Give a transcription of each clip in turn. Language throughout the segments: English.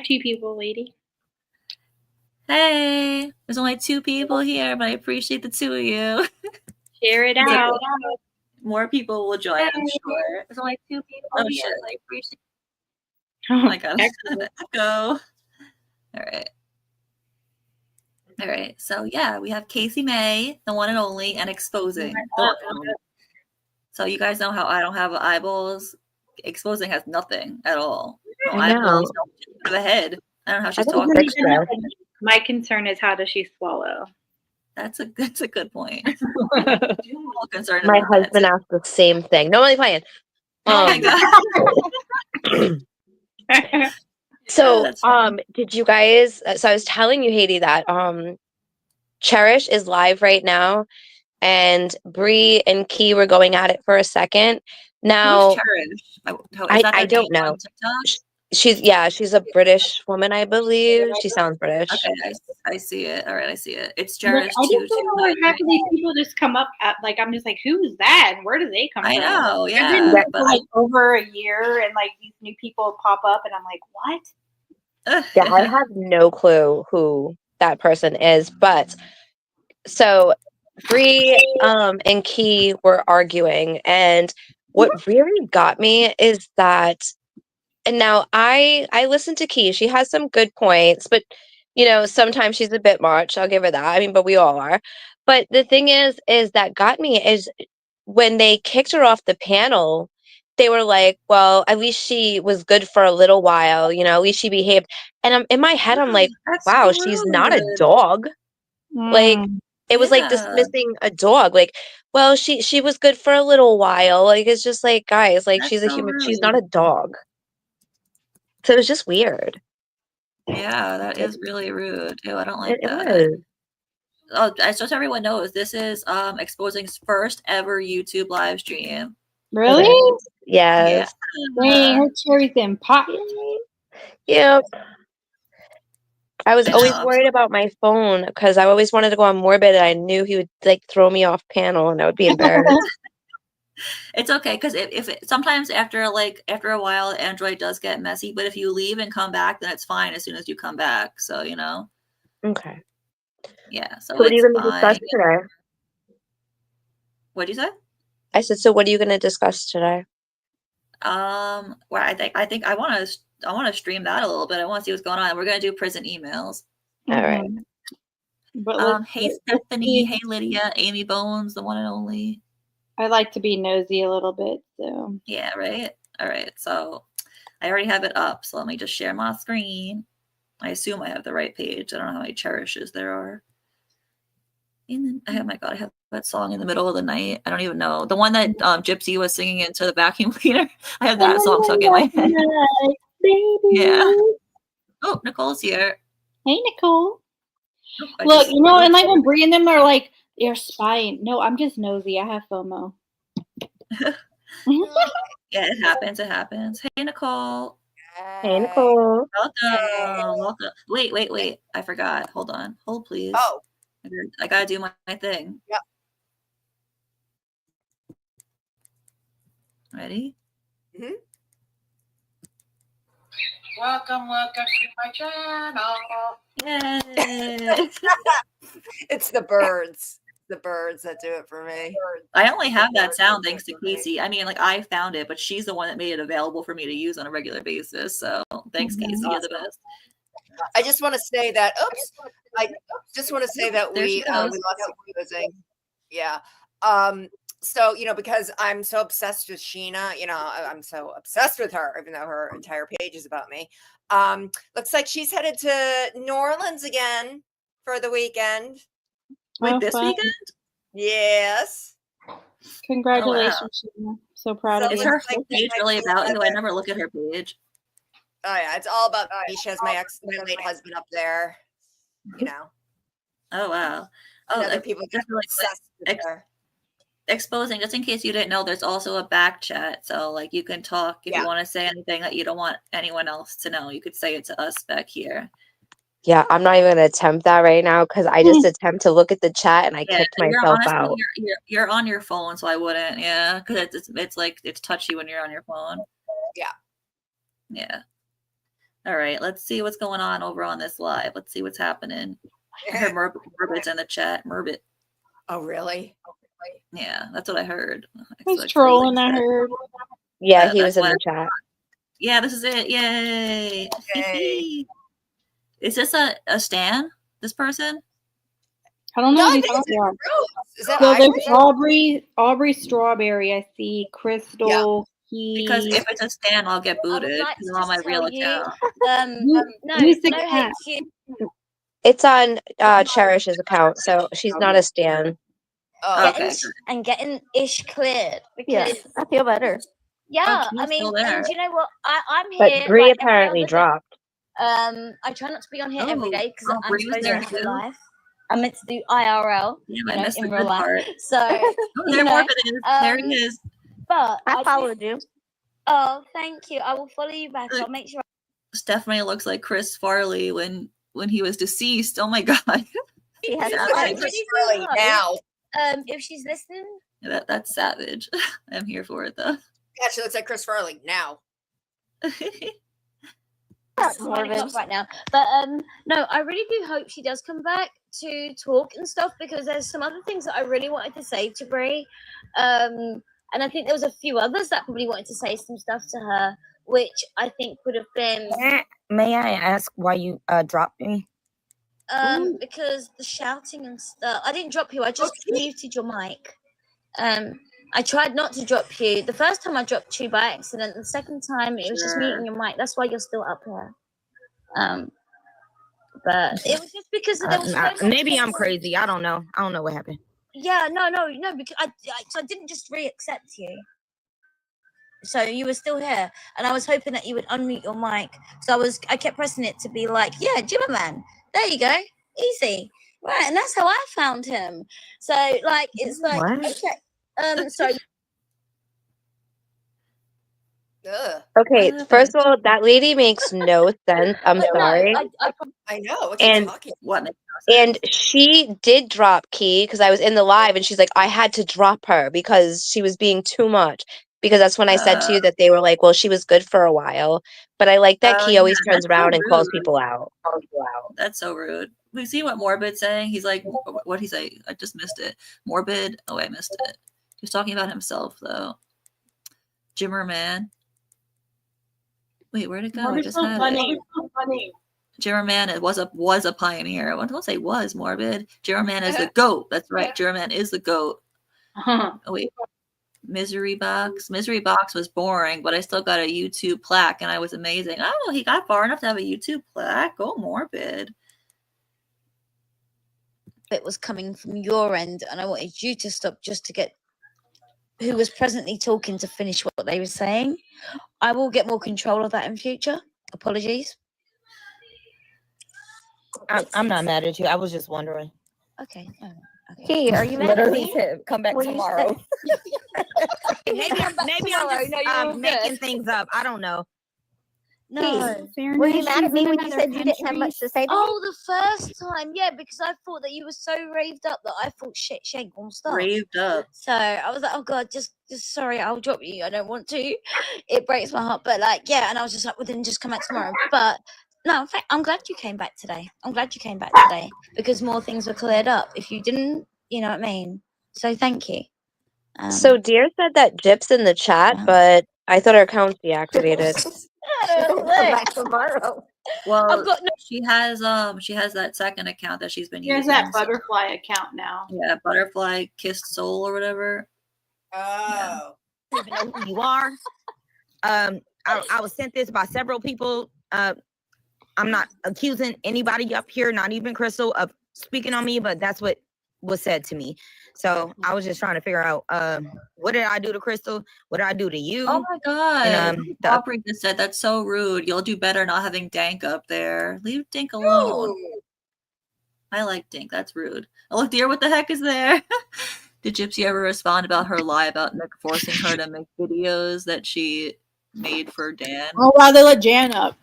2 people, lady. Hey, there's only 2 people here, but I appreciate the 2 of you. Share it out. More people will join, I'm sure. There's only 2 people here. Shit. I appreciate. Oh my god, echo. All right. So yeah, we have Casey May, the one and only, and Exposing. So you guys know how I don't have eyeballs. Exposing has nothing at all. No eyeballs, no head. I don't know how she's talking. My concern is, how does she swallow? That's a good point. My husband asked the same thing. No, only playing. Oh my god. So, did you guys? So I was telling you, Haiti, that Cherish is live right now, and Bri and Key were going at it for a second. Now, I don't know. She's a British woman, I believe. She sounds British. Okay, I see it. All right, I see it. It's Cherish. I just don't know where half of these people just come up at. Like, I'm just like, who's that? And where do they come from? I know, yeah. I've been for like over a year, and like these new people pop up, and I'm like, what? Yeah, I have no clue who that person is, but so Bri and Key were arguing, and what really got me is that. And now I listen to Key. She has some good points, but sometimes she's a bit much. I'll give her that. I mean, but we all are. But the thing is that got me is when they kicked her off the panel, they were like, well, at least she was good for a little while, at least she behaved. And in my head, I'm like, wow, she's not a dog. Like, it was like dismissing a dog. Like, well, she was good for a little while. Like, it's just like, guys, like, she's a human. Rude. She's not a dog. So it was just weird. Yeah, that is really rude. Ew, I don't like that. Just so everyone knows, this is Exposing's first ever YouTube live stream. Really? Yes. Dang, her cherry's in pop. Yep. I was always worried about my phone because I always wanted to go on Morbid, and I knew he would like throw me off panel, and I would be embarrassed. It's okay, because if sometimes after a while, Android does get messy. But if you leave and come back, then it's fine as soon as you come back. So Okay. Yeah. So what are you going to discuss today? What did you say? I said, so what are you going to discuss today? Well, I think I want to stream that a little bit. I want to see what's going on. We're going to do prison emails. All right. But hey Stephanie, hey Lydia, Amy Bones, the one and only. I like to be nosy a little bit, so. Yeah, right? All right, so I already have it up, so let me just share my screen. I assume I have the right page. I don't know how many cherishes there are. And then I have that song in the middle of the night. I don't even know. The one that Gypsy was singing into the vacuum cleaner. I have that song stuck in my head. Yeah. Oh, Nicole's here. Hey, Nicole. Look, and like when Bri and them are like, they're spying. No, I'm just nosy. I have FOMO. Yeah, it happens. Hey, Nicole. Hey, Nicole. Welcome. Wait. I forgot. Hold, please. Oh. I gotta do my thing. Yep. Ready? Mm-hmm. Welcome to my channel. Yay. It's the birds. The birds that do it for me. I only have that sound thanks to Casey. I mean, like, I found it, but she's the one that made it available for me to use on a regular basis. So thanks, Casey. Awesome. You're the best. I just want to say that. We lost Exposing. Yeah. So, because I'm so obsessed with Sheena, I'm so obsessed with her, even though her entire page is about me. Looks like she's headed to New Orleans again for the weekend. Wait, this weekend? Yes. Congratulations, Sheena. So proud of you. Is her page really about you? I never look at her page. Oh, yeah. It's all about me. She has my late husband up there, Oh, wow. Oh, other people definitely obsessed with her. Exposing, just in case you didn't know, there's also a back chat. So, like, you can talk if you want to say anything that you don't want anyone else to know. You could say it to us back here. Yeah, I'm not even going to attempt that right now because I just attempt to look at the chat and I kicked myself out. You're on your phone, so I wouldn't. Yeah, because it's like it's touchy when you're on your phone. Yeah. Yeah. All right, let's see what's going on over on this live. Let's see what's happening. I heard Morbid's in the chat. Morbid. Oh, really? Yeah, that's what I heard. He's trolling, I heard. Yeah, he was that's in why the chat. Yeah, this is it. Yay. Yay. Is this a stan? This person? I don't know No, what I he's think it's talking about. Rose. Is that Well, there's Ivory? Aubrey Strawberry. I see Crystal. Because Key. if it's a stan, I'll get I would booted like because to I'm on my just real tell you, account. no Who's the hate cat? you. It's on Cherish's account, so she's not a stan. Oh, Okay. Getting ish cleared because Yes, I feel better. yeah, Key's I mean, still there. and you know what? I'm But here. Bri like, every apparently other day. dropped. I try not to be on here every day because I'm Bri was supposed to there have too. a life. I'm meant to do IRL, Yeah, I missed the in good real life. part. So Oh, you there know, Morbid is. There he is. but I do- followed you. Oh, thank you. I will follow you back. I'll make sure. Stephanie looks like Chris Farley when he was deceased. Oh my god. She has Yeah, a I face. just really now. If she's listening, That's savage. I'm here for it though. Yeah, she looks like Chris Farley now. it's 9 o'clock right now. But no, I really do hope she does come back to talk and stuff because there's some other things that I really wanted to say to Bri. And I think there was a few others that probably wanted to say some stuff to her, which I think would have been May I ask why you dropped me? because the shouting and stuff. I didn't drop you. I just muted your mic. I tried not to drop you. The first time I dropped you by accident. The second time it was just muting your mic. That's why you're still up here. But it was just because there was so much Maybe I'm crazy. I don't know. I don't know what happened. Yeah, no, because I didn't just re-accept you. So you were still here, and I was hoping that you would unmute your mic. So I kept pressing it to be like, yeah, Jimmerman, there you go, easy, right? And that's how I found him. So like, it's like, What? okay, sorry. Ugh. Okay, first of all, that lady makes no sense. I'm But no, sorry. I know. What's she And talking? What makes no sense? and she did drop Key because I was in the live and she's like, I had to drop her because she was being too much. Because that's when I said to you that they were like, well, she was good for a while. But I like that Key always turns around and calls people out. That's so rude. We see what Morbid's saying. He's like, what'd he say? I just missed it. Morbid. Oh, I missed it. He's talking about himself though. Jimmerman. Wait, where'd it go? I just had it. Jimmerman was a pioneer. I don't say was Morbid. Jimmerman is the GOAT. That's right. Jimmerman is the GOAT. Oh wait. Misery Box. Misery Box was boring, but I still got a YouTube plaque and I was amazing. Oh, he got far enough to have a YouTube plaque. Oh, Morbid. It was coming from your end, and I wanted you to stop just to get who was presently talking to finish what they were saying. I will get more control of that in future. Apologies. I'm not mad at you. I was just wondering. Okay. Okay. Key, are you mad at Literally me? said, come back Well, you tomorrow. Maybe I'm back Maybe tomorrow. I'm just No, you're all making good. things up. I don't know. No. Were you mad at me when you said you didn't have much to say to me? Oh, the first time, yeah, because I thought that you were so raved up that I thought shit, she ain't gonna stop. Raved up. So I was like, oh god, just sorry, I'll drop you. I don't want to. It breaks my heart, but like, yeah, and I was just like, well, then just come back tomorrow. But no, in fact, I'm glad you came back today. Because more things were cleared up. If you didn't, you know what I mean. So thank you. So Dear said that Gyp's in the chat, yeah. but I thought her account's deactivated. Come back tomorrow. Well, I've got no. she has that second account that she's been Here's using. that butterfly account now. Yeah, Butterfly Kissed Soul or whatever. Oh. Even know who you are. I was sent this by several people. I'm not accusing anybody up here, not even Crystal, of speaking on me, but that's what was said to me. So I was just trying to figure out what did I do to Crystal? What did I do to you? Oh my god. And, Aubrey just said that's so rude. You'll do better not having Dank up there. Leave Dink alone. Ooh. I like Dink. That's rude. Oh look, Dear, what the heck is there? Did Gypsy ever respond about her lie about Nick forcing her to make videos that she made for Dan? Oh wow, they let Jan up.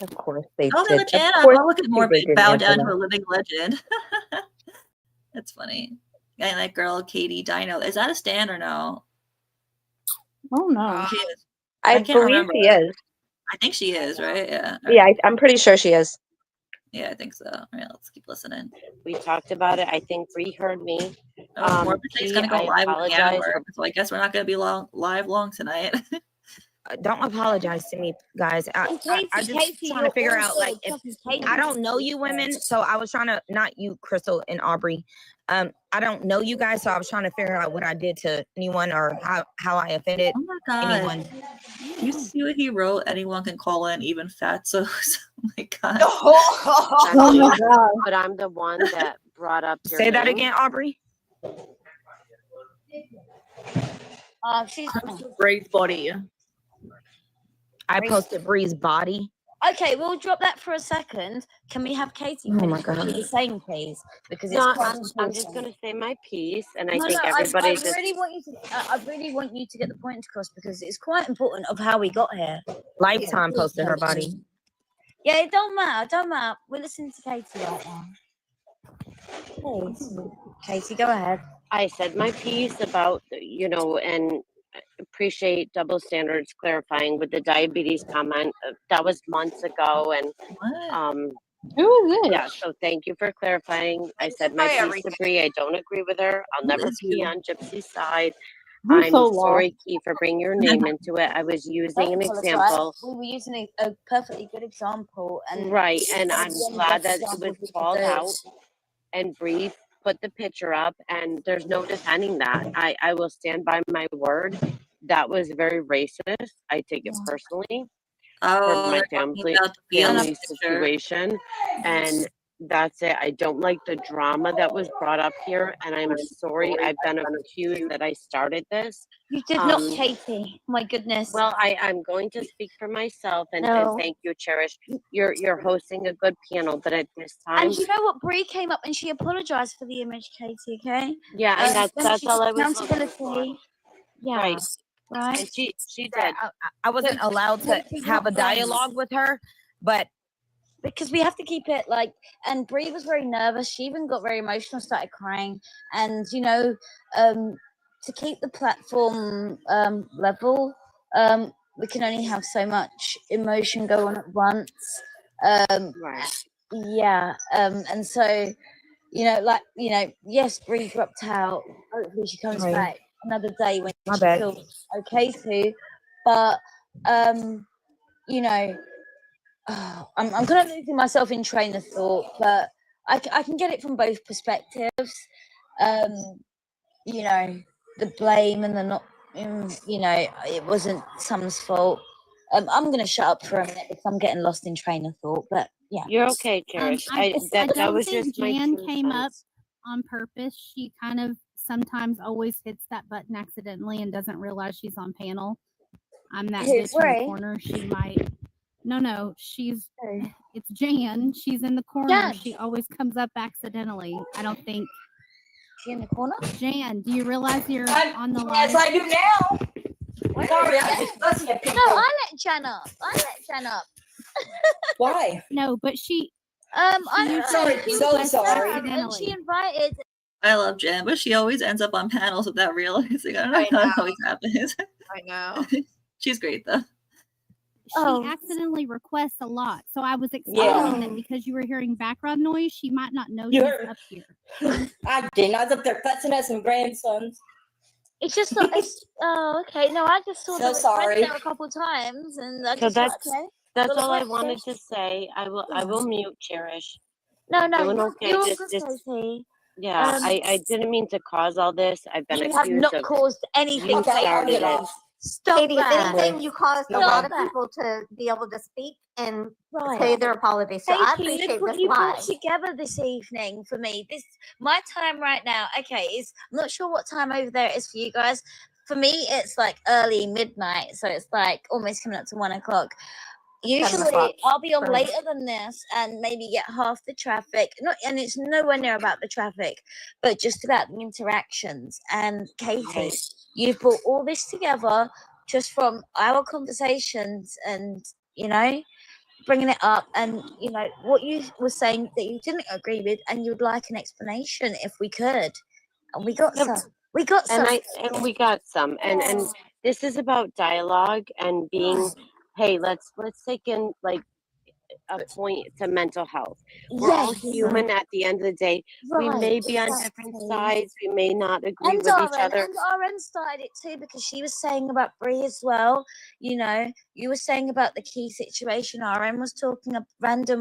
Of course they Oh, they did. let Jan Of up. course Oh, look at they Morbid didn't bow answer down that. to a living legend. That's funny. And that girl, Katie Dino. Is that a stan or no? Oh no. She is. I can't believe remember. he is. I think she is, right? Yeah. Yeah, I'm pretty sure she is. Yeah, I think so. All right, let's keep listening. We talked about it. I think Bri heard me. Oh, Morbid is going to go I live in an apologize hour, so I guess we're not going to be live long tonight. Don't apologize to me, guys. I just trying to figure out, like, if I don't know you women, so I was trying to, not you, Crystal and Aubrey. I don't know you guys, so I was trying to figure out what I did to anyone or how I offended Oh my god! anyone. You see what he wrote? Anyone can call in, even fatzos. Oh my god! Oh my god. but I'm the one that brought up your Say that name. again, Aubrey. She's Great body. I posted Bri's body. okay. We'll drop that for a second. Can we have Katie Oh my finish what she God. was saying, please? Because it's No, quite I'm just important. going to say my piece, and I No, think no, everybody I just. really want you to. I really want you to get the point across because it's quite important of how we got here. Lifetime posted her body. Yeah, it don't matter. Don't matter. We're listening to Katie right now. Please, Katie, go ahead. I said my piece about, and appreciate double standards clarifying with the diabetes comment. That was months ago, and What? Who is this? yeah. So thank you for clarifying. I said my Clarify piece to everything. Bri. I don't agree with her. I'll Who never is be you? on Gypsy's side. You're I'm so lost. sorry, Key, for bringing your name into it. I was using an Don't apologise. example. We were using a perfectly good example, and Right, and I'm one of the glad best that it examples was we could called do. out, and Bri put the picture up, and there's no defending that. I will stand by my word. That was very racist. I take it personally for Oh, my you're talking family about the Fiona picture. situation, and that's it. I don't like the drama that was brought up here, and I'm sorry I've been accused that I started this. You did not, Katie. My goodness. Well, I'm going to speak for myself, and No. thank you, Cherish. You're hosting a good panel, but at this time, And you know what? Bri came up and she apologized for the image, Katie. Okay. yeah, and that's all I was looking for. Accountability. Yeah. Right, Right. and she did. I wasn't allowed to have a dialogue with her, but Because we have to keep it like, and Bri was very nervous. She even got very emotional, started crying, and to keep the platform level, we can only have so much emotion go on at once. Right. Yeah, and so, yes, Bri dropped out. Hopefully she comes Right. back another day when My she bad. feels okay to. But I'm kind of losing myself in train of thought, but I can get it from both perspectives. The blame and the not, it wasn't Sam's fault. I'm going to shut up for a minute because I'm getting lost in train of thought, but yeah. You're okay, Cherish. I That don't was think just my Jan 2 came up cents. on purpose. She kind of sometimes always hits that button accidentally and doesn't realize she's on panel. I'm that Who, bitch in Bri? the corner. She might. No, it's Jan. She's in the corner. Jan. She always comes up accidentally. I don't think. She in the corner? Jan, do you realize you're on the line? Yes, I do now. Sorry, I was just looking at people. No, I let Jan up. Why? No, but she. I'm Sorry, so sorry. And she invited. I love Jen, but she always ends up on panels without realizing. I don't know I how know. it always happens. I know. She's great though. She accidentally requests a lot, so I was expecting Yeah. that because you were hearing background noise, she might not know You she's heard- up here. I didn't. I was up there fussing at some grandsons. It's just not. Oh, okay. No, I just saw So the sorry. there a couple times, and I So just thought, that's okay. that's Well, all I let's wanted just- to say. I will mute, Cherish. No, Doing you're, okay, you're just- good, Katie. Yeah, Um, I didn't mean to cause all this. I've been You have accused not of. caused anything. You Okay, I'll started get it. off. Stop Katie, if that. anything, you caused a No, lot of that. people to be able to speak and Right. say their apologies. So I Katie, appreciate look what this you brought live. together this evening for me. This my time right now. Okay, I'm not sure what time over there is for you guys. For me, it's like early midnight, so it's like almost coming up to 1 o'clock. 7 Usually, o'clock I'll be on for- later than this and maybe get half the traffic. And it's nowhere near about the traffic, but just about the interactions. And Katie, you've brought all this together just from our conversations and, bringing it up and, what you were saying that you didn't agree with and you would like an explanation if we could. And we got Yep. some. We got some. And we got some, and this is about dialogue and being hey, let's take in like a point to mental health. We're all human at the end of the day. We may be on different sides. We may not agree with each other. And RN started it too because she was saying about Bri as well. You know, you were saying about the key situation. Random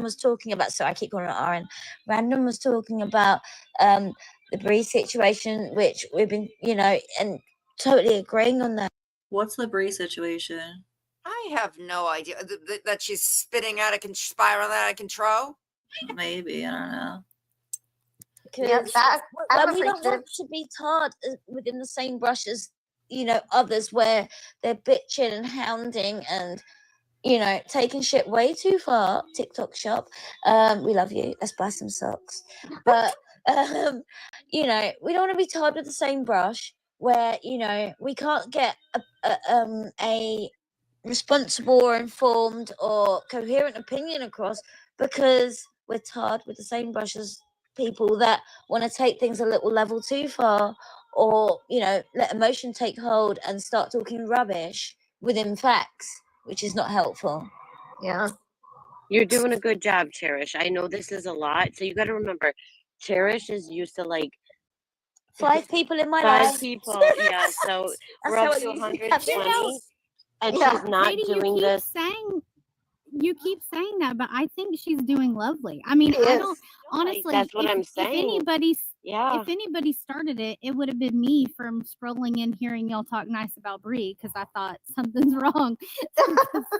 was talking about. So I keep calling it RN. Random was talking about the Bri situation, which we've been, you know, and totally agreeing on that. What's the Bri situation? I have no idea that she's spiraling out of control. Maybe, I don't know. Because I'm we don't appreciative. want to be tarred within the same brush as, you know, others where they're bitching and hounding and, you know, taking shit way too far. TikTok shop. We love you. Let's buy some socks. But, you know, we don't want to be tarred with the same brush where, you know, we can't get a responsible or informed or coherent opinion across because we're tarred with the same brush as people that want to take things a little level too far or, you know, let emotion take hold and start talking rubbish within facts, which is not helpful. Yeah. You're doing a good job, Cherish. I know this is a lot, so you got to remember, Cherish is used to like 5 people in my life. 5 people. Yeah, so we're how up it to usually happens. 120, and Yeah. she's not Katie, doing this. You keep saying that, but I think she's doing lovely. I mean, I don't honestly. That's what I'm If saying. Yeah. if anybody started it, it would have been me from scrolling in, hearing y'all talk nice about Bri because I thought something's wrong.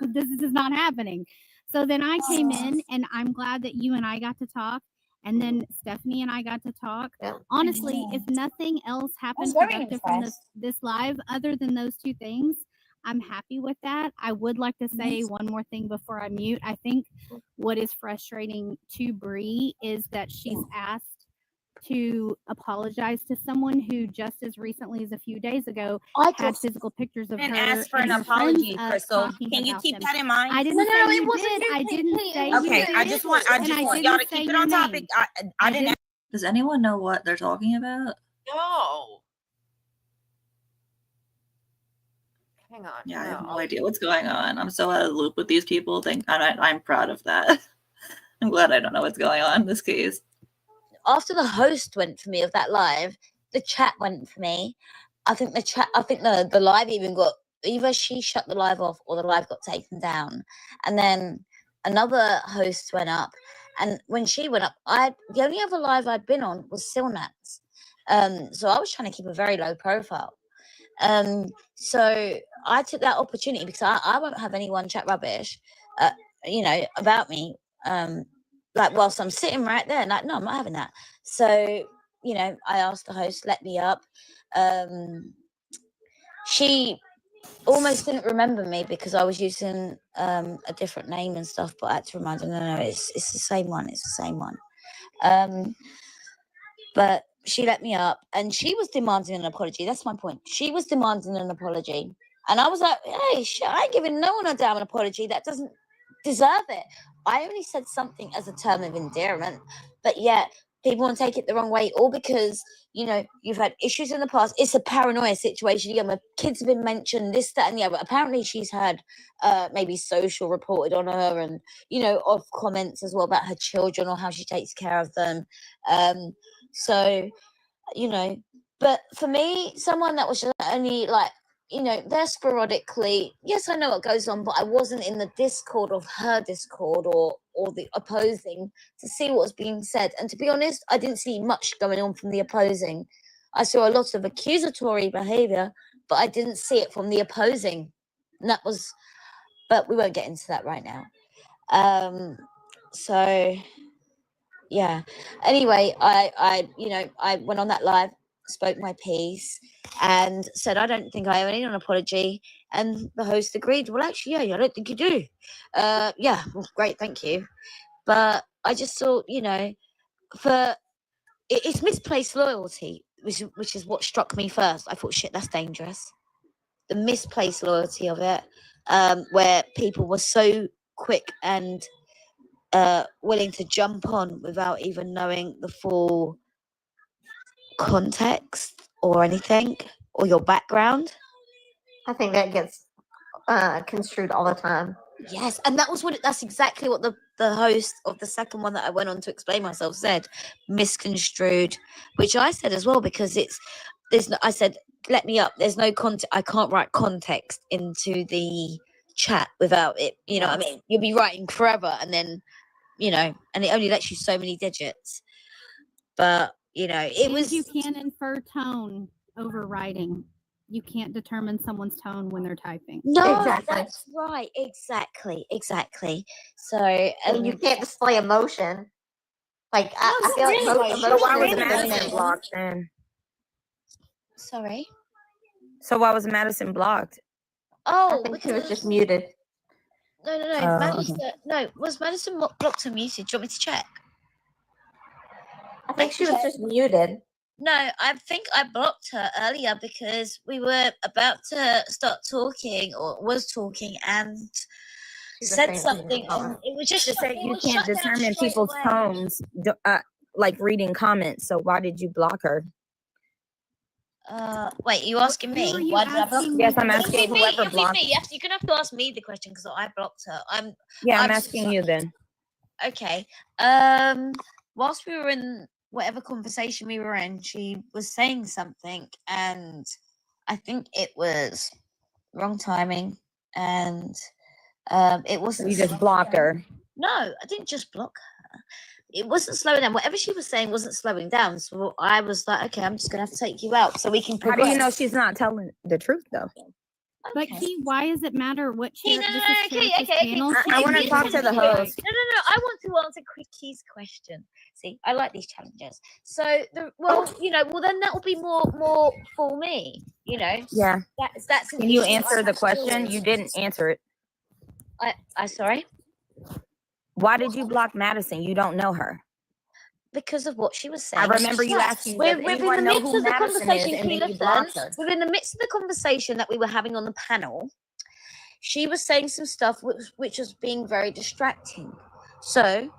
This is not happening. So then I came in, and I'm glad that you and I got to talk, and then Stephanie and I got to talk. Yeah. Honestly, if nothing else happened very productive from impressed. this live other than those 2 things, I'm happy with that. I would like to say one more thing before I mute. I think what is frustrating to Bri is that she's asked to apologize to someone who just as recently as a few days ago had physical pictures of And her. ask for an and her apology, friends, Crystal. talking Can you about keep them. that in mind? I didn't No, say it you wasn't did. you, I didn't Katie. say Okay, you I did. just want And I y'all didn't to say keep it your on topic. name. I didn't. Does anyone know what they're talking about? No. Hang on. Yeah, I have no No. idea what's going on. I'm so out of the loop with these people. I'm proud of that. I'm glad I don't know what's going on in this case. After the host went for me of that live, the chat went for me. I think the live even got, either she shut the live off or the live got taken down. And then another host went up, and when she went up, the only other live I'd been on was Silnats. So I was trying to keep a very low profile. So I took that opportunity because I won't have anyone chat rubbish, you know, about me. Like whilst I'm sitting right there, like, no, I'm not having that. So, you know, I asked the host, let me up. She almost didn't remember me because I was using a different name and stuff, but I had to remind her, no, it's the same one. It's the same one. But she let me up, and she was demanding an apology. That's my point. She was demanding an apology. And I was like, hey, shit, I ain't giving no one a damn apology that doesn't deserve it. I only said something as a term of endearment, but yet people want to take it the wrong way, all because, you know, you've had issues in the past. It's a paranoia situation. Yeah, my kids have been mentioned, this, that, and the other. Apparently she's had maybe social reported on her, and, you know, of comments as well about her children or how she takes care of them. So, you know, but for me, someone that was just only like, you know, they're sporadically, yes, I know what goes on, but I wasn't in the Discord of her Discord or the opposing to see what was being said. And to be honest, I didn't see much going on from the opposing. I saw a lot of accusatory behavior, but I didn't see it from the opposing. And that was, but we won't get into that right now. So yeah. Anyway, I went on that live, spoke my piece, and said I don't think I owe anyone an apology. And the host agreed. Well, actually, yeah, I don't think you do. Yeah, well, great, thank you. But I just thought, you know, it's misplaced loyalty, which is what struck me first. I thought, shit, that's dangerous. The misplaced loyalty of it, where people were so quick and willing to jump on without even knowing the full context or anything or your background. I think that gets construed all the time. Yes, and that's exactly what the host of the second one that I went on to explain myself said, misconstrued, which I said as well, because I said, let me up. There's no context. I can't write context into the chat without it. You know what I mean? You'll be writing forever, and then, and it only lets you so many digits. But, You can infer tone over writing. You can't determine someone's tone when they're typing. No, Exactly. that's right. Exactly. So, And you can't display emotion. Like I feel really. like So why was emotion is Madison dominant. blocked then? Sorry. So why was Madison blocked? I Oh, think she was because just muted. no. Oh, Madison, no, was Madison blocked or muted? Do you want me to check? I think she was just muted. No, I think I blocked her earlier because we were about to start talking, or was talking, and She's said afraid of something. being And it was just You said it you was can't shut down determine straight people's away. tones, like reading comments. So why did you block her? Wait, you asking Who me? are you Why did I block asking? her? Yes, I'm It'll asking be me. whoever It'll be blocked. me. You're gonna have to ask me the question because I blocked her. I'm I'm I'm asking you then. okay. Whilst we were in whatever conversation we were in, she was saying something, and I think it was wrong timing, and it wasn't. You just blocked her. No, I didn't just block her. It wasn't slowing down. Whatever she was saying wasn't slowing down. So I was like, okay, I'm just gonna have to take you out so we can How progress. do you know she's not telling the truth though? But Key, why does it matter what Key, chair? no, This no, is okay, Charis's okay. panel. I want to talk to the host. No. I want to answer Key's question. See, I like these challenges. So, then that will be more for me. Yeah. That's. Can you answer the question? You didn't answer it. I sorry. Why did you block Madison? You don't know her. Because of what she was saying. I remember you asking, We're does in anyone the know midst who of the Madison is? conversation. And then you Listen, blocked her. we're in the midst of the conversation that we were having on the panel. She was saying some stuff which was being very distracting. So,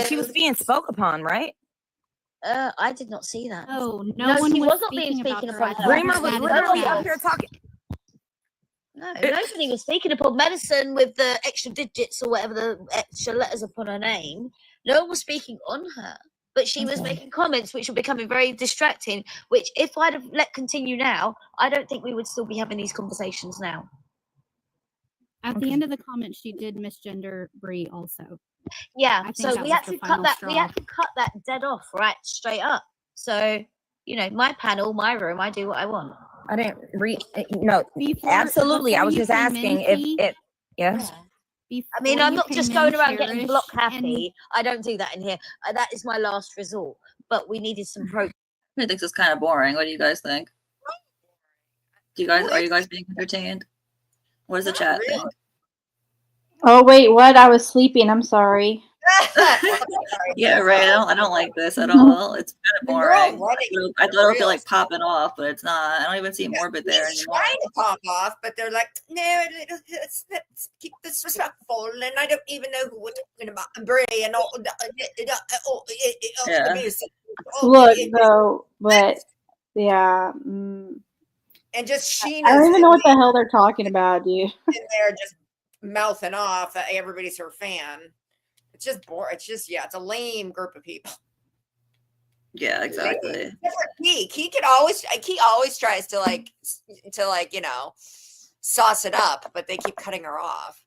She was being spoke upon, right? I did not see that. Oh, no one she was was not being speaking speaking about upon her. her. Dreamer was That is literally bad. up here talking. No, nobody was speaking upon Medicine with the extra digits or whatever the extra letters upon her name. No one was speaking on her, but she was making comments which were becoming very distracting. Which, if I'd have let continue now, I don't think we would still be having these conversations now. At the end of the comment, she did misgender Bri also. Yeah, I think so that we was had the to cut final that. straw. We had to cut that dead off, right, straight up. So, my panel, my room, I do what I want. I didn't read. No, Before- absolutely. I before was you just came asking in, if Key, it. Yeah. I mean, I'm not just going around getting block happy. I don't do that in here. That is my last resort. But we needed some progress. I think this is kind of boring. What do you guys think? Are you guys being entertained? What does the chat think? Oh wait, what? I was sleeping. I'm sorry. Yeah, right. I don't like this at all. It's kind of boring. running I thought it would be like popping off, but it's not. I don't even see Morbid there He's anymore. trying to pop off, but they're like, no, let's keep this respectful. And I don't even know who we're talking about. Bri and all. Look though, but yeah. And just Sheena's I don't even know in what the hell they're talking about, dude. there just mouthing off that everybody's her fan. It's just boring. It's just, it's a lame group of people. Yeah, exactly. Key always tries to sauce it up, but they keep cutting her off.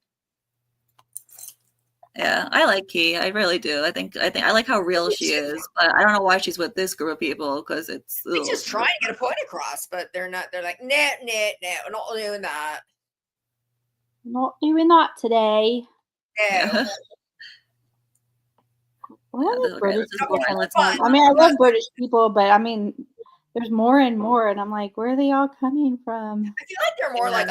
Yeah, I like Key. I really do. I think I like how real she is, but I don't know why she's with this group of people because it's They're just trying to get a point across, but they're not. They're like, nah, we're not doing that. Not doing that today. No. What British people all the fun. time? I mean, I love British people, but I mean, there's more and more, and I'm like, where are they all coming from? I feel like they're more like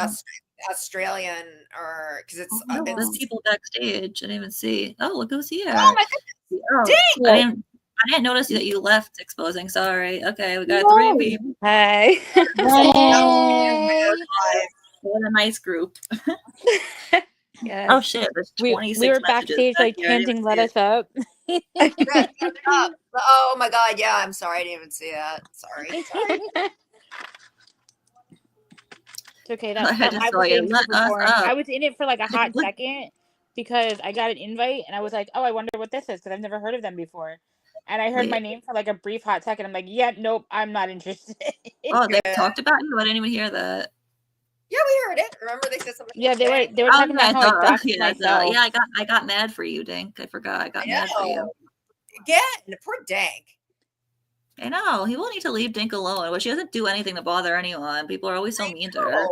Australian, or because it's. There's people backstage. I didn't even see. Oh, look who's here! Oh my goodness! Dang! I didn't notice that you left exposing. Sorry. Okay, we got 3 people. Hey. What a nice group. Yes. Oh shit! There's 26 we were messages backstage back like here. I didn't chanting, "Let even us up." Oh my god! Yeah, I'm sorry. I didn't even see that. Sorry. It's okay. I I just saw was you. in Let super us boring. up. I was in it for like a hot Look. second because I got an invite and I was like, oh, I wonder what this is because I've never heard of them before. And I heard Wait. my name for like a brief hot second. I'm like, yeah, nope, I'm not interested. Oh, they talked about you? I didn't even hear that. Yeah, we heard it. Remember they said something? Yeah, they were Oh, talking yeah, about how I doxed yeah, myself. yeah, I got mad for you, Dink. I forgot. I got mad for you. Again, poor Dank. I know. He will need to leave Dink alone. But she doesn't do anything to bother anyone. People are always so mean to her.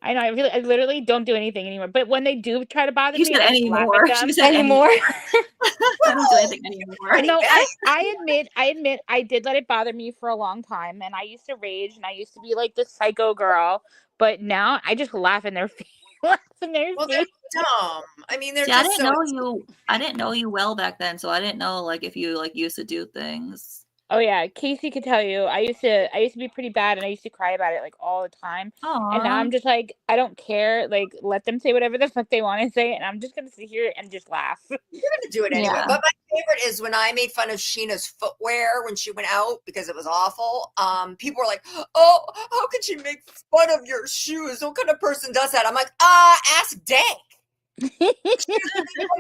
I know. I literally don't do anything anymore. But when they do try to bother You me, said I just laugh anymore. at them. She said Anymore? I don't do anything anymore. No, I admit I did let it bother me for a long time, and I used to rage, and I used to be like the psycho girl. But now I just laugh in their face. Well, they're dumb. I mean, they're See, just I didn't know you well back then, so I didn't know like if you like used to do things. Oh yeah, Casey could tell you. I used to be pretty bad, and I used to cry about it like all the time. And now Aw. I'm just like, I don't care. Like, let them say whatever the fuck they want to say, and I'm just gonna sit here and just laugh. You're gonna do it anyway. Yeah. But my favorite is when I made fun of Sheena's footwear when she went out because it was awful. People were like, "Oh, how could she make fun of your shoes? What kind of person does that?" I'm like, ask Dank.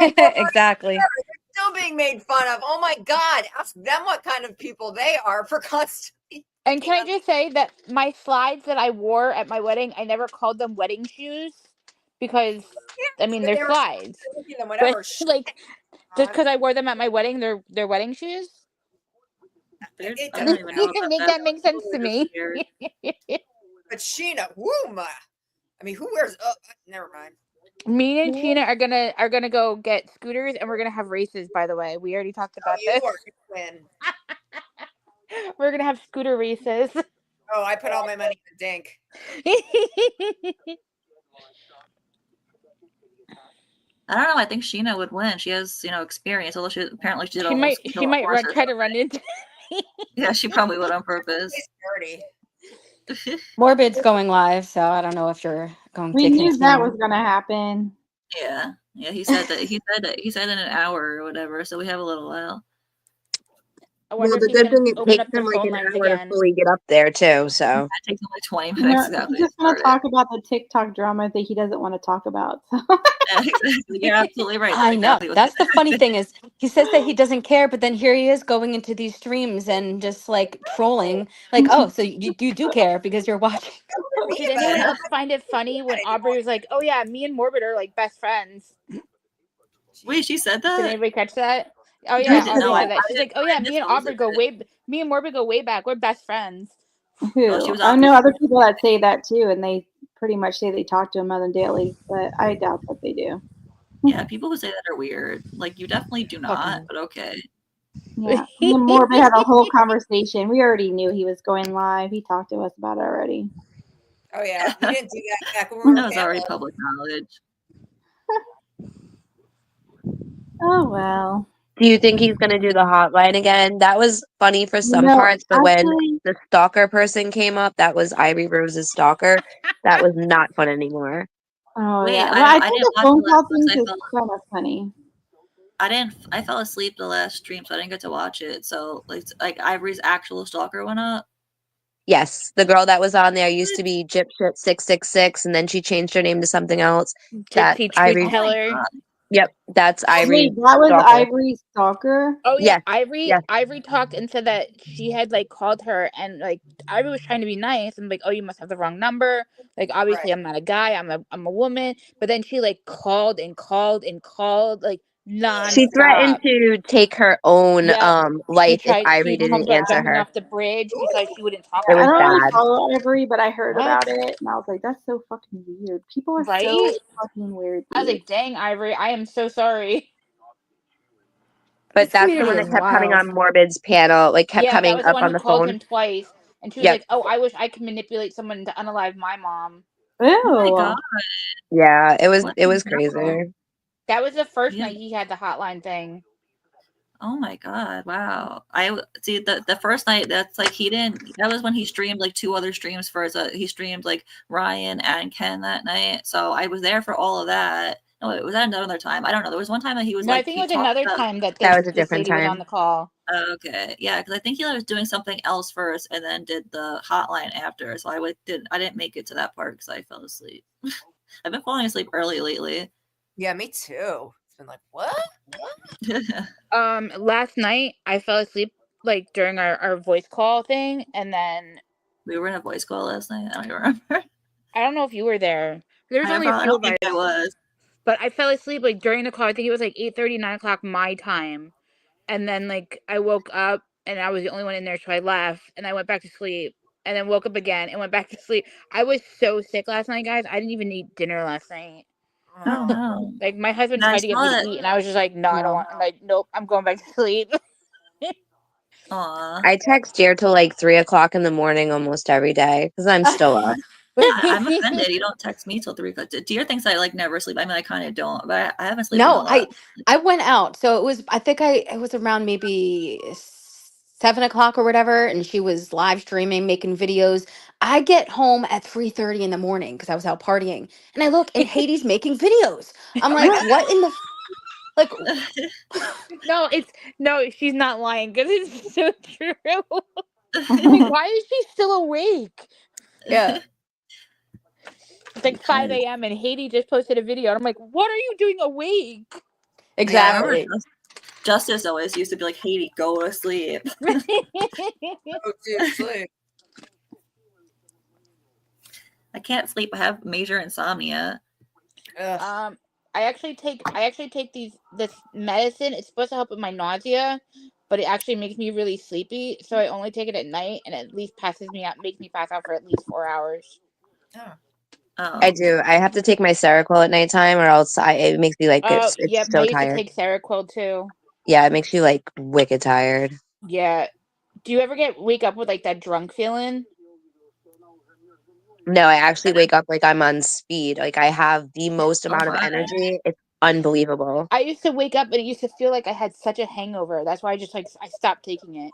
Exactly. They're still being made fun of. Oh my God, ask them what kind of people they are for constantly. And can I just say that my slides that I wore at my wedding, I never called them wedding shoes because I mean they're slides. Them whatever. But like just because I wore them at my wedding, they're wedding shoes. It I don't even know about Make that make sense to me. But Sheena, woo, I mean, who wears? Oh, never mind. Me and Sheena are gonna go get scooters, and we're gonna have races. By the way, we already talked about You this. are gonna win. We're gonna have scooter races. Oh, I put all my money in Dink. I don't know. I think Sheena would win. She has, experience. Although she apparently she did She almost might kill a horse or try to run into. Yeah, she probably would on purpose. Dirty. Morbid's going live, so I don't know if you're going to We knew that continue. was gonna happen. Yeah, he said that. He said in an hour or whatever. So we have a little while. I Well, wonder the if he's good gonna thing it open takes up the him like phone an lines hour to again. fully get up there too. So That takes only 20 No, minutes. Exactly. he's just gonna talk about the TikTok drama that he doesn't want to talk about. Yeah, exactly. You're absolutely right. I know. Exactly That's the funny thing is he says that he doesn't care, but then here he is going into these streams and just like trolling. Like, oh, so you do care because you're watching. Did anyone else find it funny when Aubrey was like, "Oh yeah, me and Morbid are like best friends"? Wait, she said Did that? anybody catch that? Oh I yeah, didn't know. Aubrey said that. I She's didn't- like, "Oh yeah, I me and just Aubrey me and Morbid go way back. We're best friends." Who? she was I on- know other people that say that too, and they pretty much say they talk to him on the daily, but I doubt that they do. Yeah, people who say that are weird. Like you definitely do not, but okay. Yeah, me and Morbid had a whole conversation. We already knew he was going live. He talked to us about it already. Oh yeah, we didn't do that back when we That were was already family. public knowledge. Oh well. do you think he's gonna do the hotline again? That was funny for some No, parts, but when actually, the stalker person came up, that was Ivory Rose's stalker. That was not fun anymore. oh Wait, yeah. I Well, I didn't think the watch phone the call last thing one, is kind of funny. I fell asleep the last stream, so I didn't get to watch it. So like Ivory's actual stalker went up. Yes, the girl that was on there used to be Gypshit666, and then she changed her name to something else. That Gypsy truth Ivory. teller. Yep, that's Ivory. Wait, that was stalker. Ivory's stalker? Oh yeah, Yes, Ivory. yes. Ivory talked and said that she had like called her and like Ivory was trying to be nice and like, oh, you must have the wrong number. Like obviously I'm not a guy. I'm a woman. But then she like called and called and called like nonstop. She threatened to take her own Yep. life if She Ivory talked didn't about answer jumping her. off the bridge because she wouldn't talk It to was I don't really bad. follow Ivory, but I heard What? about it, and I was like, that's so fucking weird. People are so Right? fucking weird. I was Dude. like, dang, Ivory, I am so sorry. But This that's the community one that is kept coming wild. on Morbid's panel, like kept Yeah, that coming was the up one on who the called phone. him twice. And she was Yep. like, oh, I wish I could manipulate someone to unalive my mom. Ew. Oh my god. Yeah, it was What crazy. That was the first Yeah. night he had the hotline thing. Oh my god! Wow. I see the first night. That's like he didn't. That was when he streamed like 2 other streams first. He streamed like Ryan and Ken that night. So I was there for all of that, No, it was at another time. I don't know. There was one time that he was No, I like, think he it was talked another about. time that That was a this different lady was on time. the call. Okay, yeah, because I think he was doing something else first, and then did the hotline after. So I didn't make it to that part because I fell asleep. I've been falling asleep early lately. Yeah, me too. It's been like, what? Last night I fell asleep like during our voice call thing, and then We were in a voice call last night. I don't even remember. I don't know if you were there. There was I only a few don't of think us, I was. but I fell asleep like during the call. I think it was like 8:30, 9 o'clock my time, and then like I woke up and I was the only one in there, so I left and I went back to sleep, and then woke up again and went back to sleep. I was so sick last night, guys. I didn't even eat dinner last night. Oh no! Like my husband And I tried to get me saw to that. eat, and I was just like, no, I don't want. I'm like, nope, I'm going back to sleep. Aw. I text Dear till like 3 o'clock in the morning almost every day because I'm still up. I'm offended. You don't text me till 3 o'clock. Dear thinks I like never sleep. I mean, I kind of don't, but I haven't slept in a No, lot. I went out. So it was around maybe 7 o'clock or whatever, and she was live streaming, making videos. I get home at 3:30 in the morning because I was out partying, and I look and Hades making videos. I'm like, what in the like? No, she's not lying because it's so true. Like, why is she still awake? Yeah, It's like 5 a.m. and Haiti just posted a video. And I'm like, what are you doing awake? exactly. Justice always used to be like, Haiti, go to sleep. Oh, seriously. I can't sleep. I have major insomnia. I actually take this medicine. It's supposed to help with my nausea, but it actually makes me really sleepy. So I only take it at night, and at least makes me pass out for at least 4 hours. I do. I have to take my Seroquel at nighttime, or else it makes me like it's Yep. so I used tired. to take Seroquel too. Yeah, it makes you like wicked tired. Yeah. Do you ever wake up with like that drunk feeling? No, I actually wake up like I'm on speed. Like I have the most amount of energy. It's unbelievable. I used to wake up and it used to feel like I had such a hangover. That's why I stopped taking it.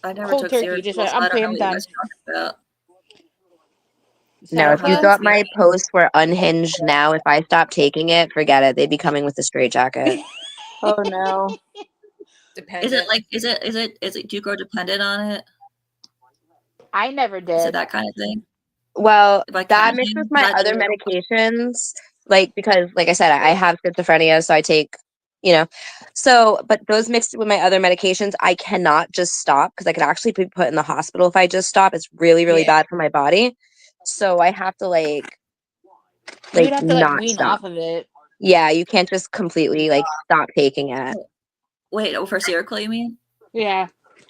I never Cold took turkey. Seroquel, Just so I'm I don't know I'm what you done. guys are talking about. No, if you Seroquel? thought my posts were unhinged now, if I stopped taking it, forget it. They'd be coming with a straitjacket. Oh no. Is it like is it do you grow dependent on it? I never did. Is it that kind of thing? Well, Like that mixed with my other medications, like because, like I said, I have schizophrenia, so I take, but those mixed with my other medications, I cannot just stop because I could actually be put in the hospital if I just stop. It's really, really bad for my body. So I have to You'd have to not wean stop. off of it. Yeah, you can't just completely stop taking it. Wait, for Seroquel, you mean? Yeah.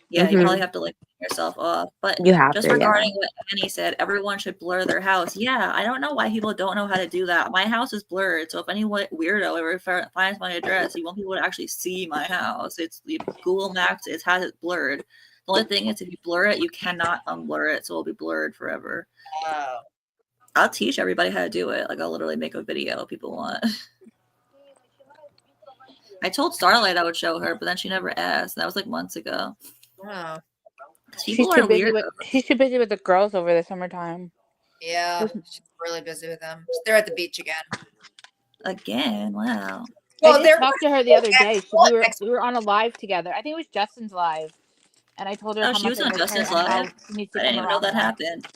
Yeah, you probably have to wean yourself off. But You have just to, yeah. regarding what Annie said, everyone should blur their house. Yeah, I don't know why people don't know how to do that. My house is blurred, so if any weirdo ever finds my address, you want people to actually see my house. It's Google Maps. It has it blurred. The only thing is, if you blur it, you cannot unblur it, so it'll be blurred forever. I'll teach everybody how to do it. Like I'll literally make a video if people want. I told Starlight I would show her, but then she never asked. That was like months ago. Wow. People are weird. She's too busy with the girls over the summertime. Yeah, she's really busy with them. They're at the beach again. Again? Wow. Well, I did talk to her the other day. We were on a live together. I think it was Justin's live, and I told her Oh, how she much was I on miss Justin's her and how live? she needs to I come didn't even know around that more. happened.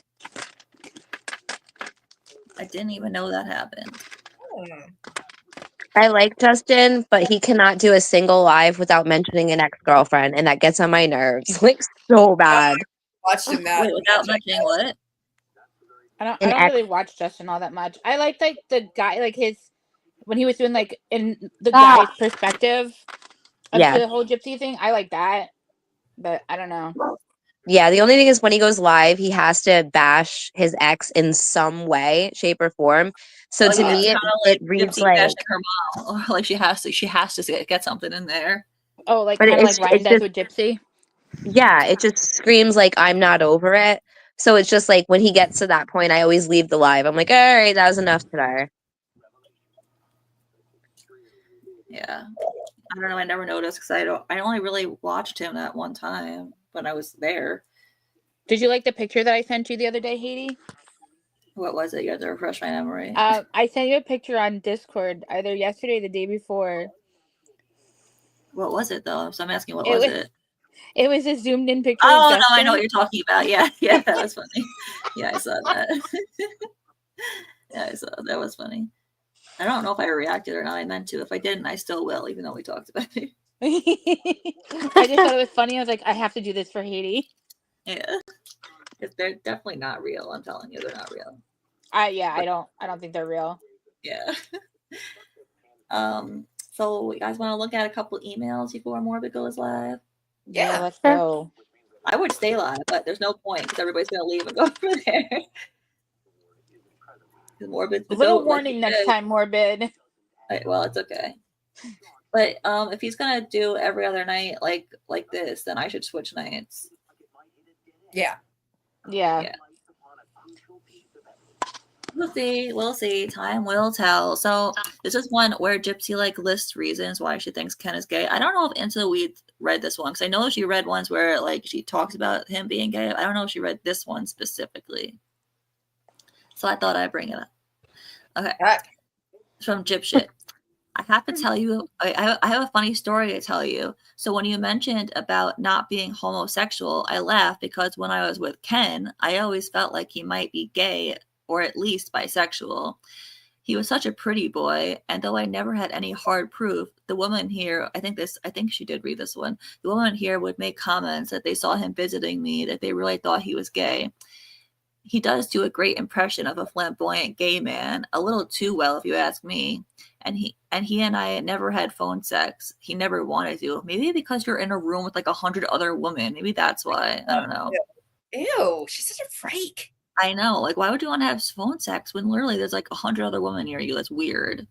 I didn't even know that happened. I like Justin, but he cannot do a single live without mentioning an ex-girlfriend, and that gets on my nerves, like so bad. Watched him that. Wait, without mentioning what? I don't really watch Justin all that much. I like the guy, like when he was doing like in the guy's perspective of the whole gypsy thing. I like that, but I don't know. Yeah, the only thing is when he goes live, he has to bash his ex in some way, shape, or form. So to me, it reads Gypsy like bashing her mom, or like she has to get something in there. Oh, like But kind of like it's Ryan does just- with Gypsy. yeah, it just screams like I'm not over it. So it's just like when he gets to that point, I always leave the live. I'm like, all right, that was enough today. Yeah, I don't know. I never noticed because I only really watched him that one time when I was there. Did you like the picture that I sent you the other day, Haiti? What was it? You have to refresh my memory. I sent you a picture on Discord either yesterday or the day before. What was it though? So I'm asking, what was it? It was a zoomed in picture. Oh of no, Justin. I know what you're talking about. Yeah, that was funny. Yeah, I saw that. Yeah, I saw that was funny. I don't know if I reacted or not. I meant to. If I didn't, I still will, even though we talked about it. I just thought it was funny. I was like, I have to do this for Haiti. Yeah, if they're definitely not real. I'm telling you, they're not real. I don't think they're real. Yeah. So you guys want to look at a couple emails before Morbid goes live? Yeah, let's go. I would stay live, but there's no point because everybody's gonna leave and go over there. Morbid. Little warning next time, Morbid. Well, it's okay. But if he's gonna do every other night like this, then I should switch nights. Yeah. We'll see. Time will tell. So this is one where Gypsy lists reasons why she thinks Ken is gay. I don't know if Into the Weeds read this one because I know she read ones where she talks about him being gay. I don't know if she read this one specifically. So I thought I'd bring it up. Okay. From Gypshit. I have to tell you, I have a funny story to tell you. So when you mentioned about not being homosexual, I laughed because when I was with Ken, I always felt like he might be gay or at least bisexual. He was such a pretty boy, and though I never had any hard proof, the woman here, I think she did read this one, the woman here would make comments that they saw him visiting me, that they really thought he was gay. He does do a great impression of a flamboyant gay man, a little too well if you ask me. And he and I never had phone sex. He never wanted to. Maybe because you're in a room with 100 other women. Maybe that's why. I don't know. Ew, she's such a freak. I know. Why would you want to have phone sex when literally there's 100 other women near you? That's weird.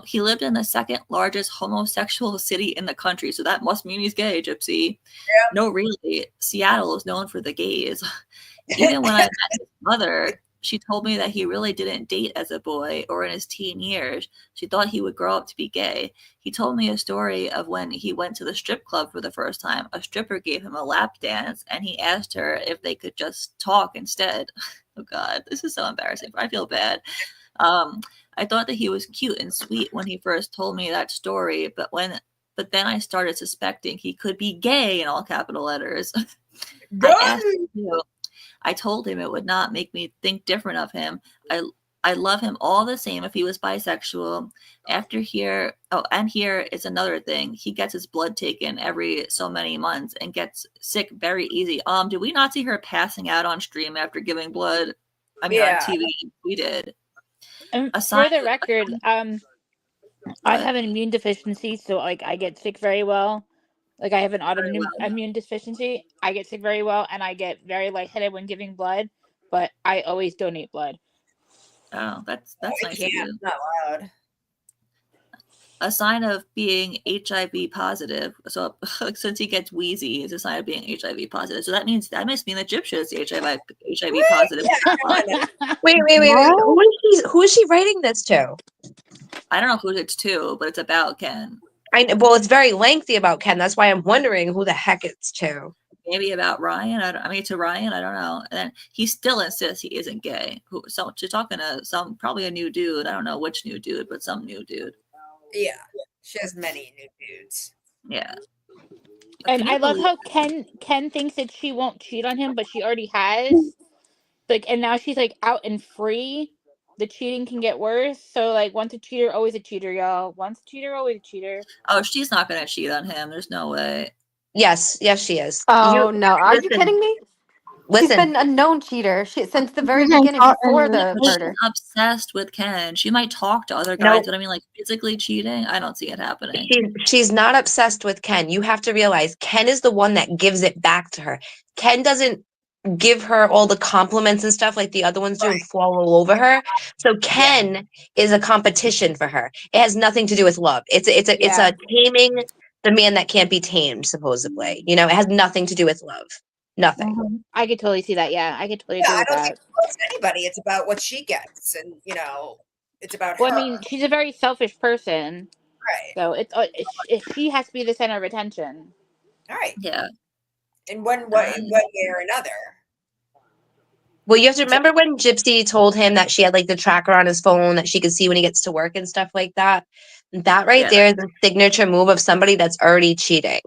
He lived in the second largest homosexual city in the country, so that must mean he's gay, Gypsy. Yeah. No, really. Seattle is known for the gays. Even when I met his mother, she told me that he really didn't date as a boy or in his teen years. She thought he would grow up to be gay. He told me a story of when he went to the strip club for the first time. A stripper gave him a lap dance, and he asked her if they could just talk instead. Oh, God, this is so embarrassing. I feel bad. I thought that he was cute and sweet when he first told me that story, but then I started suspecting he could be gay in all capital letters. I told him it would not make me think different of him. I love him all the same if he was bisexual. And here is another thing. He gets his blood taken every so many months and gets sick very easy. Did we not see her passing out on stream after giving blood? On TV. We did. For the record, I have an immune deficiency, so I get sick very well. I have an autoimmune deficiency. I get sick very well, and I get very lightheaded when giving blood. But I always donate blood. Oh, that's nice. Yeah, not loud. A sign of being HIV positive. So since he gets wheezy, it's a sign of being HIV positive. So that must mean that Gypsy is HIV positive. Wait. Who is she writing this to? I don't know who it's to, but it's about Ken. Well, it's very lengthy about Ken. That's why I'm wondering who the heck it's to. Maybe about Ryan. To Ryan. I don't know. And then he still insists he isn't gay. So she's talking to probably a new dude. I don't know which new dude, but some new dude. Yeah, she has many new dudes. Yeah. And I love how Ken thinks that she won't cheat on him, but she already has. And now she's out and free. The cheating can get worse. So once a cheater, always a cheater, y'all. Once a cheater, always a cheater. Oh, she's not gonna cheat on him. There's no way. Yes, she is. Oh no, are you kidding me? Listen. She's been a known cheater. Since the very beginning, before the murder. She's obsessed with Ken. She might talk to other guys, but physically cheating, I don't see it happening. She's not obsessed with Ken. You have to realize Ken is the one that gives it back to her. Ken doesn't give her all the compliments and stuff like the other ones do and fall all over her. So Ken is a competition for her. It has nothing to do with love. It's a taming the man that can't be tamed, supposedly. It has nothing to do with love. Nothing. Mm-hmm. I could totally see that. Yeah, I could totally agree with that. I don't think she loves anybody. It's about what she gets, and it's about her. I mean, she's a very selfish person, right? So she has to be the center of attention. All right. Yeah. In one way or another. Well, you have to remember when Gypsy told him that she had like the tracker on his phone that she could see when he gets to work and stuff like that. That right Yeah. there is a signature move of somebody that's already cheating.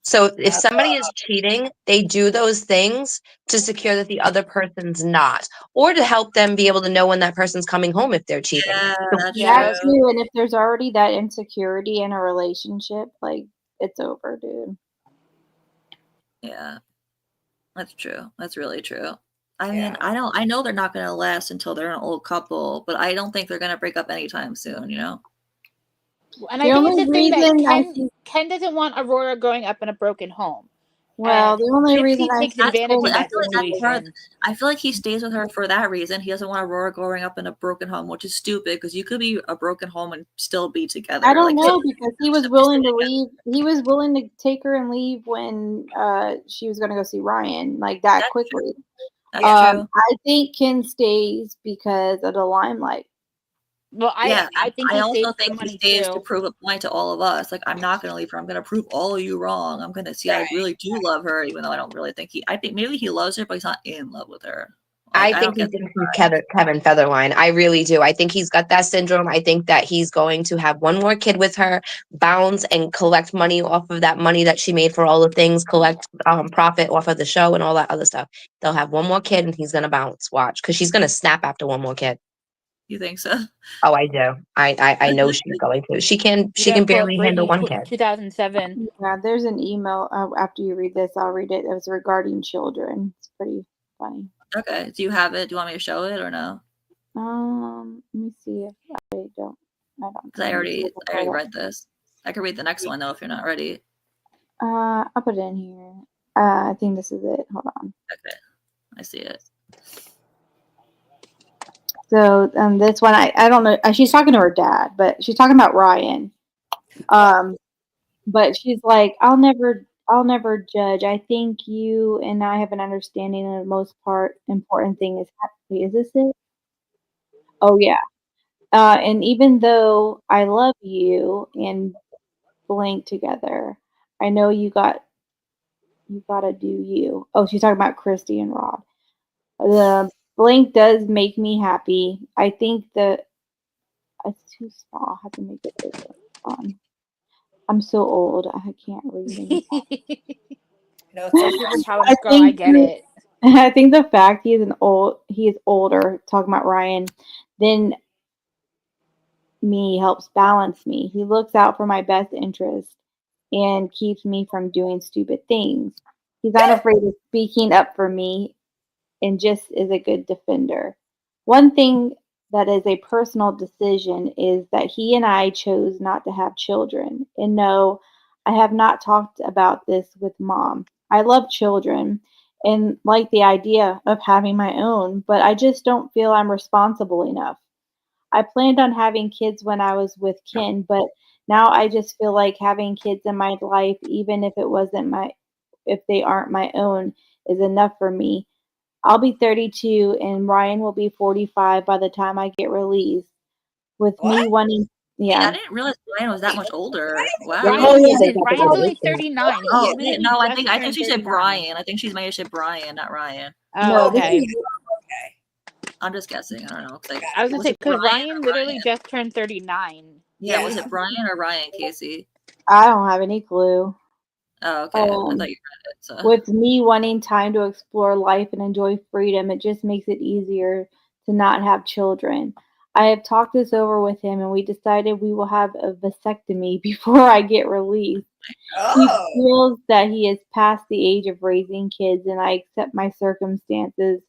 So if somebody is cheating, they do those things to secure that the other person's not, or to help them be able to know when that person's coming home if they're cheating. Yeah, So that's That true. too, and if there's already that insecurity in a relationship, like it's over, dude. Yeah, that's true. That's really true. I mean, I know they're not gonna last until they're an old couple, but I don't think they're gonna break up anytime soon. You know? And The I think it's only the thing that reason I see, Ken doesn't want Aurora growing up in a broken home. well, And the only reason Gypsy I takes see advantage Ken of I that feel like that's part of, situation. I feel like he stays with her for that reason. He doesn't want Aurora growing up in a broken home, which is stupid because you could be a broken home and still be together. I don't Like, know because he was willing to leave. He was willing to take her and leave when she was going to go see Ryan, like that That's quickly. That's true. I think Ken stays because of the limelight. Well, Yeah, I think I he also stays for think he money stays to too. prove a point to all of us. Like, I'm not going to leave her. I'm going to prove all of you wrong. I'm going to see I really do love her, even though I don't really think I think maybe he loves her, but he's not in love with her. Like, I I think don't he get thinks he's Kevin Featherline. I really do. I think he's got that syndrome. I think that he's going to have one more kid with her, bounce and collect money off of that money that she made for all the things, collect profit off of the show and all that other stuff. They'll have one more kid and he's going to bounce. Watch, because she's going to snap after one more kid. You think so? Oh, I do. I know she's going to. She can barely handle one kid. 2007. Yeah, there's an email after you read this. I'll read it. It was regarding children. It's pretty funny. Okay. Do you have it? Do you want me to show it or no? Let me see if I don't. Because I already read this. I could read the next one though if you're not ready. I'll put it in here. I think this is it. Hold on. Okay, I see it. So this one I don't know. She's talking to her dad, but she's talking about Ryan. But she's like, I'll never judge. I think you and I have an understanding, and the most important thing is happy. Is this it? Oh yeah. And even though I love you and blank together, I know you gotta do you. Oh, she's talking about Christy and Rod. The blank does make me happy. I think that it's too small. I have to make it bigger. I'm so old. I can't read anymore. No, Some people probably girl, I get it. I think the fact he is older, talking about Ryan, than me helps balance me. He looks out for my best interest and keeps me from doing stupid things. He's not afraid of speaking up for me and just is a good defender. One thing that is a personal decision is that he and I chose not to have children. And no, I have not talked about this with mom. I love children and like the idea of having my own, but I just don't feel I'm responsible enough. I planned on having kids when I was with Ken, but now I just feel like having kids in my life, even if they aren't my own, is enough for me. I'll be 32 and Ryan will be 45 by the time I get released. With me wanting, I didn't realize Ryan was that much older. Wow. Ryan's only 39. Oh, He literally no, I just think she turned said 39. Brian. I think she's made it say Brian, not Ryan. Oh, okay. I'm just guessing. I don't know. I was gonna say it because Brian Ryan or literally just turned 39. Yeah, was it Brian or Ryan, Casey? I don't have any clue. Oh, okay. I thought you read it. So. With me wanting time to explore life and enjoy freedom, it just makes it easier to not have children. I have talked this over with him and we decided we will have a vasectomy before I get released. He feels that he is past the age of raising kids and I accept my circumstances.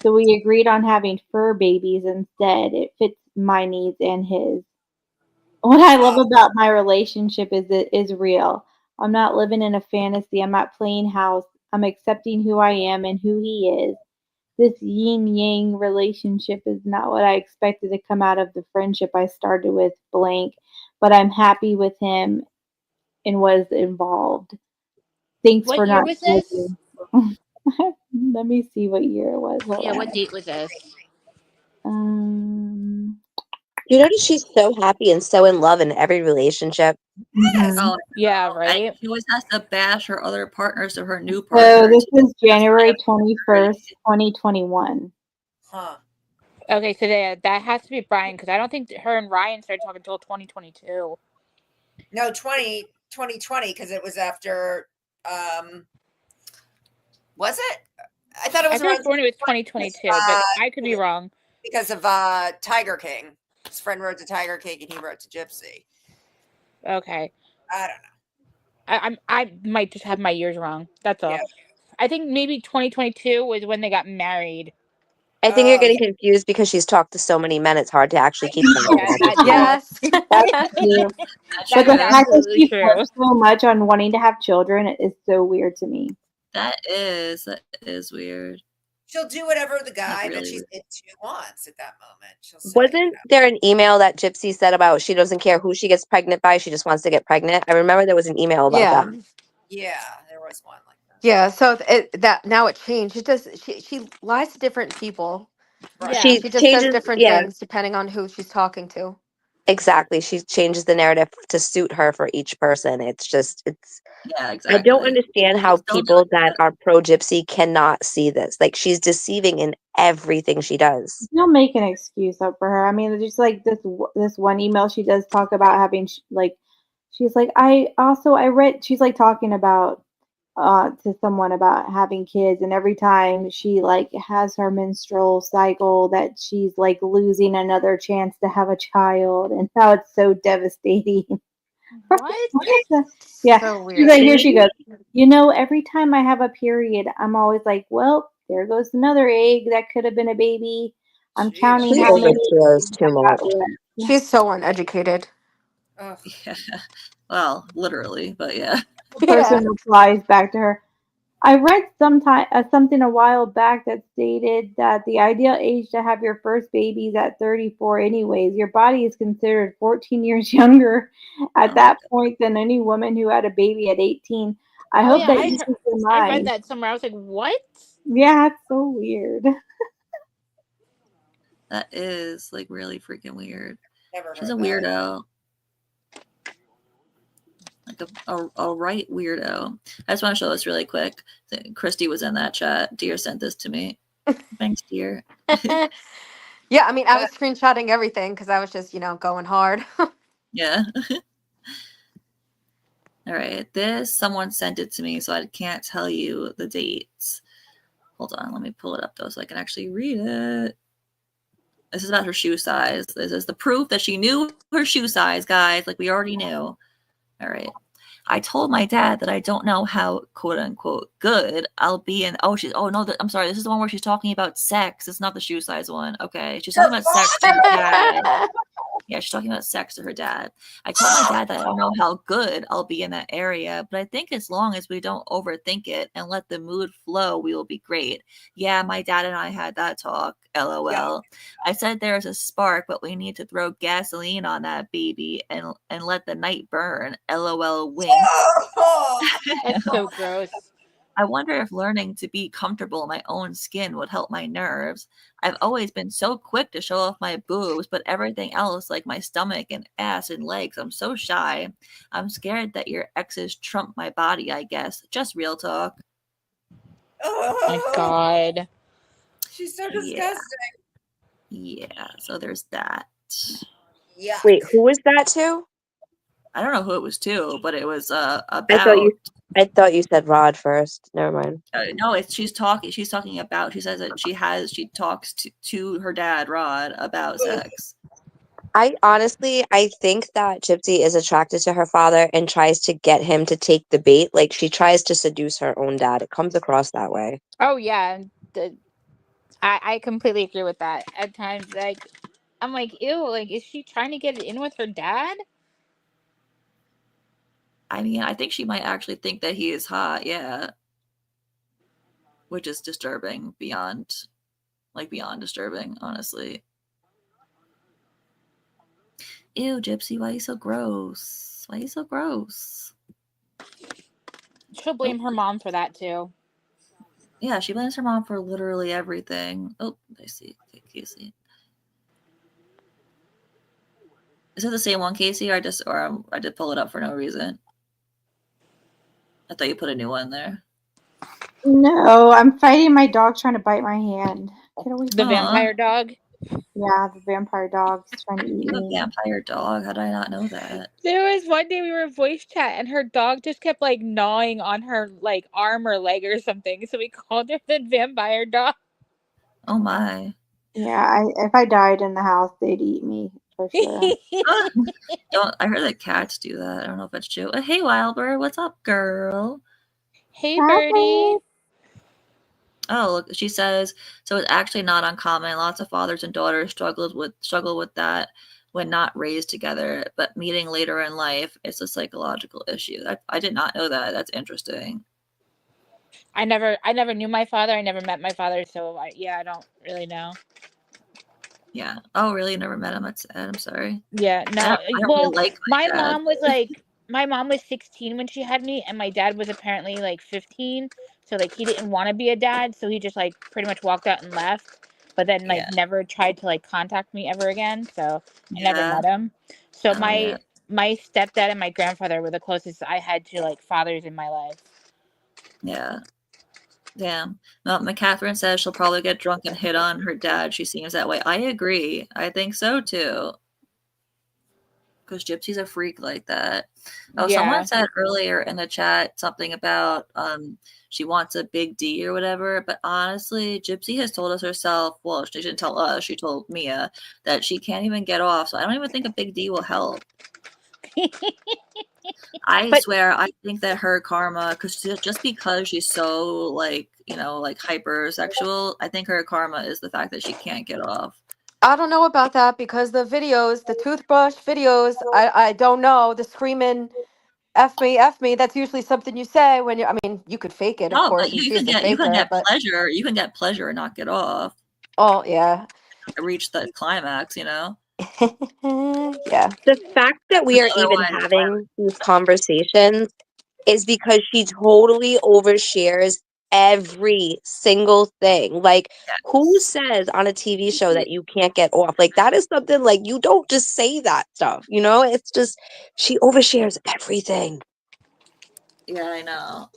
So we agreed on having fur babies instead. It fits my needs and his. What I love about my relationship is it is real. I'm not living in a fantasy. I'm not playing house. I'm accepting who I am and who he is. This yin yang relationship is not what I expected to come out of the friendship I started with blank, but I'm happy with him and what is involved. Thanks What for year not was this? judging. Let me see what year it was. Hold Yeah, on. what date was this? You notice she's so happy and so in love in every relationship. Oh, yeah, right. She always has to bash her other partners or her new So partner. this is January 21st, 2021. Huh. Okay, so that has to be Brian because I don't think her and Ryan started talking until 2022. No, 2020, because it was after, was it? I thought it I was could have around sworn it was 2022, but I could be wrong. because of Tiger King. His friend wrote to Tiger King and he wrote to Gypsy. Okay, I don't know. I might just have my years wrong. That's all. Yeah. I think maybe 2022 was when they got married. I think you're Oh, getting confused because she's talked to so many men. It's hard to actually keep them. Yeah, that too. Yes. That's true. But That the is fact that absolutely she true. pushed so much on wanting to have children is so weird to me. That is weird. she'll do whatever the guy really that she's weird. into wants at that moment. She'll say, Wasn't there an email that Gypsy said about she doesn't care who she gets pregnant by, she just wants to get pregnant? I remember there was an email about Yeah. that. yeah, there was one like that. Yeah. So that now it changed. It does. She lies to different people. Right. Yeah. She She just says changes, different yeah, things depending on who she's talking to. exactly. She changes the narrative to suit her for each person. It's just, Yeah, I exactly. don't understand She's how still doing people that are pro Gypsy cannot see this. Like, she's deceiving in everything she does. Don't make an excuse up for her. I mean, just like this one email, she does talk about having like, she's like, I read. She's like talking about to someone about having kids, and every time she like has her menstrual cycle, that she's like losing another chance to have a child, and how it's so devastating. What? Yeah, So she's weird. like, here she goes. You know, every time I have a period, I'm always like, well, there goes another egg that could have been a baby. I'm Jeez. counting She how many overshares eggs too I got much. left. She's so uneducated. Ugh. Yeah. Well, literally, but yeah. The person replies back to her. I read something a while back that stated that the ideal age to have your first baby is at 34 anyways. Your body is considered 14 years younger at Oh my that point than any woman who had a baby at 18. I Oh hope yeah, that you keep in I read mind. that somewhere. I was like, what? Yeah, it's so weird. That is like really freaking weird. Never She's heard a that. weirdo. Like a right weirdo. I just want to show this really quick. Christy was in that chat. Dear sent this to me. Thanks, dear. Yeah, I mean, I was screenshotting everything because I was just, going hard. Yeah. All right. Someone sent it to me, so I can't tell you the dates. Hold on. Let me pull it up, though, so I can actually read it. This is about her shoe size. This is the proof that she knew her shoe size, guys, like we already knew. All right. I told my dad that I don't know how quote unquote good I'll be in. Oh, no, I'm sorry. This is the one where she's talking about sex. It's not the shoe size one. Okay. She's talking about sex to her dad. Yeah, she's talking about sex to her dad. I told my dad that I don't know how good I'll be in that area, but I think as long as we don't overthink it and let the mood flow, we will be great. Yeah, my dad and I had that talk. LOL. Yeah. I said there's a spark, but we need to throw gasoline on that baby and let the night burn. LOL wink. That's so gross. I wonder if learning to be comfortable in my own skin would help my nerves. I've always been so quick to show off my boobs, but everything else, like my stomach and ass and legs, I'm so shy. I'm scared that your exes trump my body, I guess. Just real talk. My God. She's so disgusting. Yeah, so there's that. Yeah. Wait, who was that to? I don't know who it was to, but it was about. I thought you said Rod first. Never mind. No, she's talking about. She says that she talks to her dad Rod about sex. I think that Gypsy is attracted to her father and tries to get him to take the bait. Like, she tries to seduce her own dad. It comes across that way. Oh yeah. I completely agree with that. At times, like, I'm like, ew, like, is she trying to get it in with her dad? I mean, I think she might actually think that he is hot, yeah. Which is disturbing beyond disturbing, honestly. Ew, Gypsy, why are you so gross? Why are you so gross? She'll blame her mom for that too. Yeah, she blames her mom for literally everything. Oh, I see. Okay, Casey. Is it the same one, Casey, or I did pull it up for no reason? I thought you put a new one there. No, I'm fighting my dog trying to bite my hand. Get away The from me. vampire dog. Yeah, the vampire dog's trying to eat You have a me. vampire dog? How did I not know that? There was one day we were in voice chat and her dog just kept like gnawing on her like arm or leg or something. So we called her the vampire dog. Oh my. Yeah, if I died in the house, they'd eat me for sure. I heard that cats do that. I don't know if that's true. Hey, Wildbird, what's up, girl? Hey, birdie. Oh, look, she says, so it's actually not uncommon. Lots of fathers and daughters struggle with that when not raised together, but meeting later in life, it's a psychological issue. I did not know that. That's interesting. I never knew my father. I never met my father, so I don't really know. Yeah. Oh, really? You never met him? That's sad. I'm sorry. Yeah. No. I don't Well, really like my dad. mom was like, my mom was 16 when she had me, and my dad was apparently like 15. So like he didn't want to be a dad, so he just like pretty much walked out and left. But then like never tried to like contact me ever again. So I never met him. So my stepdad and my grandfather were the closest I had to like fathers in my life. Yeah. Damn. Well, McCatherine says she'll probably get drunk and hit on her dad. She seems that way. I agree. I think so too. Because Gypsy's a freak like that. Oh, someone said earlier in the chat something about she wants a big D or whatever. But honestly, Gypsy has told us herself, well, she didn't tell us, she told Mia that she can't even get off. So I don't even think a big D will help. I swear, I think that her karma, just because she's so like hypersexual, I think her karma is the fact that she can't get off. I don't know about that because the videos, the toothbrush videos, I don't know. The screaming F me, that's usually something you say when I mean, you could fake it, of No, course, but and you she's can a faker, get but pleasure. You can get pleasure and not get off. Oh, yeah. Reach the climax, you know? Yeah. The fact that we are even Otherwise, having these conversations is because she totally overshares every single thing. Like, who says on a TV show that you can't get off? Like, that is something like you don't just say that stuff, you know? It's just she overshares everything. Yeah, I know.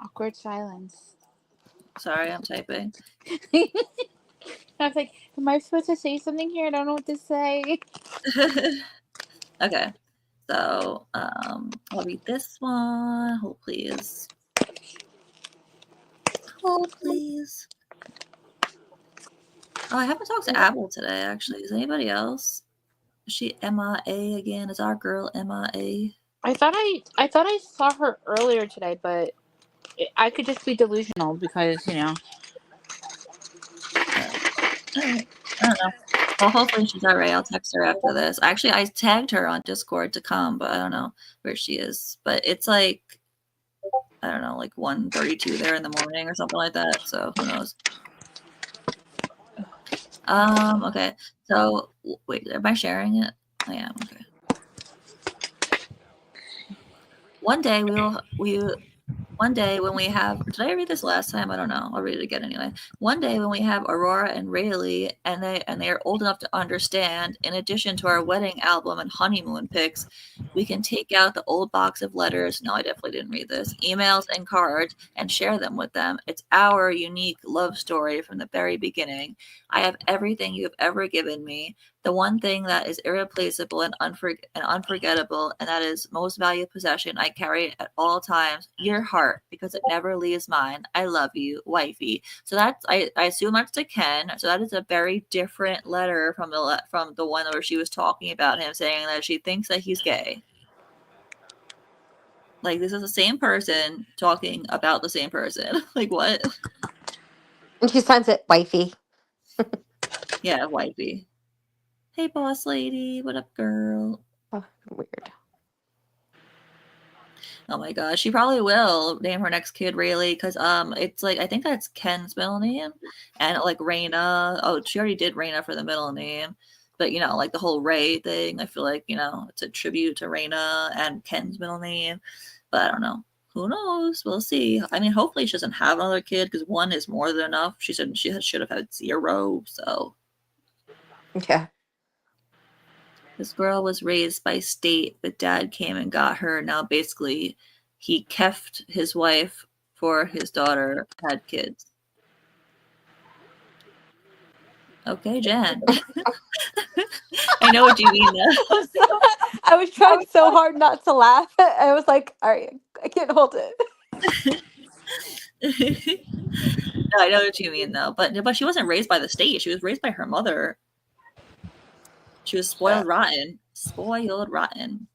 Awkward silence. Sorry, I'm typing. I was like, am I supposed to say something here? I don't know what to say. Okay. So, I'll read this one. Hold, please. Hold, please. Oh, I haven't talked to Apple today, actually. Is anybody else? Is she MIA again? Is our girl MIA? I thought I saw her earlier today, but I could just be delusional because, you know. I don't know. Well, hopefully she's all right. I'll text her after this. Actually, I tagged her on Discord to come, but I don't know where she is. But it's like, I don't know, like 1:32 there in the morning or something like that. So who knows? Okay. So wait, am I sharing it? I am. Okay. One day one day when we have, did I read this last time? I don't know. I'll read it again anyway. One day when we have Aurora and Rayleigh and they are old enough to understand, in addition to our wedding album and honeymoon pics, we can take out the old box of letters. No, I definitely didn't read this. Emails and cards and share them with them. It's our unique love story from the very beginning. I have everything you've ever given me. The one thing that is irreplaceable and unforgettable, and that is most valued possession I carry at all times, your heart, because it never leaves mine. I love you, wifey. So that's, I assume that's to Ken. So that is a very different letter from the one where she was talking about him, saying that she thinks that he's gay. Like, this is the same person talking about the same person. Like, what? And she signs it wifey. Yeah, wifey. Hey, boss lady. What up, girl? Oh, weird. Oh my gosh, she probably will name her next kid Rayleigh because it's like, I think that's Ken's middle name, and like Raina. Oh, she already did Raina for the middle name, but you know, like the whole Ray thing, I feel like, you know, it's a tribute to Raina and Ken's middle name, but I don't know. Who knows? We'll see. I mean, hopefully she doesn't have another kid because one is more than enough. She said she should have had 0, so Yeah. This girl was raised by state, but dad came and got her. Now basically he keffed his wife for his daughter had kids. Okay, Jen. I know what you mean though. I was trying so hard not to laugh. I was like, all right, I can't hold it. No, I know what you mean though. But she wasn't raised by the state. She was raised by her mother. She was spoiled rotten. Spoiled rotten.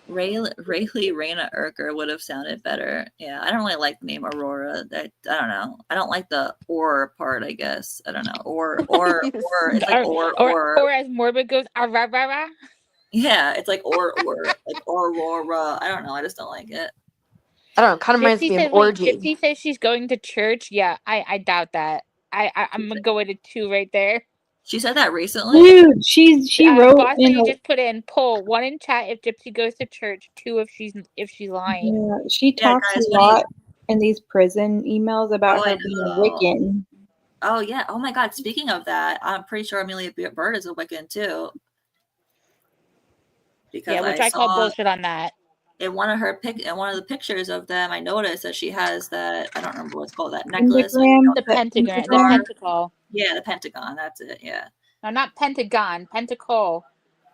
Rayleigh Raina Urker would have sounded better. Yeah, I don't really like the name Aurora. I don't know. I don't like the or part, I guess. I don't know. Or it's like or as Morbid goes, "Arrarara." Yeah, it's like or like Aurora. I don't know. I just don't like it. I don't know. Kind of reminds me of orgy. Gypsy says she's going to church. Yeah, I doubt that. I'm gonna go with a 2 right there. She said that recently. Dude, she wrote Boss in Lady a, just put in poll 1 in chat if Gypsy goes to church, 2 if she's lying. yeah, she talks guys, a lot in these prison emails about her I being know. Wiccan. Oh yeah. Oh my God. Speaking of that, I'm pretty sure Amelia Bird is a Wiccan too. Because Yeah, which I call bullshit on that. In one of the pictures of them, I noticed that she has that, I don't remember what's called, that necklace. The pentagram, the pentacle. Yeah, the pentagon. That's it. Yeah. No, not pentagon, pentacle.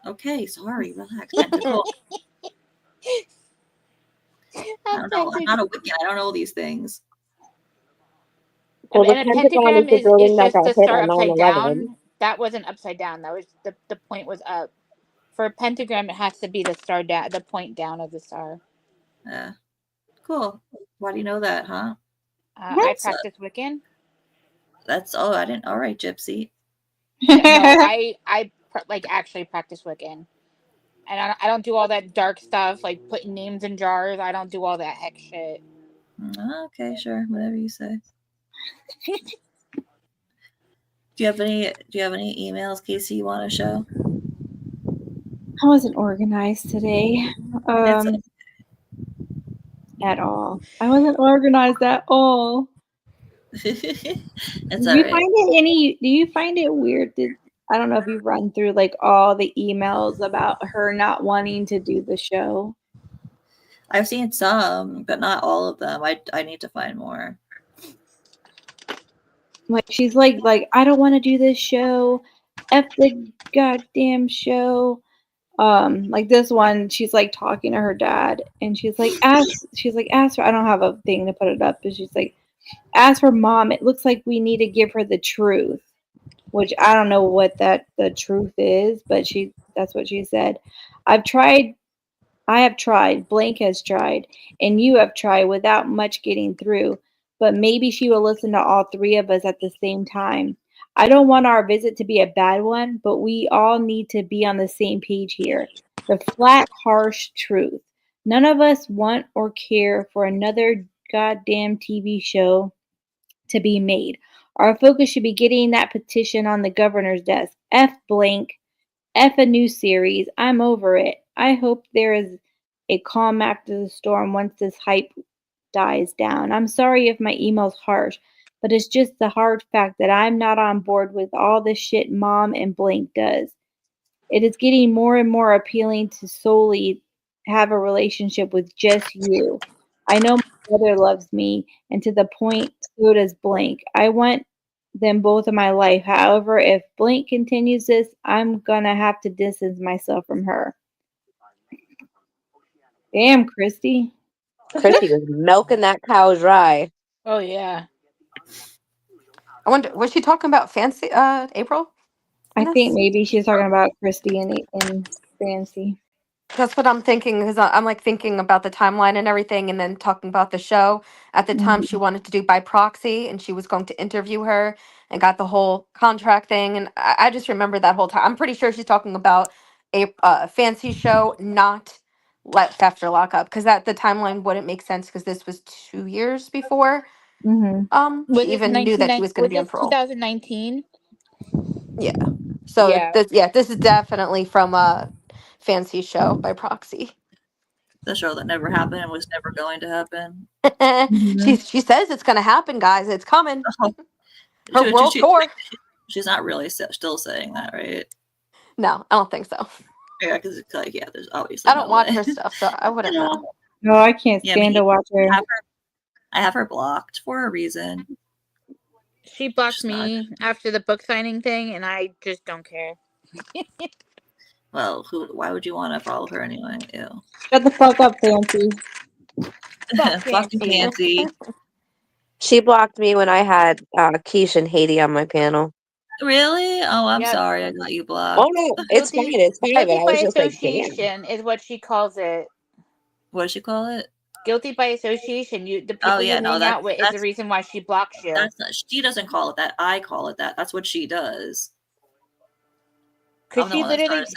Okay, sorry. Relax. Pentacle. I don't know. I'm not a Wiccan. I don't know these things. Well, the And a pentagram pentagram is the building is that just got the hit star on upside 9/11. down. That wasn't upside down. That was the point was up. For a pentagram, it has to be the star down, the point down of the star. Yeah. Actual. Why do you know that, huh? I practice Wiccan. I didn't. All right, Gypsy. No, I like actually practice Wiccan, and I don't do all that dark stuff like putting names in jars. I don't do all that heck shit. Okay, sure, whatever you say. Do you have any emails, Casey, you want to show? I wasn't organized today. At all. I wasn't organized at all. Do you find it weird? I don't know if you run through like all the emails about her not wanting to do the show. I've seen some, but not all of them. I need to find more. Like she's like I don't want to do this show. F the goddamn show. Like this one, she's like talking to her dad, and she's like, ask for. I don't have a thing to put it up, but she's like, ask for mom. It looks like we need to give her the truth, which I don't know what the truth is, but that's what she said. I have tried. Blank has tried, and you have tried without much getting through. But maybe she will listen to all 3 of us at the same time. I don't want our visit to be a bad one, but we all need to be on the same page here. The flat, harsh truth. None of us want or care for another goddamn TV show to be made. Our focus should be getting that petition on the governor's desk. F blank. F a new series. I'm over it. I hope there is a calm after the storm once this hype dies down. I'm sorry if my email's harsh, but it's just the hard fact that I'm not on board with all the shit mom and blank does. It is getting more and more appealing to solely have a relationship with just you. I know my brother loves me, and to the point, so does blank. I want them both in my life. However, if blank continues this, I'm gonna have to distance myself from her. Damn, Christy. Christy was milking that cow dry. Oh yeah. I wonder, was she talking about Fancy April? I think maybe she's talking about Christy and Fancy. That's what I'm thinking, because I'm like thinking about the timeline and everything, and then talking about the show. At the time, she wanted to do by proxy, and she was going to interview her and got the whole contract thing. And I just remember that whole time. I'm pretty sure she's talking about a Fancy show, not Left After Lockup, because that the timeline wouldn't make sense because this was 2 years before. Was She even knew that she was going to be on parole. 2019. Yeah. So Yeah. this is definitely from Fancy show by proxy. The show that never happened and was never going to happen. She says it's going to happen, guys. It's coming. Her world tour. She's not really still saying that, right? No, I don't think so. Yeah, because it's like, yeah, there's obviously I don't no watch way. her stuff, so I wouldn't know. No, I can't Yeah, stand me to watch her. I have her blocked for a reason. She blocked She's not- me after the book signing thing, and I just don't care. Well, why would you want to follow her anyway? Ew. Shut the fuck up, Fancy. Fucking Fancy. She blocked me when I had Keish and Haiti on my panel. Really? Oh, I'm Yep. sorry. I got you blocked. Oh no, it's fine. It's fine. But Guilty I by was just like, damn. association is what she calls it. What does she call it? Guilty by association. The people Oh yeah, you no, hang out with is the that's reason why she blocks you. that's not. She doesn't call it that. I call it that. That's what she does. Because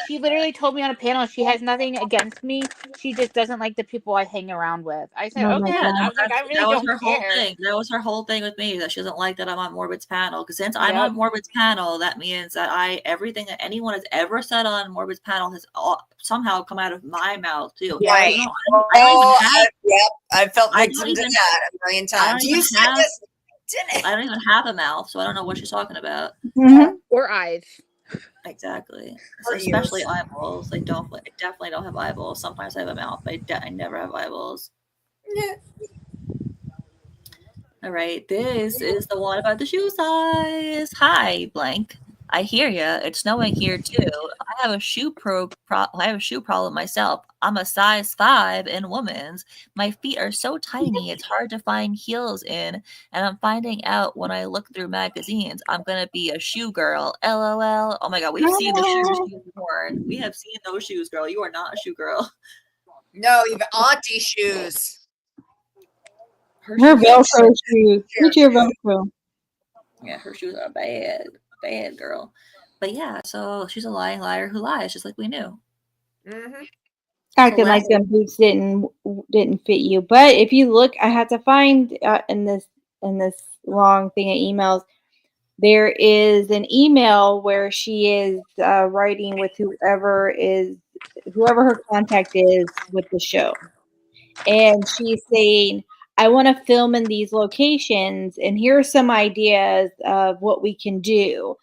she literally told me on a panel she has nothing against me. She just doesn't like the people I hang around with. I said, Oh my okay. God. I was like, I really that was don't her whole care. thing. That was her whole thing with me, that she doesn't like that I'm on Morbid's panel. Because since I'm Yep. on Morbid's panel, that means that everything that anyone has ever said on Morbid's panel has somehow come out of my mouth too. Right. I don't even have. Yep. I felt I victim don't to even- that a million I don't times. even You said have- this, didn't I don't even have a mouth, so I don't know what she's talking about. Or eyes. Exactly. Or Especially ears. eyeballs. I definitely don't have eyeballs. Sometimes I have a mouth, but I never have eyeballs. Yeah. All right, this is the one about the shoe size. Hi, blank. I hear ya. It's snowing here too. I have a shoe problem myself. I'm a size 5 in women's. My feet are so tiny it's hard to find heels in, and I'm finding out when I look through magazines. I'm gonna be a shoe girl. LOL. Oh my god, we've seen the shoes porn. We have seen those shoes, girl. You are not a shoe girl. No, even auntie shoes. Her Velcro shoes. Look at your Velcro. Yeah, her shoes are bad girl. But yeah, so she's a lying liar who lies, just like we knew. Mm-hmm. Acting like them boots didn't fit you. But if you look, I had to find in this long thing of emails, there is an email where she is writing with whoever her contact is with the show, and she's saying, I want to film in these locations, and here are some ideas of what we can do.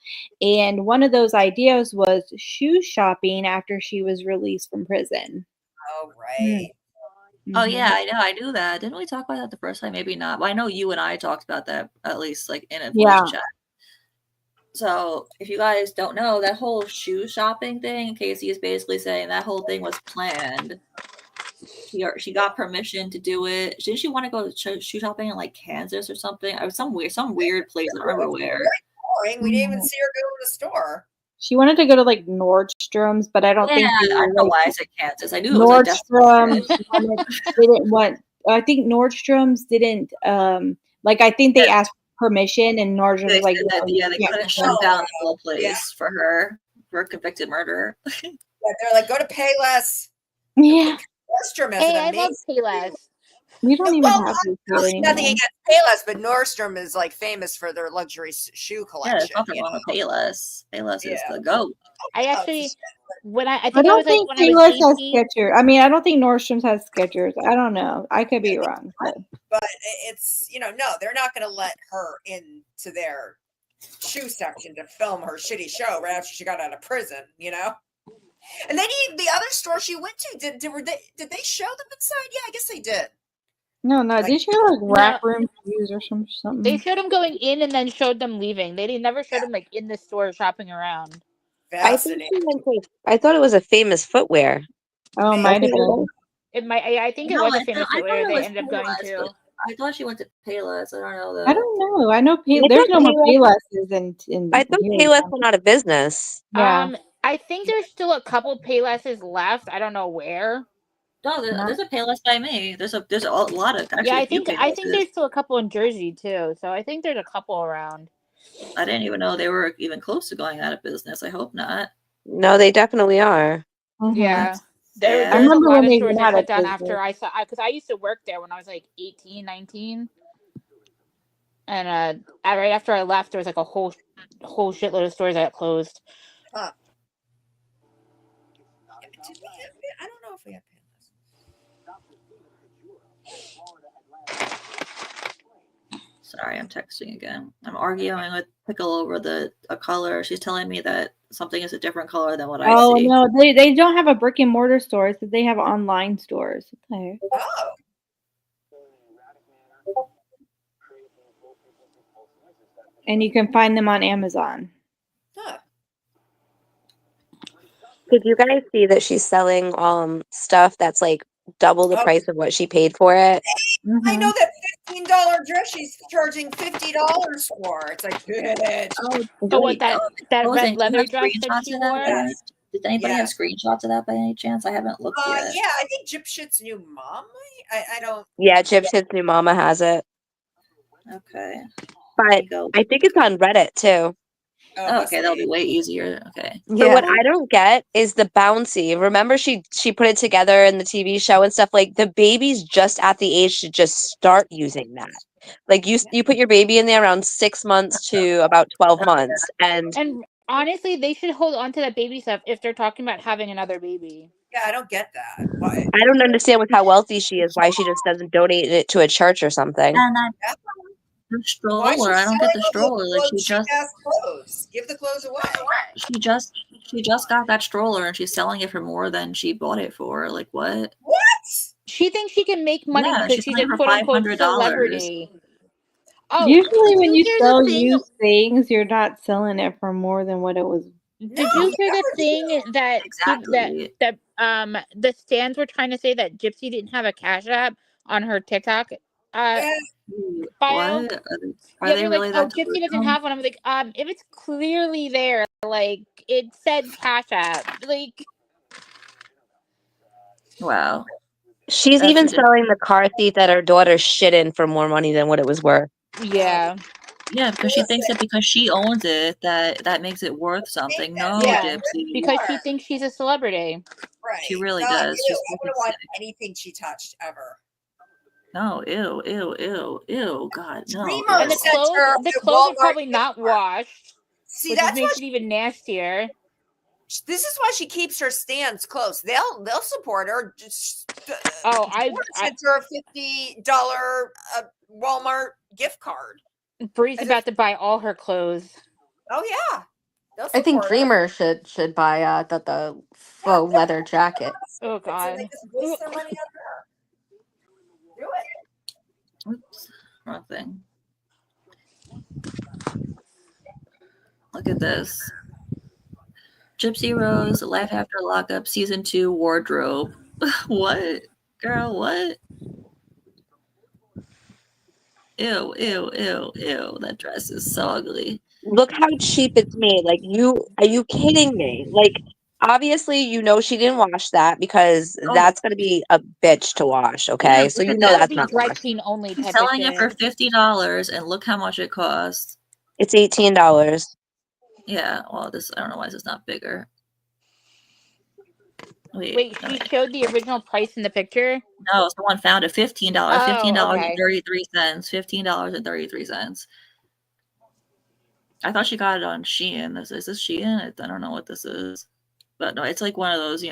And one of those ideas was shoe shopping after she was released from prison. Oh, right. Oh yeah, I know. I knew that. Didn't we talk about that the first time? Maybe not. Well, I know you and I talked about that at least, like in a voice chat. So if you guys don't know, that whole shoe shopping thing, Casey is basically saying that whole thing was planned. She got permission to do it. Didn't she want to go shoe shopping in like Kansas or something? Or some weird place. I don't remember where. Boring. We didn't even see her go to the store. She wanted to go to like Nordstrom's, but I don't think I don't know why I said Kansas. I knew it was Nordstrom's didn't want. I think Nordstrom's didn't. I think they asked permission, and Nordstrom's like, they couldn't shut down the whole place for her for a convicted murderer. Yeah, they're like, go to Payless. Yeah. Nordstrom is Hey, an I love amazing. Payless. We don't even have these Nothing anymore. against Payless, but Nordstrom is like famous for their luxury shoe Yeah, collection. there's nothing wrong with Payless. Payless is the GOAT. I actually, I don't was think like, when I was Payless has 18. Skechers. I mean, I don't think Nordstrom's has Skechers. I don't know. I could be wrong. But it's, no, they're not going to let her into their shoe section to film her shitty show right after she got out of prison, And then the other store she went to, did they show them inside? Yeah, I guess they did. No, did she have like rack room shoes or something? They showed them going in and then showed them leaving. They never showed them like in the store shopping around. I thought it was a famous footwear. Oh, might have been. It might. I think it No, was I a famous thought- I footwear thought it they was ended up going Payless, to. but I thought she went to Payless. I don't know though. I don't know. I know I there's thought no more Payless- Paylesses in I thought here. Payless went out of business. Yeah. I think there's still a couple Paylesses left. I don't know where. No, there's a Payless by me. There's a lot of actually. Yeah, a few I think Paylesses. there's still a couple in Jersey too. So I think there's a couple around. I didn't even know they were even close to going out of business. I hope not. No, they definitely are. Yeah. Yeah. There's I a remember lot when of they stores went that out shut of down business. after because I used to work there when I was like 18, 19. And right after I left, there was like a whole shitload of stores that closed. Huh. I don't know if we have Sorry, I'm texting again. I'm arguing with Pickle over a color. She's telling me that something is a different color than what I Oh see. no, they don't have a brick and mortar store, so they have online stores. Okay. Oh. And you can find them on Amazon. Huh. Did you guys see that she's selling stuff that's like double the Oh. price of what she paid for it? I know that $15 dress she's charging $50 for. It's like, bitch. Oh, so what, that Roseanne, red do you leather have dress that screenshots she of that wore? by any- Did anybody have Yes. screenshots of that by any chance? I haven't looked yet. Yeah, I think Gypshit's new mom. I don't. Yeah, Gypsy's new mama has it. Okay. But I think it's on Reddit too. Oh, okay, that'll be way easier. Okay. But what I don't get is the bouncy. Remember she put it together in the TV show and stuff. Like the baby's just at the age to just start using that. Like you put your baby in there around 6 months to about 12 months, and honestly, they should hold on to that baby stuff if they're talking about having another baby. Yeah, I don't get that. Why? I don't understand with how wealthy she is why she just doesn't donate it to a church or something. And the stroller, I don't get the stroller. Like she just clothes. Give the clothes away. she just got that stroller and she's selling it for more than she bought it for. Like what? What? She thinks she can make money Yeah, because she's a quote unquote celebrity. Oh, Usually when you hear the sell thing- used things, you're not selling it for more than what it was. Did you hear the thing that the stands were trying to say that Gypsy didn't have a Cash App on her TikTok bio? What? Are they they're really like, oh, that Gypsy doesn't delusional? have one. I'm like, if it's clearly there, like it said Cash App, like. Wow. She's That's even ridiculous. selling the car seat that her daughter shit in for more money than what it was worth. Yeah. Yeah, because she thinks that because she owns it, that makes it worth something. No, Yeah, Gypsy. because she thinks she's a celebrity. Right. She really No, does. ew, She's I wouldn't want anything she touched ever. no, ew. God, no. Dreamer And the sent clothes, her the a clothes are Walmart probably gift not card. washed. See, which that's makes why it even nastier. This is why she keeps her stands close. They'll support her. Just I sent her a $50 Walmart gift card. Bree's about to buy all her clothes. Oh yeah, they'll I think support her. Dreamer should buy the faux leather jacket. Oh So God. they just waste their money on her. Do it. Oops, wrong thing. Look at this. Gypsy Rose, Life After Lockup, Season 2 wardrobe. What? Girl, what? Ew. That dress is so ugly. Look how cheap it's made. Like are you kidding me? Like obviously she didn't wash that because that's gonna be a bitch to wash, okay? Yeah, so look you at know that. that's Be not dry washed. clean only. She's Type selling of it for shit. $50 and look how much it costs. It's $18. Yeah, well I don't know why this is not bigger. Wait, she showed the original price in the picture? No, someone found it. $15. Oh, okay. $15.33. $15.33. I thought she got it on Shein. Is this Shein? I don't know what this is. But no, it's like one of those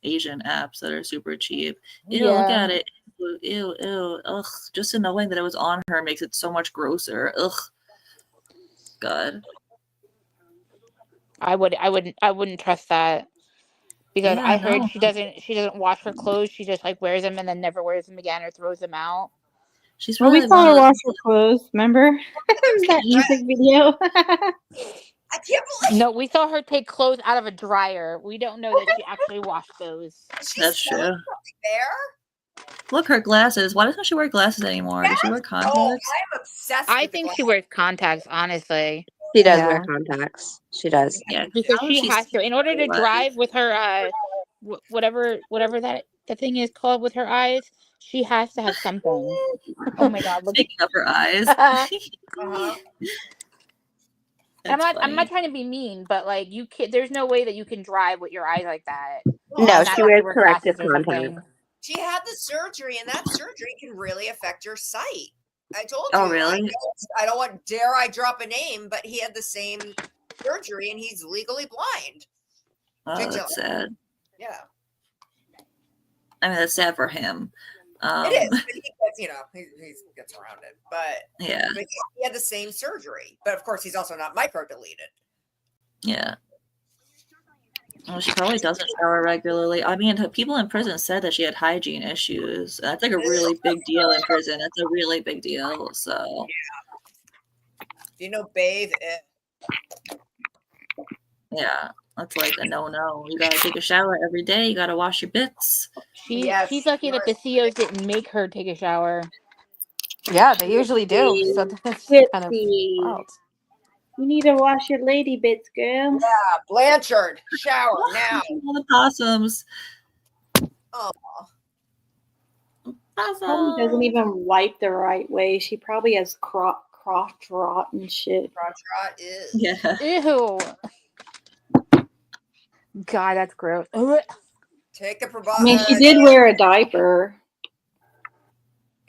Asian apps that are super cheap. Ew, look Yeah. at it. Ew. Ugh. Just in knowing that it was on her makes it so much grosser. Ugh. God. I wouldn't trust that. Because Yeah, I heard no. she doesn't wash her clothes. She just like wears them and then never wears them again or throws them out. She's Well, we probably saw one her of wash those. her clothes. Remember that music video? I can't believe. No, we saw her take clothes out of a dryer. We don't know that she actually washed those. That's true. There. Look, her glasses. Why doesn't she wear glasses anymore? Does she wear contacts? Oh, I'm obsessed. I think she wears contacts, honestly. She does wear contacts. She does. Yeah, Because how she is has to. In order to alive? drive with her whatever that the thing is called with her eyes, she has to have something. Oh my God! Look Speaking of her eyes. Uh-huh. I'm not trying to be mean, but like you can there's no way that you can drive with your eyes like that. No, Not she unless wears you wear corrective glasses or contacts. something. She had the surgery, and that surgery can really affect your sight. I told you. Oh, really? I don't want dare I drop a name, but he had the same surgery, and he's legally blind. Oh, that's sad. Yeah, I mean, that's sad for him. it is. But he gets, he gets around it. But Yeah. but he had the same surgery, but of course, he's also not micro deleted. Yeah. Well, she probably doesn't shower regularly. I mean, people in prison said that she had hygiene issues. That's like a really big deal in prison. That's a really big deal. So, You know, bathe. yeah, that's like a no-no. You gotta take a shower every day. You gotta wash your bits. She's lucky that the CEOs didn't make her take a shower. Yeah, they usually do. So that's kind of Gypsy. wild. You need to wash your lady bits, girl. Yeah, Blanchard, shower now. All the possums. Oh, Probably doesn't even wipe the right way. She probably has crotch rot and shit. crotch rot is. Yeah. Ew. God, that's gross. Take a I mean, she did wear a diaper.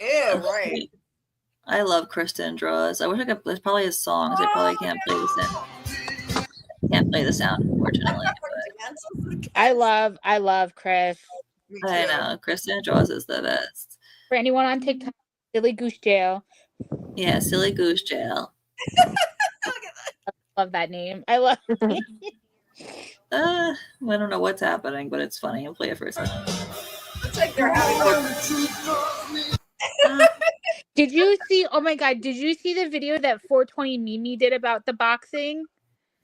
Ew, right. I love Kristen Draws. I wish I could. There's probably his songs. I probably can't play the sound. Can't play the sound, unfortunately. I love Chris. I know Kristen Draws is the best. For anyone on TikTok, Silly Goose Jail. Yeah, Silly Goose Jail. Love that name. I love. I don't know what's happening, but it's funny. I'll play it for a second. Looks like they're having. Did you see? Oh my God! Did you see the video that 420 Mimi did about the boxing?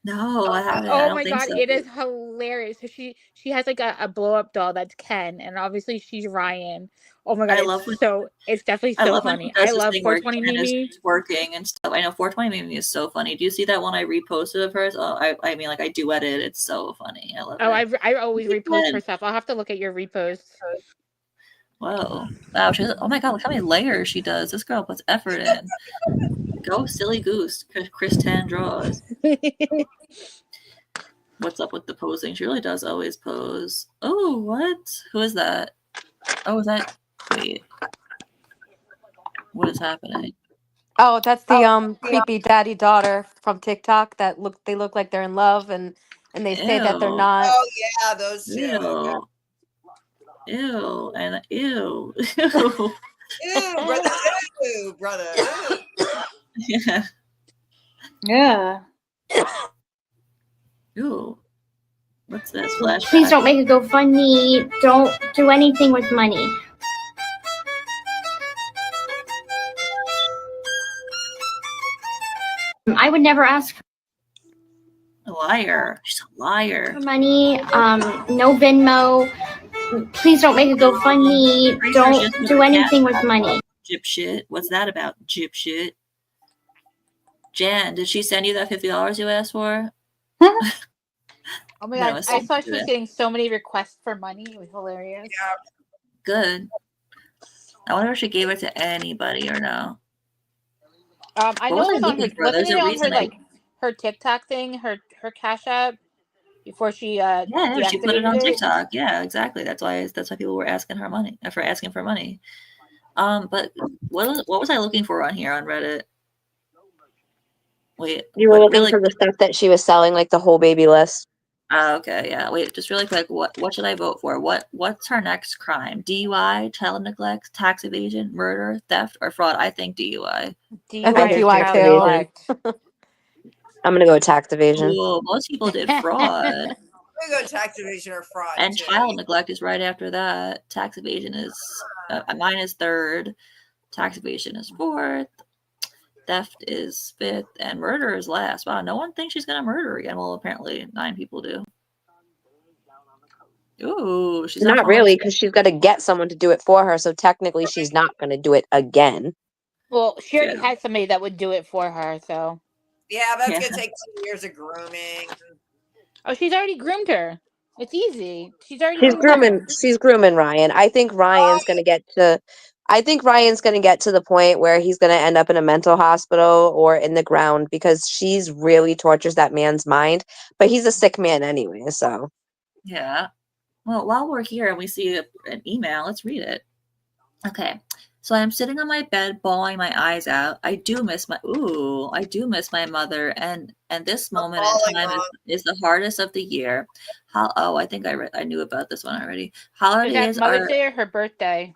No, I haven't. I Oh don't my think God, so. it is hilarious. So she has like a blow up doll that's Ken, and obviously she's Ryan. Oh my God, I love it's definitely I so love when funny. he does I this love thing where 420 Ken is Mimi. twerking and stuff. I know 420 Mimi is so funny. Do you see that one I reposted of hers? Oh, I mean, like I duetted. It's so funny. I love Oh, it. I always repost Ken. her stuff. I'll have to look at your reposts. Whoa. Wow. Oh my God, look how many layers she does. This girl puts effort in. Go Silly Goose. Kristen Draws. What's up with the posing? She really does always pose. Oh, what? Who is that? Oh, is that? Wait. What is happening? Oh, that's the creepy daddy daughter from TikTok that they look like they're in love and they say that they're Ew. not. Oh yeah, those two. Ew. Ew. And ew. Ew, brother. Ew, brother. Yeah. Yeah. Ew. What's this? Flashback. Please don't make a GoFundMe. Don't do anything with money. I would never ask A liar. She's a liar. for money. No Venmo. Please don't make a GoFundMe. Don't do anything with money. Gypshit. What's that about? Gypshit. Jan, did she send you that $50 you asked for? Oh my No, God, it's I saw not she was good. getting so many requests for money. It was hilarious. Good. I wonder if she gave it to anybody or no. I What know was it I was on her. looking for? Wasn't There's it a on her reason like her TikTok thing, her Cash App before she Yeah, she put it on deactivated it? TikTok. Yeah, exactly. That's why people were asking her money for asking for money. But what was I looking for on here on Reddit? Wait, You were what, looking really? for the stuff that she was selling, like the whole baby list. Okay, yeah. Wait, just really quick. What should I vote for? What's her next crime? DUI, child neglect, tax evasion, murder, theft, or fraud? I think DUI. I think DUI DUI too. I'm gonna go with tax evasion. Cool. Most people did fraud. We go tax evasion or fraud. And too. child neglect is right after that. Tax evasion is mine is third. Tax evasion is fourth. Theft is fifth, and murder is last. Wow, no one thinks she's gonna murder again. Well, apparently 9 people do. Ooh, she's Not really, because she's got to get someone to do it for her. So technically, she's not going to do it again. Well, she already had somebody that would do it for her, so. Yeah, that's gonna take 2 years of grooming. Oh, she's already groomed her. It's easy. She's already She's groomed her. grooming. She's grooming Ryan. I think Ryan's going to get to. I think Ryan's going to get to the point where he's going to end up in a mental hospital or in the ground because she's really tortures that man's mind. But he's a sick man anyway, so. Yeah. Well, while we're here and we see an email, let's read it. Okay. So I'm sitting on my bed, bawling my eyes out. I do miss my mother, and this moment in time is the hardest of the year. I think I knew about this one already. Is that Holidays Mother's are Day or her birthday?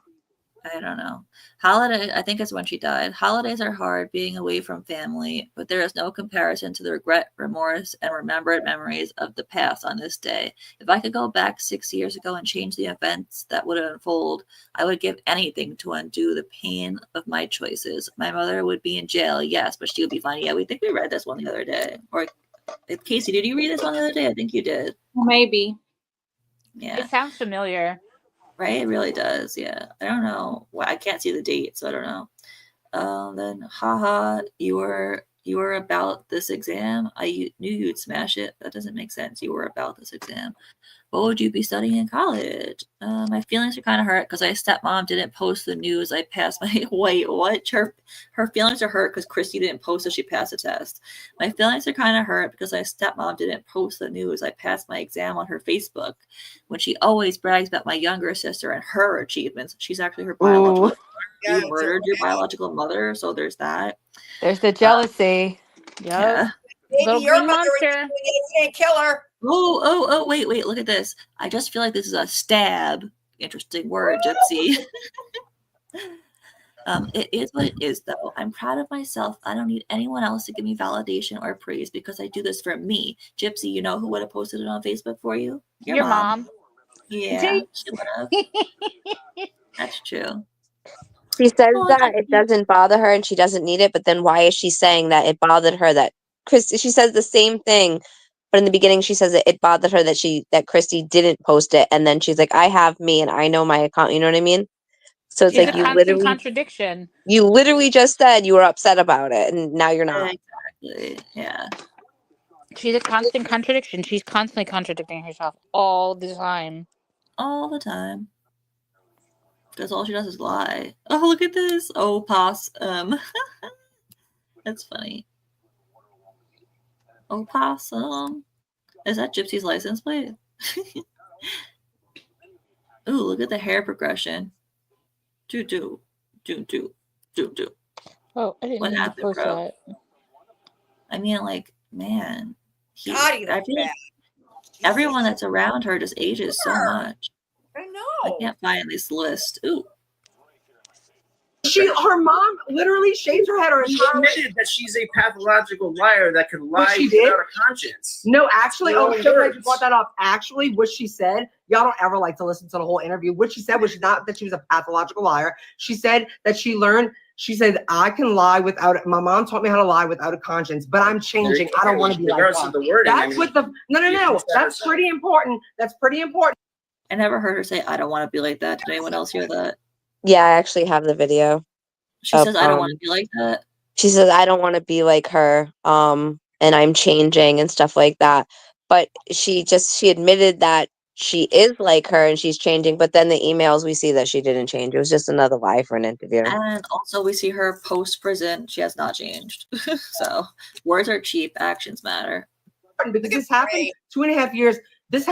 I don't know. Holiday, I think it's when she died. Holidays are hard, being away from family, but there is no comparison to the regret, remorse, and remembered memories of the past on this day. If I could go back 6 years ago and change the events that would unfold, I would give anything to undo the pain of my choices. My mother would be in jail, yes, but she would be fine. Yeah, we think we read this one the other day. Or Casey, did you read this one the other day? I think you did. Maybe. Yeah. It sounds familiar. Right? It really does. Yeah. I don't know. Well, I can't see the date, so I don't know. Then, haha, you were about this exam. I knew you'd smash it. That doesn't make sense. You were about this exam. What would you be studying in college? My feelings are kind of hurt because my stepmom didn't post the news. I passed my wait, what? Her feelings are hurt because Christy didn't post that she passed the test. My feelings are kind of hurt because my stepmom didn't post the news. I passed my exam on her Facebook. When she always brags about my younger sister and her achievements, she's actually her biological mother. Yeah, You murdered your biological mother, so there's that. There's the jealousy. Yeah. Maybe Little your green mother was monster. doing it, you can't kill her. Oh, wait, look at this. I just feel like this is a stab. Interesting word, Gypsy. It is what it is, though. I'm proud of myself. I don't need anyone else to give me validation or praise because I do this for me. Gypsy, you know who would have posted it on Facebook for you? Your mom. Yeah, she would have. That's true. She says Oh, that it doesn't bother her and she doesn't need it, but then why is she saying that it bothered her that she says the same thing, but in the beginning she says that it bothered her that Christy didn't post it, and then she's like, I have me and I know my account, you know what I mean? So it's She's like a constant contradiction. you literally just said you were upset about it and now you're not. Exactly. Yeah. She's a constant contradiction. She's constantly contradicting herself all the time. All the time. Because all she does is lie. Oh, look at this. Oh, possum. That's funny. Oh, possum. Is that Gypsy's license plate? Ooh, look at the hair progression. Do. Oh, I didn't What mean to happened, post bro? that. I mean, like, man. God, you I look feel like bad. everyone that's around her just ages so much. I know. I can't find this list. Ooh. Her mom literally shaved her head her She entire life. admitted that she's a pathological liar that can lie she did? without a conscience. No, actually, Her own so glad you words. brought that up. Actually, what she said, y'all don't ever like to listen to the whole interview. What she said was not that she was a pathological liar. She said that she learned, she said, I can lie without it. My mom taught me how to lie without a conscience, but I'm changing. I don't want to be like Regardless that. of the wording, I That's mean, what the, no. That's pretty important. That's pretty important. I never heard her say, I don't want to be like that. Did anyone else hear that? Yeah, I actually have the video. She says, I don't want to be like that. She says, I don't want to be like her, and I'm changing and stuff like that. But she admitted that she is like her and she's changing, but then the emails we see that she didn't change. It was just another lie for an interview. And also we see her post-prison. She has not changed. So words are cheap. Actions matter. Because this happened 2.5 years. This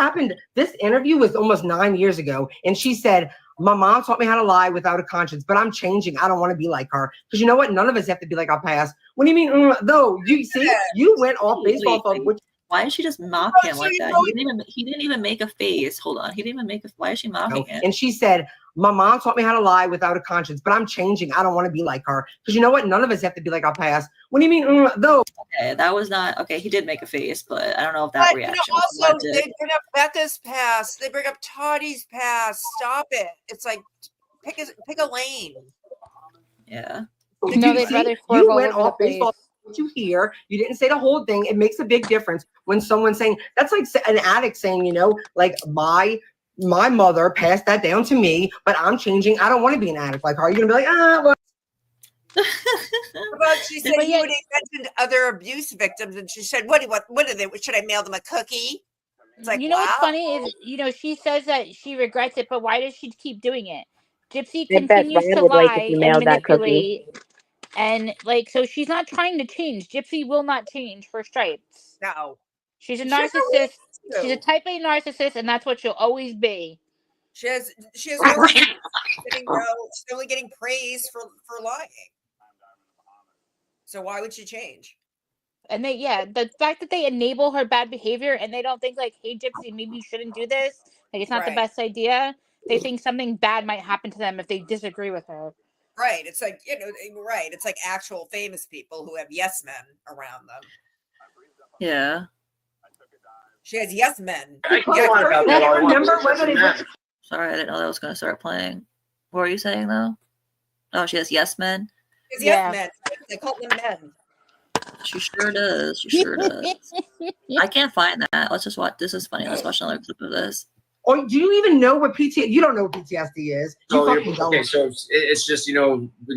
interview was almost 9 years ago. And she said, my mom taught me how to lie without a conscience, but I'm changing. I don't want to be like her. Because you know what? None of us have to be like our past. What do you mean? Though you see, you went off based off of which. Why did she just mock him like that? He didn't even make a face. Hold on. He didn't even make a. Why is she mocking him? And she said, my mom taught me how to lie without a conscience, but I'm changing. I don't want to be like her. Because you know what? None of us have to be like our past. What do you mean? Though. Okay, that was not okay. He did make a face, but I don't know if that reaction. Also, they bring up Becca's past. They bring up Toddy's past. Stop it. It's like pick a lane. Yeah. No, they'd rather You all went over the off based off what you hear. You didn't say the whole thing. It makes a big difference when someone's saying that's like an addict saying, you know, like my mother passed that down to me, but I'm changing. I don't want to be an addict like her. You're gonna be like, well. But she said you would have mentioned other abuse victims, and she said, "What are they? Should I mail them a cookie?" It's like, you know wow. what's funny is, she says that she regrets it, but why does she keep doing it? Gypsy I bet continues Ryan to would like if lie you and mailed that cookie. manipulate, and so she's not trying to change. Gypsy will not change for Stripes. No, she's a narcissist. She's a type A narcissist, and that's what she'll always be. She has no she's only getting praise for lying. So why would she change? And the fact that they enable her bad behavior and they don't think like, hey, Gypsy, maybe you shouldn't do this. Like, it's not the best idea. they think something bad might happen to them if they disagree with her. Right. It's like, right. It's like actual famous people who have yes men around them. Yeah. She has yes men. I can go on about that all I want, but it doesn't matter. Sorry, I didn't know that was going to start playing. What were you saying, though? Oh, she has yes men? She has yes men. They call them men. She sure does. She sure does. I can't find that. Let's just watch. This is funny. Let's watch another clip of this. Or do you even know what PTSD? You don't know what PTSD is. Okay, so it's just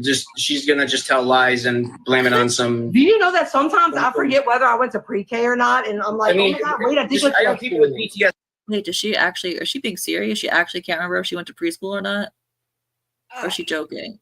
just she's gonna just tell lies and blame it on some. Do you know that sometimes I forget whether I went to pre-K or not, and I'm like, oh my god, wait, I know people with PTSD. Wait, does she actually? Is she being serious? She actually can't remember if she went to preschool or not, or is she joking?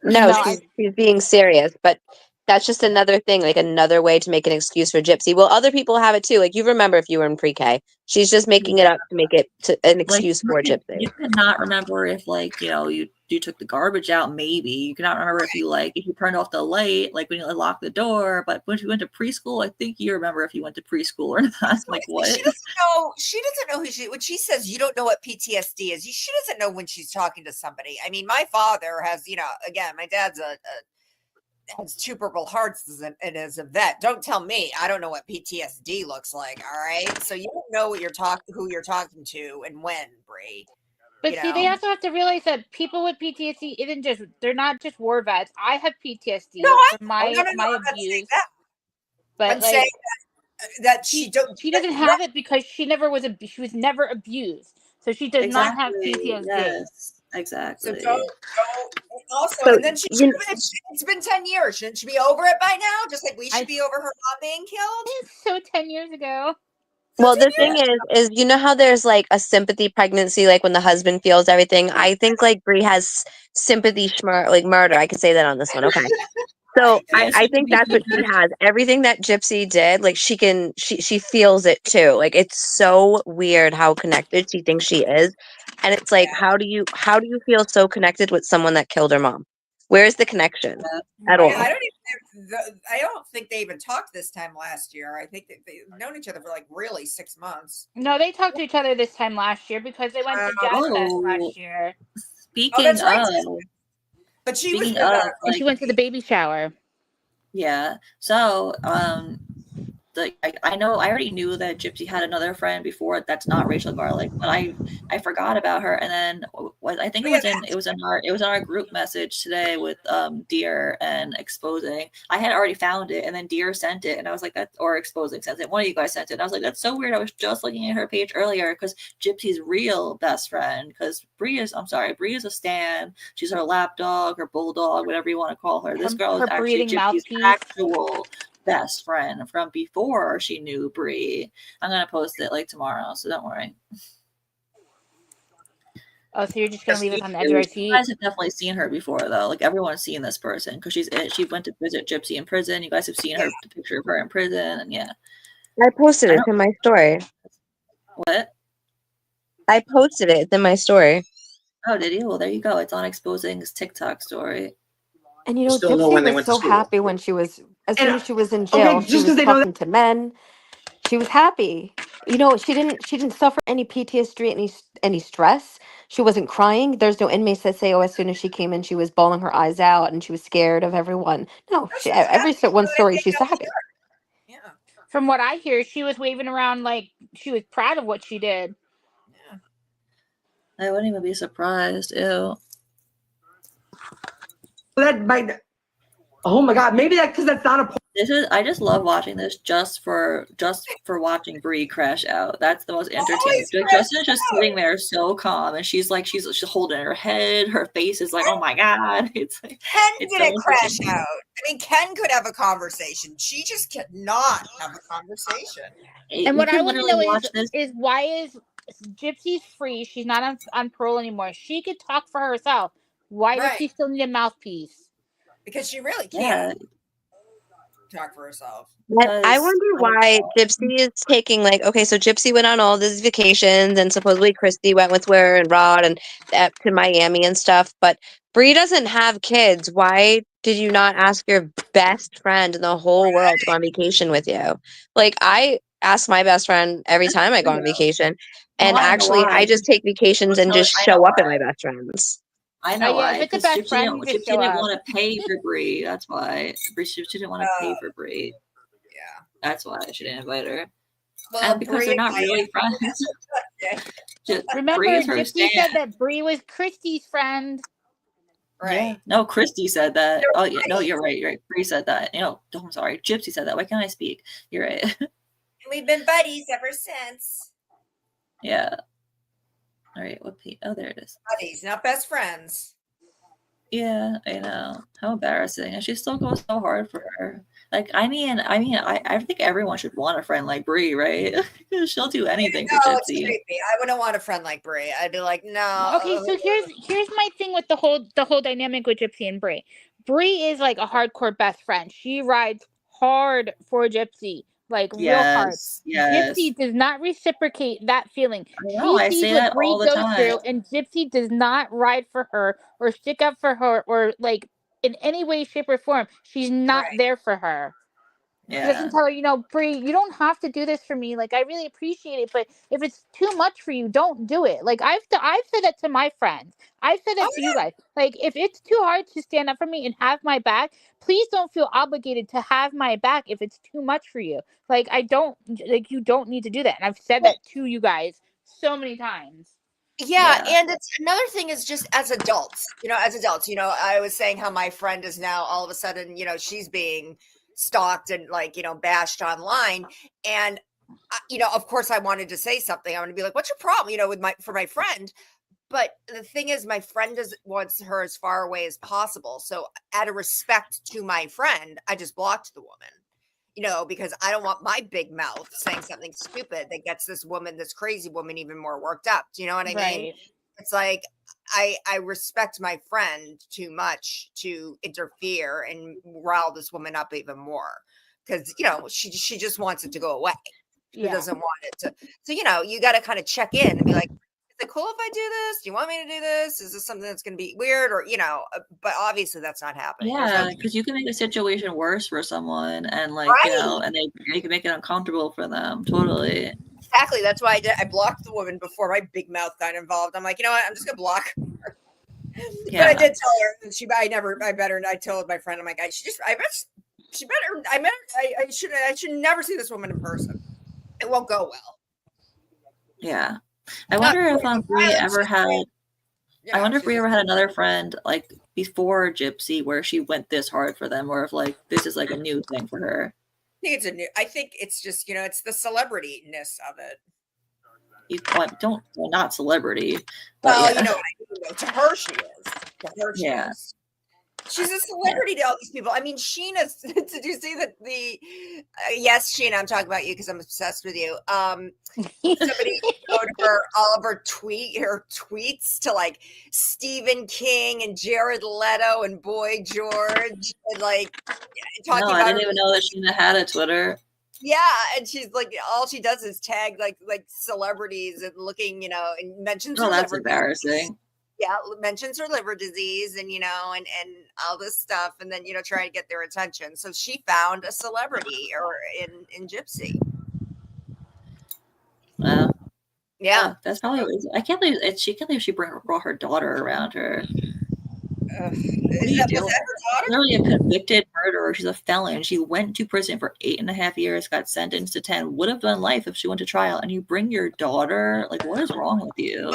No, she's being serious, but that's just another thing, like another way to make an excuse for Gypsy. Well, other people have it too. Like you remember if you were in pre-K. She's just making it up to make it an excuse for Gypsy. You cannot remember if you took the garbage out. Maybe you cannot remember if you turned off the light, like when you locked the door. But when you went to preschool, I think you remember if you went to preschool or not. Like what? She doesn't know who when she says you don't know what PTSD is. She doesn't know when she's talking to somebody. I mean, my father has, again, my dad's has 2 Purple Hearts and is a vet. Don't tell me I don't know what PTSD looks like. All right, so you don't know what who you're talking to and when, Bri. But see, they also have to realize that people with PTSD they're not just war vets. I have PTSD from my abuse. But I'm saying that she doesn't have it because she was never abused, so she does not have PTSD. Yes. Exactly. So don't also, and then it's been 10 years. Shouldn't she be over it by now? Just like we should be over her mom being killed. So 10 years ago. Well, the thing is you know how there's like a sympathy pregnancy, like when the husband feels everything. I think like Bri has sympathy murder. I could say that on this one. Okay. So I think that's what she has. Everything that Gypsy did, like she feels it too. Like it's so weird how connected she thinks she is. And it's like, how do you feel so connected with someone that killed her mom? Where's the connection at all? I don't think they even talked this time last year. I think they've known each other for like really 6 months. No, they talked to each other this time last year because they went to Jazz Fest last year. Speaking of, but she went to the baby shower. Yeah. So, I know I already knew that Gypsy had another friend before that's not Rachel Garlic, but I forgot about her. And then I think it was in our group message today with Deer and Exposing. I had already found it, and then Deer sent it, and I was like, or Exposing sent it. One of you guys sent it, and I was like, that's so weird. I was just looking at her page earlier because Gypsy's real best friend, because Bri is a stan. She's her lap dog, her bulldog, whatever you want to call her. This girl is actually Gypsy's actual best friend from before she knew Bri. I'm gonna post it like tomorrow, so don't worry. Oh, so you're just gonna leave it on the edge of your seat? You guys have definitely seen her before, though. Like everyone's seen this person because she went to visit Gypsy in prison. You guys have seen her, the picture of her in prison, and yeah. I posted it in my story. What? I posted it. It's in my story. Oh, did you? Well, there you go. It's on Exposing's TikTok story. And Gypsy was so happy when she was, as soon as she was in jail, she was talking to men. She was happy. She didn't suffer any PTSD, any stress. She wasn't crying. There's no inmates that say, oh, as soon as she came in, she was bawling her eyes out and she was scared of everyone. No, every one story, she's happy. Yeah. From what I hear, she was waving around like she was proud of what she did. Yeah. I wouldn't even be surprised. Ew. That might. Oh my god! Maybe because that's not a. I just love watching this just for watching Bri crash out. That's the most entertaining. Justin's just sitting there so calm, and she's holding her head. Her face is like, oh my god! It's like, Ken didn't crash out. I mean, Ken could have a conversation. She just cannot have a conversation. And what I want to know is why is Gypsy's free? She's not on parole anymore. She could talk for herself. Why does she still need a mouthpiece? Because she really can't talk for herself. I wonder why Gypsy is taking so Gypsy went on all these vacations and supposedly Christy went with her and Rod and to Miami and stuff, but Bri doesn't have kids. Why did you not ask your best friend in the whole world to go on vacation with you? Like I ask my best friend every time I go on vacation, And I know actually, why. I just take vacations and just I know show up at why. my best friends. I know yeah, why. if it's a Because best Gypsy friend, you just Gypsy show didn't up. want to pay for Bri. That's why. Gypsy didn't want to pay for Bri. Yeah. That's why she didn't invite her. Well, And because they're Bri, not really friends. Bri Remember, is her Gypsy stand. said that Bri was Christy's friend. Right. Yeah. No, Christy said that. Oh, yeah. No, you're right. You're right. Bri said that. You know, I'm sorry. Gypsy said that. Why can't I speak? You're right. We've been buddies ever since. Yeah. All right. What page? Oh, there it is. Buddies, not best friends. Yeah, I know. How embarrassing. And she still goes so hard for her. Like, I think everyone should want a friend like Bri, right? She'll do anything for No, it's Gypsy. creepy. I wouldn't want a friend like Bri. I'd be like, no. Okay, so here's my thing with the whole dynamic with Gypsy and Bri. Bri is like a hardcore best friend. She rides hard for Gypsy, like real hard. Yes. Gypsy does not reciprocate that feeling. I know, I She sees say what that Bri all the goes time. through, and Gypsy does not ride for her or stick up for her or like in any way, shape, or form. She's not there for her. She doesn't Yeah. tell her, you know, Bri, you don't have to do this for me. Like, I really appreciate it, but if it's too much for you, don't do it. Like, I've said that to my friends. I've said that to you guys. Like, if it's too hard to stand up for me and have my back, please don't feel obligated to have my back if it's too much for you. Like, you don't need to do that. And I've said that to you guys so many times. Yeah, and it's another thing is just as adults, I was saying how my friend is now all of a sudden, she's being stalked and bashed online. And, of course I wanted to say something. I want to be like, what's your problem, for my friend. But the thing is, my friend wants her as far away as possible. So out of respect to my friend, I just blocked the woman. Because I don't want my big mouth saying something stupid that gets this crazy woman even more worked up. Do you know what I mean? It's like, I respect my friend too much to interfere and rile this woman up even more. Because, she just wants it to go away. She doesn't want it to. So, you got to kind of check in and be like, is it cool if I do this? Do you want me to do this? Is this something that's going to be weird? Or, but obviously that's not happening. Yeah, because you can make the situation worse for someone and and they can make it uncomfortable for them. Totally. Exactly. That's why I blocked the woman before my big mouth got involved. I'm like, you know what? I'm just going to block her. Yeah. But I did tell her, and I told my friend, I'm like, I should never see this woman in person. It won't go well. Yeah. I wonder if Bri ever had another friend like before Gypsy where she went this hard for them, or if this is like a new thing for her. I think it's just, it's the celebrity-ness of it. Not celebrity. Well, to her she is. She's a celebrity to all these people. I mean, Sheena, did you see that yes, Sheena, I'm talking about you because I'm obsessed with you. Somebody showed her all of her tweets to Stephen King and Jared Leto and Boy George and talking about. I didn't even know that Sheena had a Twitter. Yeah, and she's all she does is tag like celebrities and looking, and mentions. Oh, that's embarrassing. Yeah, mentions her liver disease and and all this stuff, and then try to get their attention. So she found a celebrity or in Gypsy. Yeah, that's probably. I can't believe she brought her daughter around her. Was that her daughter? Literally a convicted murderer. She's a felon. She went to prison for 8.5 years, got sentenced to 10, would have done life if she went to trial. And you bring your daughter? What is wrong with you?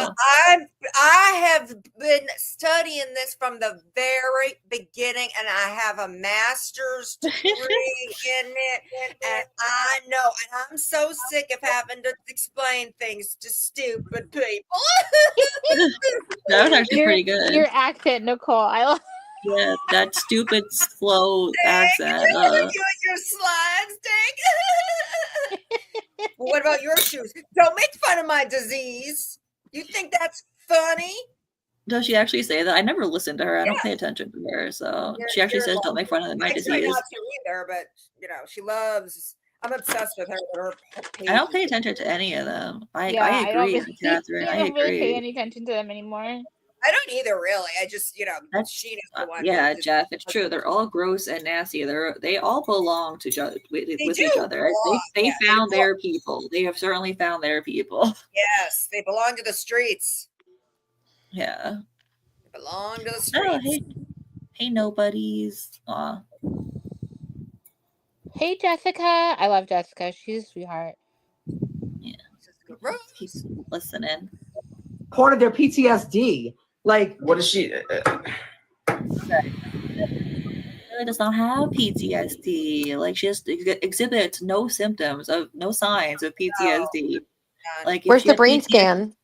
I have been studying this from the very beginning, and I have a master's degree in it, and I know, and I'm so sick of having to explain things to stupid people. That was actually pretty good. Your accent, Nicole. Yeah, that stupid slow accent. You and your slides, Dick. Well, what about your shoes? Don't make fun of my disease. You think that's funny? Does she actually say that? I never listened to her. I don't pay attention to her. So she actually says, "Don't make fun of my disease." I try not to either, but she loves. I'm obsessed with her. I don't pay attention to any of them. I agree, Catherine. I don't really pay any attention to them anymore. I don't either, really. I just, That's Sheena's the one. yeah, Jeff. It's true. They're all gross and nasty. They all belong to with each other. They found their people. They have certainly found their people. Yes, they belong to the streets. Yeah. They belong to the Oh, streets. hey, nobodies. Aw. Hey, Jessica. I love Jessica. She's a sweetheart. Yeah. Keep listening. Part of their PTSD. Like, what is she? Really does not have PTSD. Like, she just exhibits no symptoms of no signs of PTSD. Like, if Where's she the had brain PTSD scan?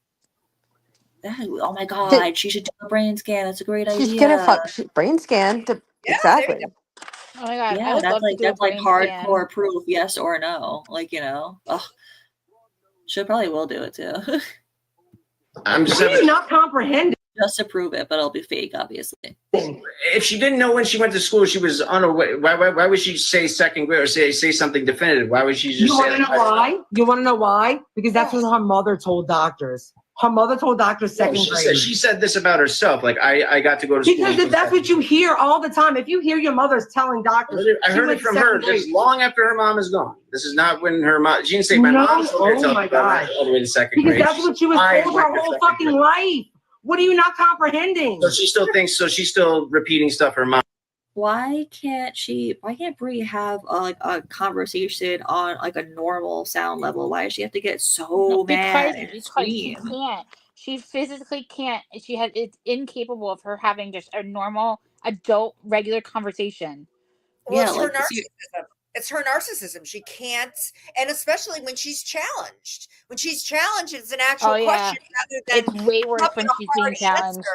oh my god, she should do a brain scan. That's a great idea. She's gonna brain scan to exactly. Oh my god, I Yeah, would love to do a brain scan. hardcore proof, yes or no. Like, she probably will do it too. I'm just not comprehending. Just to prove it, but it'll be fake, obviously. If she didn't know when she went to school, she was unaware. Why would she say second grade or say something definitive? Why would she just You say want to know why? You want to know why? Because that's what her mother told doctors. Her mother told doctors second grade. She said this about herself. Like, I got to go to school. Because that's what you hear all the time. If you hear your mother's telling doctors, I heard it from her just long after her mom is gone. This is not when her mom. She didn't say my mom told her to tell me all the way to second grade. Because that's what she was told her whole fucking life. What are you not comprehending? So she still thinks. So she's still repeating stuff her mom. Why can't Bri have a conversation on like a normal sound level? Why does she have to get so mad and She can't. She physically can't. It's incapable of her having just a normal adult regular conversation. Well, it's her narcissism. It's her narcissism. She can't, and especially when she's challenged. When she's challenged, it's an actual question rather than it's way worse when she's being challenged.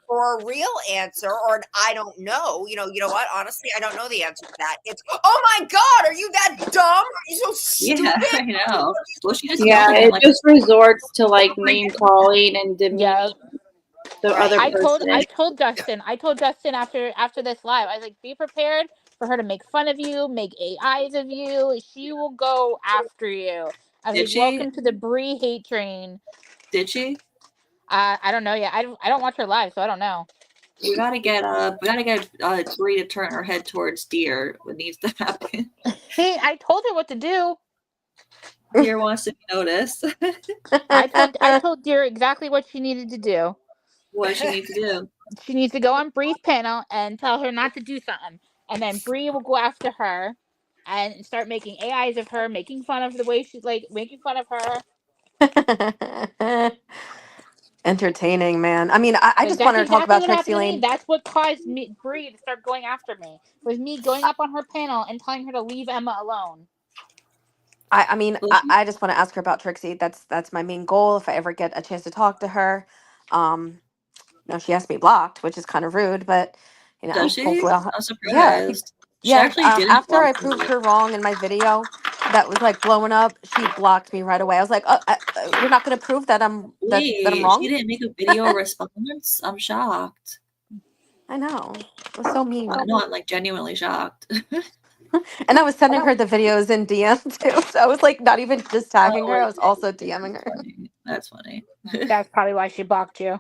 Or a real answer, or an I don't know. You know what? Honestly, I don't know the answer to that. It's oh my god, are you that dumb? Are you so stupid? Yeah, I know. Well, she just it just resorts to like name calling and demeaning the other person. I told Justin after this live, I was like, be prepared for her to make fun of you, make AIs of you. She will go after you. I was like, welcome to the Bri hate train. Did she? I don't know yet. I don't watch her live, so I don't know. We gotta get Bri to turn her head towards Deer. What needs to happen? Hey, I told her what to do. Deer wants to be noticed. I told Deer exactly what she needed to do. What does she need to do? She needs to go on Bri's panel and tell her not to do something, and then Bri will go after her and start making AIs of her, making fun of the way she's like making fun of her. Entertaining, man. I mean, I just want to talk about Trixie Lane. That's what caused Bri to start going after me. Was me going up on her panel and telling her to leave Emma alone. I mean, I just want to ask her about Trixie. That's my main goal. If I ever get a chance to talk to her, she has to be blocked, which is kind of rude. But does she? Hopefully I'm surprised. Yeah. After I proved her wrong in my video, that was like blowing up. She blocked me right away. I was like, "You're not going to prove that I'm that I'm wrong." She didn't make a video response. I'm shocked. I know. It was so mean. No, I'm like genuinely shocked. And I was sending her the videos in DM too. So I was like not even just tagging her, I was also DMing her. That's funny. That's probably why she blocked you.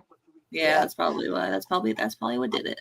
Yeah, that's probably why. That's probably what did it.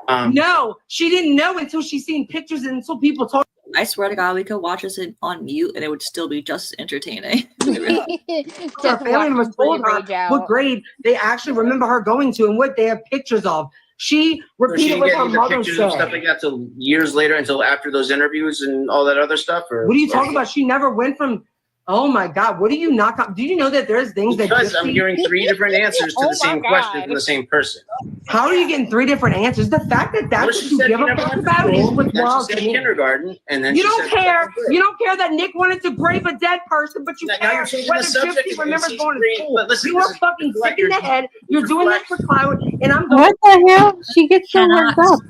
No, she didn't know until she seen pictures and until people told. I swear to God, we could watch this on mute and it would still be just as entertaining. Her family members told her what grade they actually remember her going to and what they have pictures of. She repeated what her mother said. Stuff like that till years later, until after those interviews and all that other stuff. Or what are you talking about? She never went from. Oh my God! What do you not? Do you know that there's things because I'm hearing 3 different answers to the same question from the same person. How are you getting 3 different answers? The fact that that's what you give a fuck about is what's wild to me. Kindergarten, and then you don't care. You don't care that Nick wanted to brave a dead person, but you care whether Gypsy remembers going to school. You are fucking sick in the head. You're doing that for clout, and I'm going. What the hell? She gets so worked up.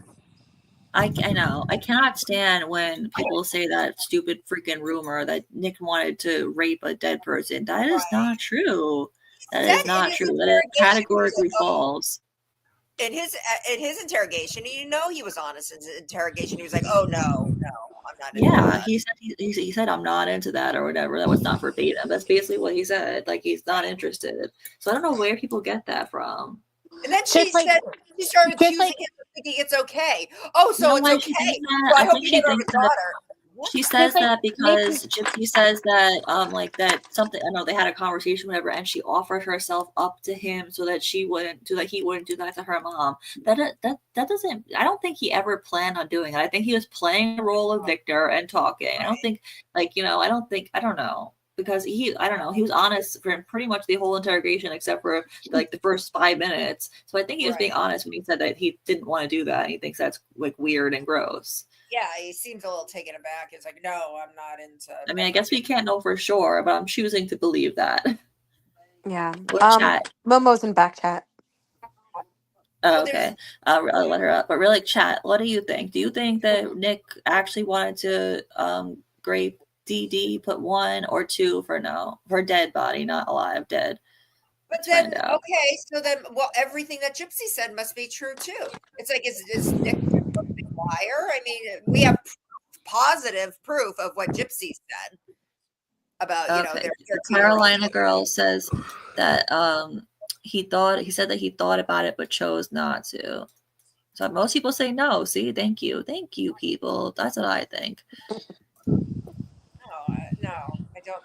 I know. I cannot stand when people say that stupid freaking rumor that Nick wanted to rape a dead person. That is not true. That is not true. That categorically false. In his interrogation, he was honest in his interrogation. He was like, "Oh no, I'm not into Yeah, that. he said I'm not into that or whatever. That was not verbatim. That's basically what he said. Like he's not interested. So I don't know where people get that from. And then she said she started accusing him of thinking it's okay. Oh, so You know it's why okay. she thinks So that? I I hope think you she never have thinks a that daughter. she says that because Gypsy says that like that something I know they had a conversation whatever and she offered herself up to him so that he wouldn't do that to her mom. That doesn't I don't think he ever planned on doing it. I think he was playing the role of Victor and talking. I don't think I don't know. Because he was honest for pretty much the whole interrogation except for like the first 5 minutes. So I think he was being honest when he said that he didn't want to do that. He thinks that's like weird and gross. Yeah, he seems a little taken aback. He's like, no, I'm not into. I mean, I guess we can't know for sure, but I'm choosing to believe that. Yeah. What chat? Momo's in back chat. Oh, okay. I'll let her up. But really, chat, what do you think? Do you think that Nick actually wanted to grape DD, put 1 or 2 for no? For dead body, not alive, dead. But Let's then, find out. okay, so then, well, everything that Gypsy said must be true too. It's like, is Nick a big liar? I mean, we have positive proof of what Gypsy said about, you know, Okay. their The Carolina girl says that he said that he thought about it but chose not to. So most people say no. See, thank you, people. That's what I think. No, I don't.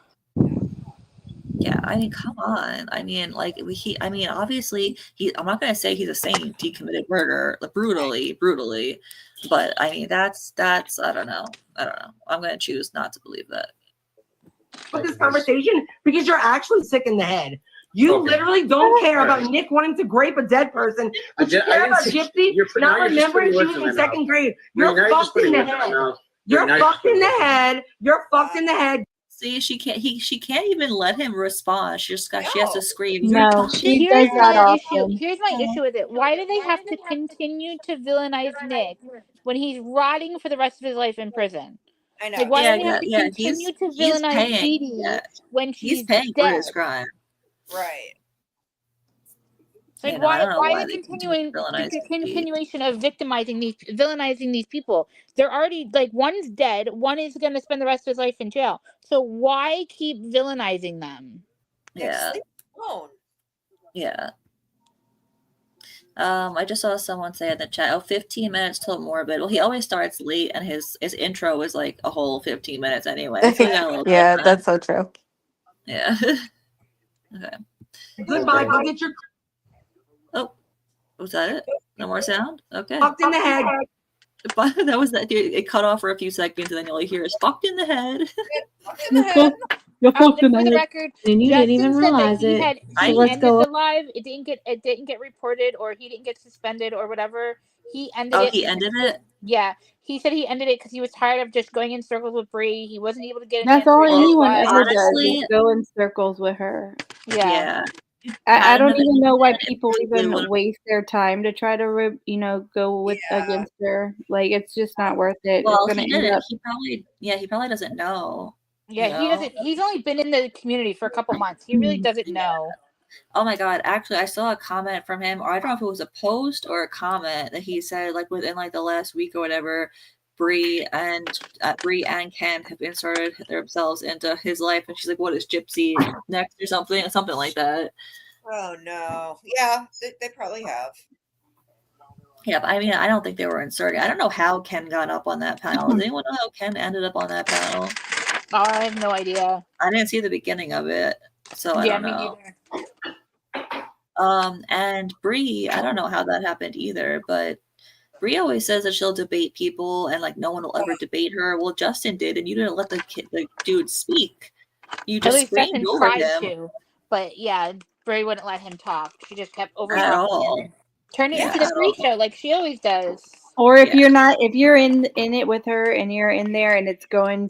Yeah, I mean, come on. I mean, like obviously I'm not gonna say he's a saint. He committed murder brutally, but I mean, that's I don't know. I'm gonna choose not to believe that. With this conversation because you're actually sick in the head. You literally don't care about Nick wanting to grape a dead person, but you care about Gypsy not remembering she was in second grade. You're fucked in the head. You're fucked in the head. You're fucked in the head. See, she can't even let him respond. She has to scream. No, she does that often. Here's my issue with it. Why do they have to continue to villainize Nick when he's rotting for the rest of his life in prison? I know. Like, why do they have to continue to villainize paying. Dee when she's He's paying dead? for his crime. Right. Like, I don't know why they the villainize continuation of villainizing these people? They're already, like, one's dead, one is going to spend the rest of his life in jail. So why keep villainizing them? Yeah. Yeah. I just saw someone say in the chat, 15 minutes till Morbid. Well, he always starts late, and his intro is like a whole 15 minutes anyway. So Yeah, that's so true. Yeah. Okay. Goodbye. Go get your. Oh, was that it? No more sound? Okay. Fucked in the head. But that was that. Dude, it cut off for a few seconds, and then all you hear is "fucked in the head." You're fucked in the For the head. record, And you didn't even Justin said that realize he it. had So he let's ended go. the live. It didn't get reported, or he didn't get suspended, or whatever. He ended it. He ended it. Yeah, he said he ended it because he was tired of just going in circles with Bri. He wasn't able to get an That's answer all in his anyone live. ever does is go in circles with her. Yeah. I don't even know why It people really even would've- waste their time to try to, go with against her. Like, it's just not worth it. Well, It's he gonna end didn't. up. He probably doesn't know. Yeah, you he know? doesn't. He's only been in the community for a couple months. He really doesn't know. Oh my god! Actually, I saw a comment from him, or I don't know if it was a post or a comment that he said, like within like the last week or whatever, Bri and Ken have inserted themselves into his life, and she's like, "What is Gypsy next?" or something like that. Oh no. Yeah, they probably have. Yeah, but I mean, I don't think they were inserting. I don't know how Ken got up on that panel. Does anyone know how Ken ended up on that panel? Oh, I have no idea. I didn't see the beginning of it, so I don't know. And Bri, I don't know how that happened either, but Bri always says that she'll debate people and like no one will ever debate her. Well, Justin did, and you didn't let the dude speak. You At just least screamed Justin over tried him to, but yeah, Bri wouldn't let him talk. She just kept over at talking all. him. Turn it Yeah, into the at Bri all. show like she always does. Or if you're in it with her and you're in there and it's going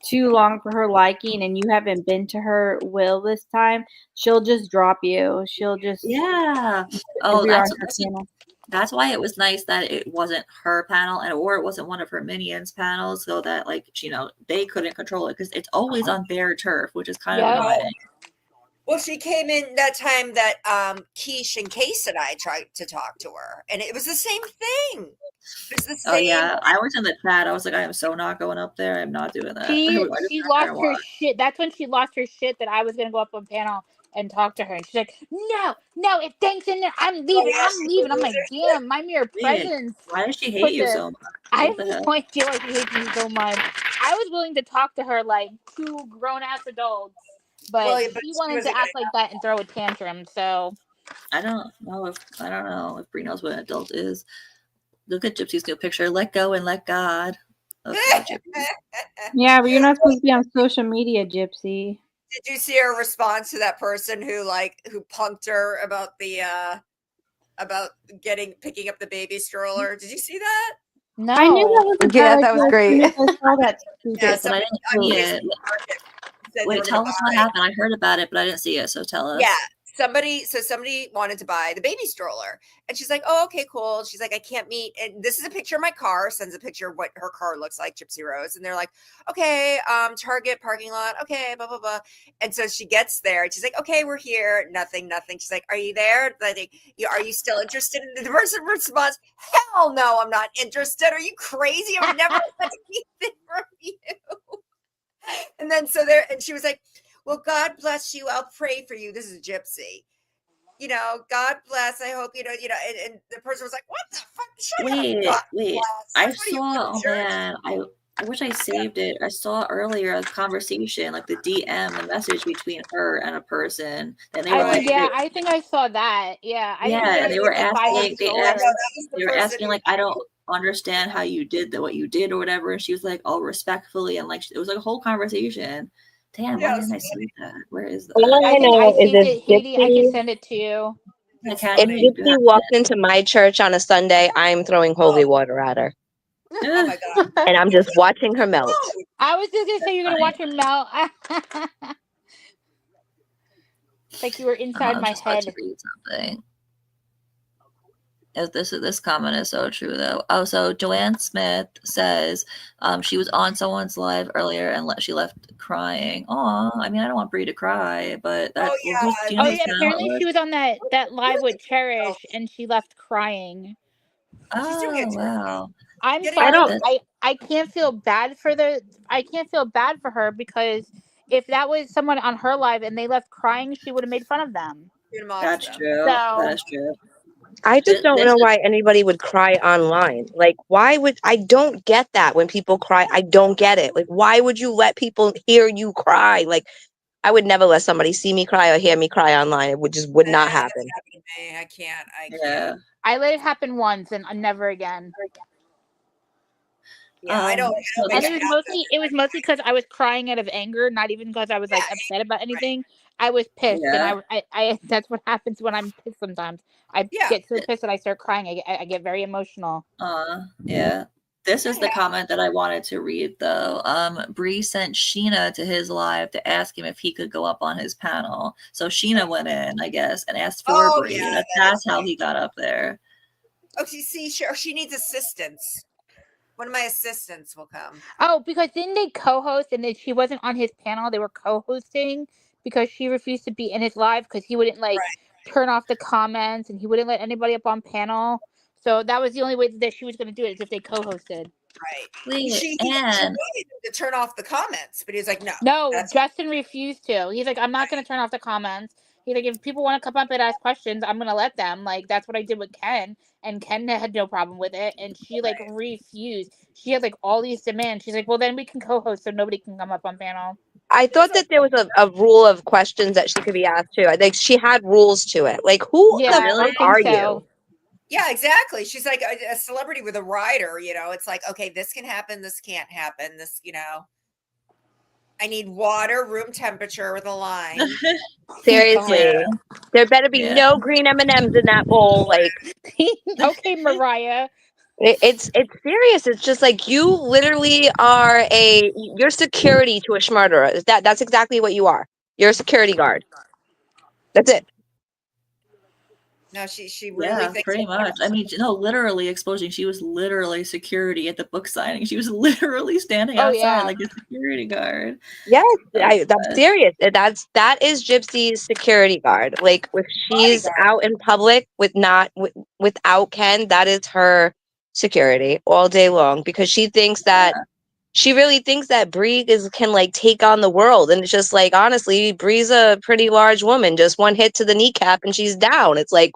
too long for her liking and you haven't been to her will this time, she'll just drop you. She'll just Oh, be on her channel. that's why it was nice that it wasn't her panel or it wasn't one of her minions panels, so that like they couldn't control it because it's always on their turf, which is kind of annoying. Well, she came in that time that Keish and Case and I tried to talk to her, and it was the same thing. It's the Oh same. yeah, I was in the chat. I was like, I am so not going up there. I'm not doing that. I She just sat there lost and her watched. shit. That's when she lost her shit that I was gonna go up on panel and talk to her. And she's like, no, if Dank's in there, I'm leaving. yeah, I'm leaving. I'm like, damn, my mere Wait, presence. why does she hate put you the- so much? I What the have hell? no idea why she hates me so much. I was willing to talk to her like two grown ass adults, but Well, yeah, but she she wanted wasn't to act gonna like that and throw a tantrum. So I don't know if Bri knows what an adult is. Look at Gypsy's new picture. Let go and let God. Okay, Gypsy. Yeah, but you're not supposed to be on social media, Gypsy. Did you see her response to that person who punked her about the about picking up the baby stroller? Did you see that? no, I knew that was a Yeah, bad that was idea great. as soon as I saw that stupid. Yeah, But I somebody didn't on see Facebook it. Market said they Wait, were tell gonna us what buy. happened. I heard about it, but I didn't see it. So tell us. Yeah, somebody wanted to buy the baby stroller, and she's like, "Oh, okay, cool." She's like, "I can't meet." And this is a picture of my car. Sends a picture of what her car looks like, Gypsy Rose, and they're like, "Okay, Target parking lot. Okay, blah blah blah." And so she gets there, and she's like, "Okay, we're here." Nothing. She's like, "Are you there? Like, are you still interested?" And the person responds, "Hell no, I'm not interested. Are you crazy? I would never want anything from you." And then and she was like, "Well, God bless you. I'll pray for you." This is Gypsy. God bless. I hope and the person was like, "What the fuck? Shut up, Wait. God I bless." What are you, saw. Oh church? man, I wish I saved it. I saw earlier a conversation, like the DM, the message between her and a person, and they were like, I think I saw that. Yeah, I didn't yeah, get they were it by the asking. They stroller. asked. that was the They were person asking who- like, I don't understand how you did what you did or whatever. And she was like, oh, respectfully, and like it was like a whole conversation. Damn, why didn't I see that? Where is that? All I I think I know is saved if it, Haiti. I can Gypsy, send it to you. if Academy, you Gypsy have walked into my church on a Sunday, I'm throwing holy water at her. Oh my God. And I'm just watching her melt. I was just gonna say you're gonna watch her melt. Like you were inside I'm my just about to head. read something. This comment is so true though. Oh, so Joanne Smith says she was on someone's live earlier and she left crying. Oh, I mean, I don't want Bri to cry, but that. Do you know Oh whose yeah, channel it apparently was? she was on that live with Cherish and she left crying. Oh wow. I'm Getting sorry. rid of I can't feel bad for her because if that was someone on her live and they left crying, she would have made fun of them. That's true. So That is true. I just don't This know is- why anybody would cry online. Like, why would I don't get that when people cry? I don't get it. Like, why would you let people hear you cry? Like, I would never let somebody see me cry or hear me cry online. It would not happen. I can't. Yeah. I let it happen once and never again. Yeah, I don't. And it was mostly because I was crying out of anger, not even because I was like upset about anything. I was pissed, and I that's what happens when I'm pissed. Sometimes I get so pissed that I start crying. I get very emotional. Yeah. This is the comment that I wanted to read though. Bri sent Sheena to his live to ask him if he could go up on his panel. So Sheena went in, I guess, and asked for Bri. Yeah, That's how he got up there. Oh, she needs assistance. One of my assistants will come. Oh, because didn't they co-host and then she wasn't on his panel? They were co-hosting because she refused to be in his live because he wouldn't turn off the comments and he wouldn't let anybody up on panel. So that was the only way that she was going to do it is if they co-hosted. Right. She wanted him to turn off the comments, but he was like, no. No, Justin refused to. He's like, I'm not going to turn off the comments. He's like, if people want to come up and ask questions, I'm going to let them. Like, that's what I did with Ken. And Ken had no problem with it. And she, refused. She had, all these demands. She's like, well, then we can co-host so nobody can come up on panel. I thought that there was a rule of questions that she could be asked to. I think she had rules to it. Like, who the fuck are you? Yeah, exactly. She's like a celebrity with a rider, It's like, okay, this can happen. This can't happen. This, I need water, room temperature with a line. Seriously. There better be no green M&Ms in that bowl. Like, okay, Mariah. It's serious. It's just like you literally are you're security to a schmurderer. That's exactly what you are. You're a security guard. That's it. No, she really thinks pretty much. I mean, no, literally exposing. She was literally security at the book signing. She was literally standing outside like a security guard. Yes, I'm serious. That is Gypsy's security guard. Like if she's out in public without Ken, that is her security all day long because she thinks that she really thinks that Bri can like take on the world. And it's just like, honestly, Bri's a pretty large woman. Just one hit to the kneecap and she's down. It's like,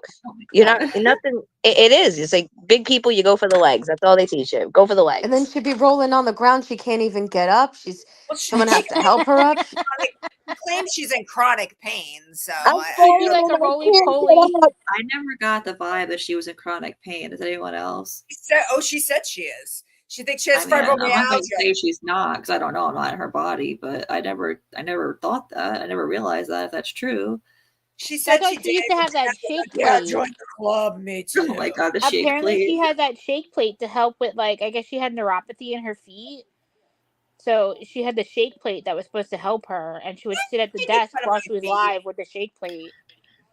you're nothing. It is. It's like big people, you go for the legs. That's all they teach you. Go for the legs. And then she'd be rolling on the ground. She can't even get up. Someone has to help her up. She claims she's in chronic pain, so Be like a roly poly. I never got the vibe that she was in chronic pain. Does anyone else? She said she is. She thinks she has I'm not going to fibromyalgia. say she's not because I don't know. I'm not in her body, but I never thought that. I never realized that if that's true. She said she used to have that shake plate. Yeah, join the club, me too. Oh my god, the shake Apparently, plate. she had that shake plate to help with, like, I guess she had neuropathy in her feet. So she had the shake plate that was supposed to help her, and she would sit at the desk while she was live with the shake plate.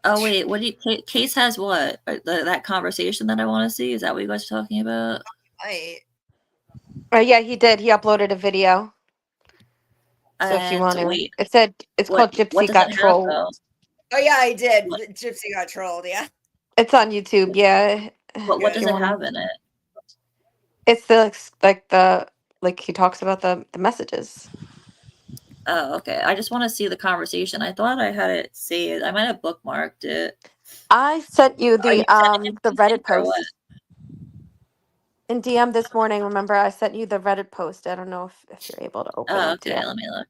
Oh wait, what do you? Case has what? That conversation that I want to see. Is that what you guys are talking about? Yeah, he did. He uploaded a video. So if you want to, wait, it said it's called Gypsy Got Trolled. Oh yeah, I did. Gypsy got trolled. Yeah. It's on YouTube. Yeah. What does it have in it? It's like he talks about the messages. Oh, okay. I just want to see the conversation. I thought I had it saved. I might have bookmarked it. I sent you the Reddit or what? post in DM this morning. Remember, I sent you the Reddit post. I don't know if you're able to open Oh, it. okay. Let me look.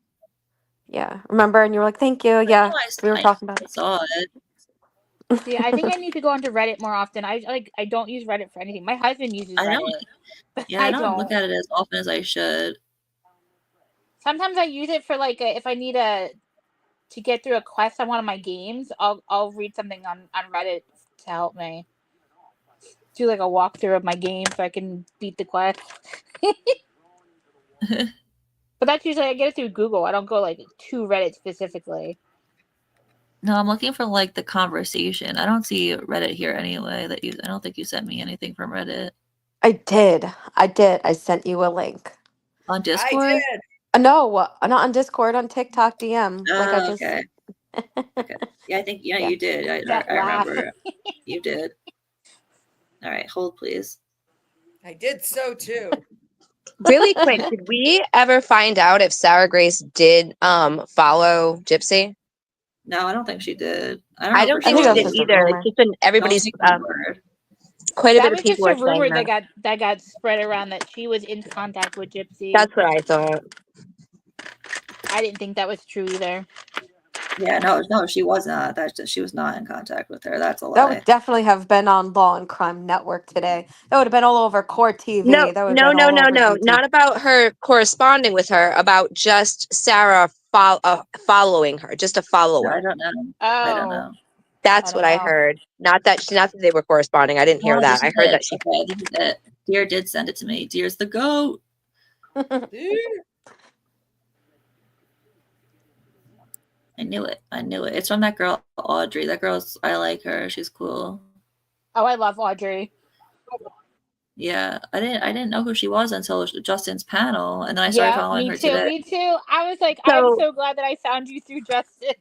Yeah, remember, and you were like, "Thank you." Yeah, we were talking about I it. saw it. Yeah, I think I need to go onto Reddit more often. I don't use Reddit for anything. My husband uses I Reddit. don't. Yeah, I don't look at it as often as I should. Sometimes I use it for like if I need to get through a quest on one of my games. I'll read something on Reddit to help me do like a walkthrough of my game so I can beat the quest. But that's usually I get it through Google. I don't go like to Reddit specifically. No, I'm looking for like the conversation. I don't see Reddit here anyway. I don't think you sent me anything from Reddit. I did. I sent you a link On Discord. I did. No, not on Discord. On TikTok DM. Like I just. Okay. Okay. Yeah, I think Yeah. you did. I remember. You did. All right, hold please. I did so too. Really quick, did we ever find out if Sarah Grace did follow Gypsy? No, I don't think she did. I don't think she did either. It's just been everybody's quite a That bit was of people just a are saying rumor that. that got spread around that she was in contact with Gypsy. That's what I thought. I didn't think that was true either. Yeah, no, she was not. She was not in contact with her. That's a lie. That would definitely have been on Law and Crime Network today. That would have been all over Court TV. No, That would no, have been no, all no, over no. YouTube. Not about her corresponding with her. About just Sarah following her, just a follower. I don't know. Oh. I don't know. That's what I heard. Not that they were corresponding. I didn't hear No, that. this I is heard it. that she. Okay, this is it. Deer did send it to me. Deer's the goat. I knew it. It's from that girl Audrey. That girl's. I like her. She's cool. Oh, I love Audrey. Yeah, I didn't know who she was until Justin's panel, and then I started following her me too. today. Me too. I was like, I'm so glad that I found you through Justin.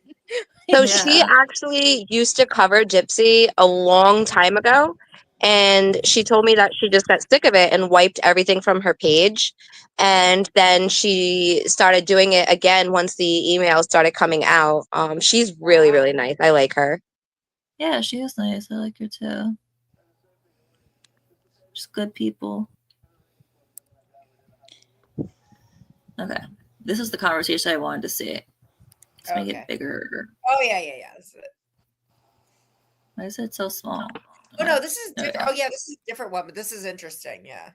So she actually used to cover Gypsy a long time ago, and she told me that she just got sick of it and wiped everything from her page. And then she started doing it again once the emails started coming out. She's really, really nice. I like her. Yeah, she is nice. I like her too. Just good people. Okay, this is the conversation I wanted to see. Let's make it bigger. Oh yeah. This is it. Why is it so small? Oh no, this is different. Oh yeah, this is a different one, but this is interesting. Yeah.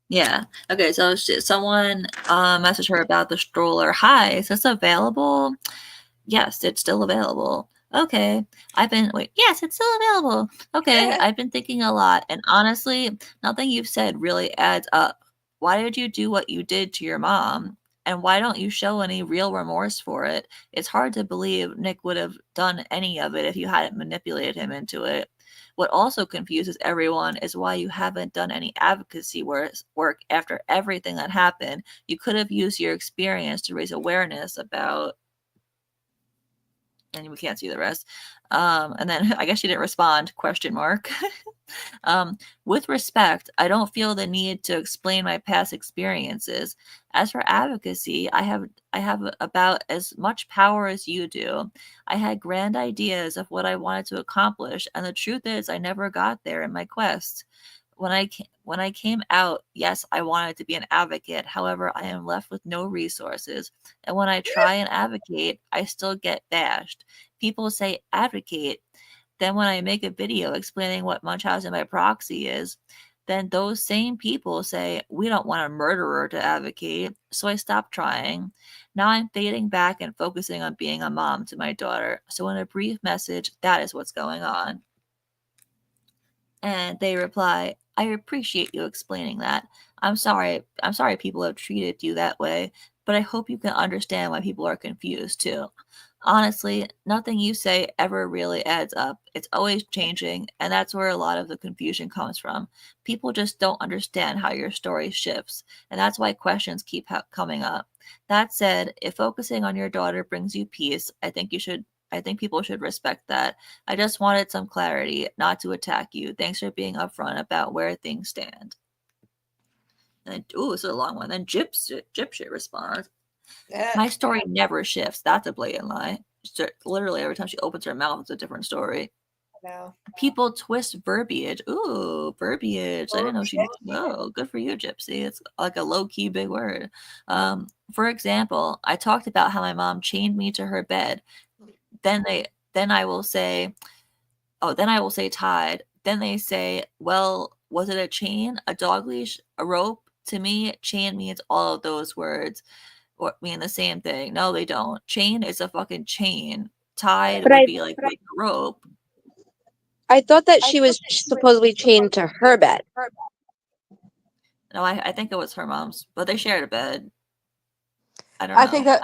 Yeah. Okay. So someone messaged her about the stroller. Hi, is this available? Yes, it's still available. Okay. Yes, it's still available. Okay. I've been thinking a lot, and honestly, nothing you've said really adds up. Why did you do what you did to your mom? And why don't you show any real remorse for it? It's hard to believe Nick would have done any of it if you hadn't manipulated him into it. What also confuses everyone is why you haven't done any advocacy work after everything that happened. You could have used your experience to raise awareness about... and we can't see the rest. And then I guess she didn't respond, question mark. With respect, I don't feel the need to explain my past experiences. As for advocacy, I have about as much power as you do. I had grand ideas of what I wanted to accomplish, and the truth is I never got there in my quest. When I came out, yes, I wanted to be an advocate. However, I am left with no resources. And when I try and advocate, I still get bashed. People say advocate. Then when I make a video explaining what Munchausen by proxy is, then those same people say, we don't want a murderer to advocate. So I stopped trying. Now I'm fading back and focusing on being a mom to my daughter. So in a brief message, that is what's going on. And they reply, I appreciate you explaining that. I'm sorry people have treated you that way, but I hope you can understand why people are confused too. Honestly, nothing you say ever really adds up. It's always changing, and that's where a lot of the confusion comes from. People just don't understand how your story shifts, and that's why questions keep coming up. That said, if focusing on your daughter brings you peace, I think people should respect that. I just wanted some clarity, not to attack you. Thanks for being upfront about where things stand. And it's a long one. Then Gypsy responds. My story never shifts. That's a blatant lie. Literally every time she opens her mouth, it's a different story. No. People twist verbiage. Ooh, verbiage. I didn't know she. Oh, good for you, Gypsy. It's like a low-key big word. For example, I talked about how my mom chained me to her bed. Then I will say tied. Then they say, well, was it a chain, a dog leash, a rope? To me, chain means all of those words or mean the same thing. No, they don't. Chain is a fucking chain. Tied would be like a rope. I thought that she was supposedly chained to her bed. No, I think it was her mom's, but they shared a bed. I don't know. I think that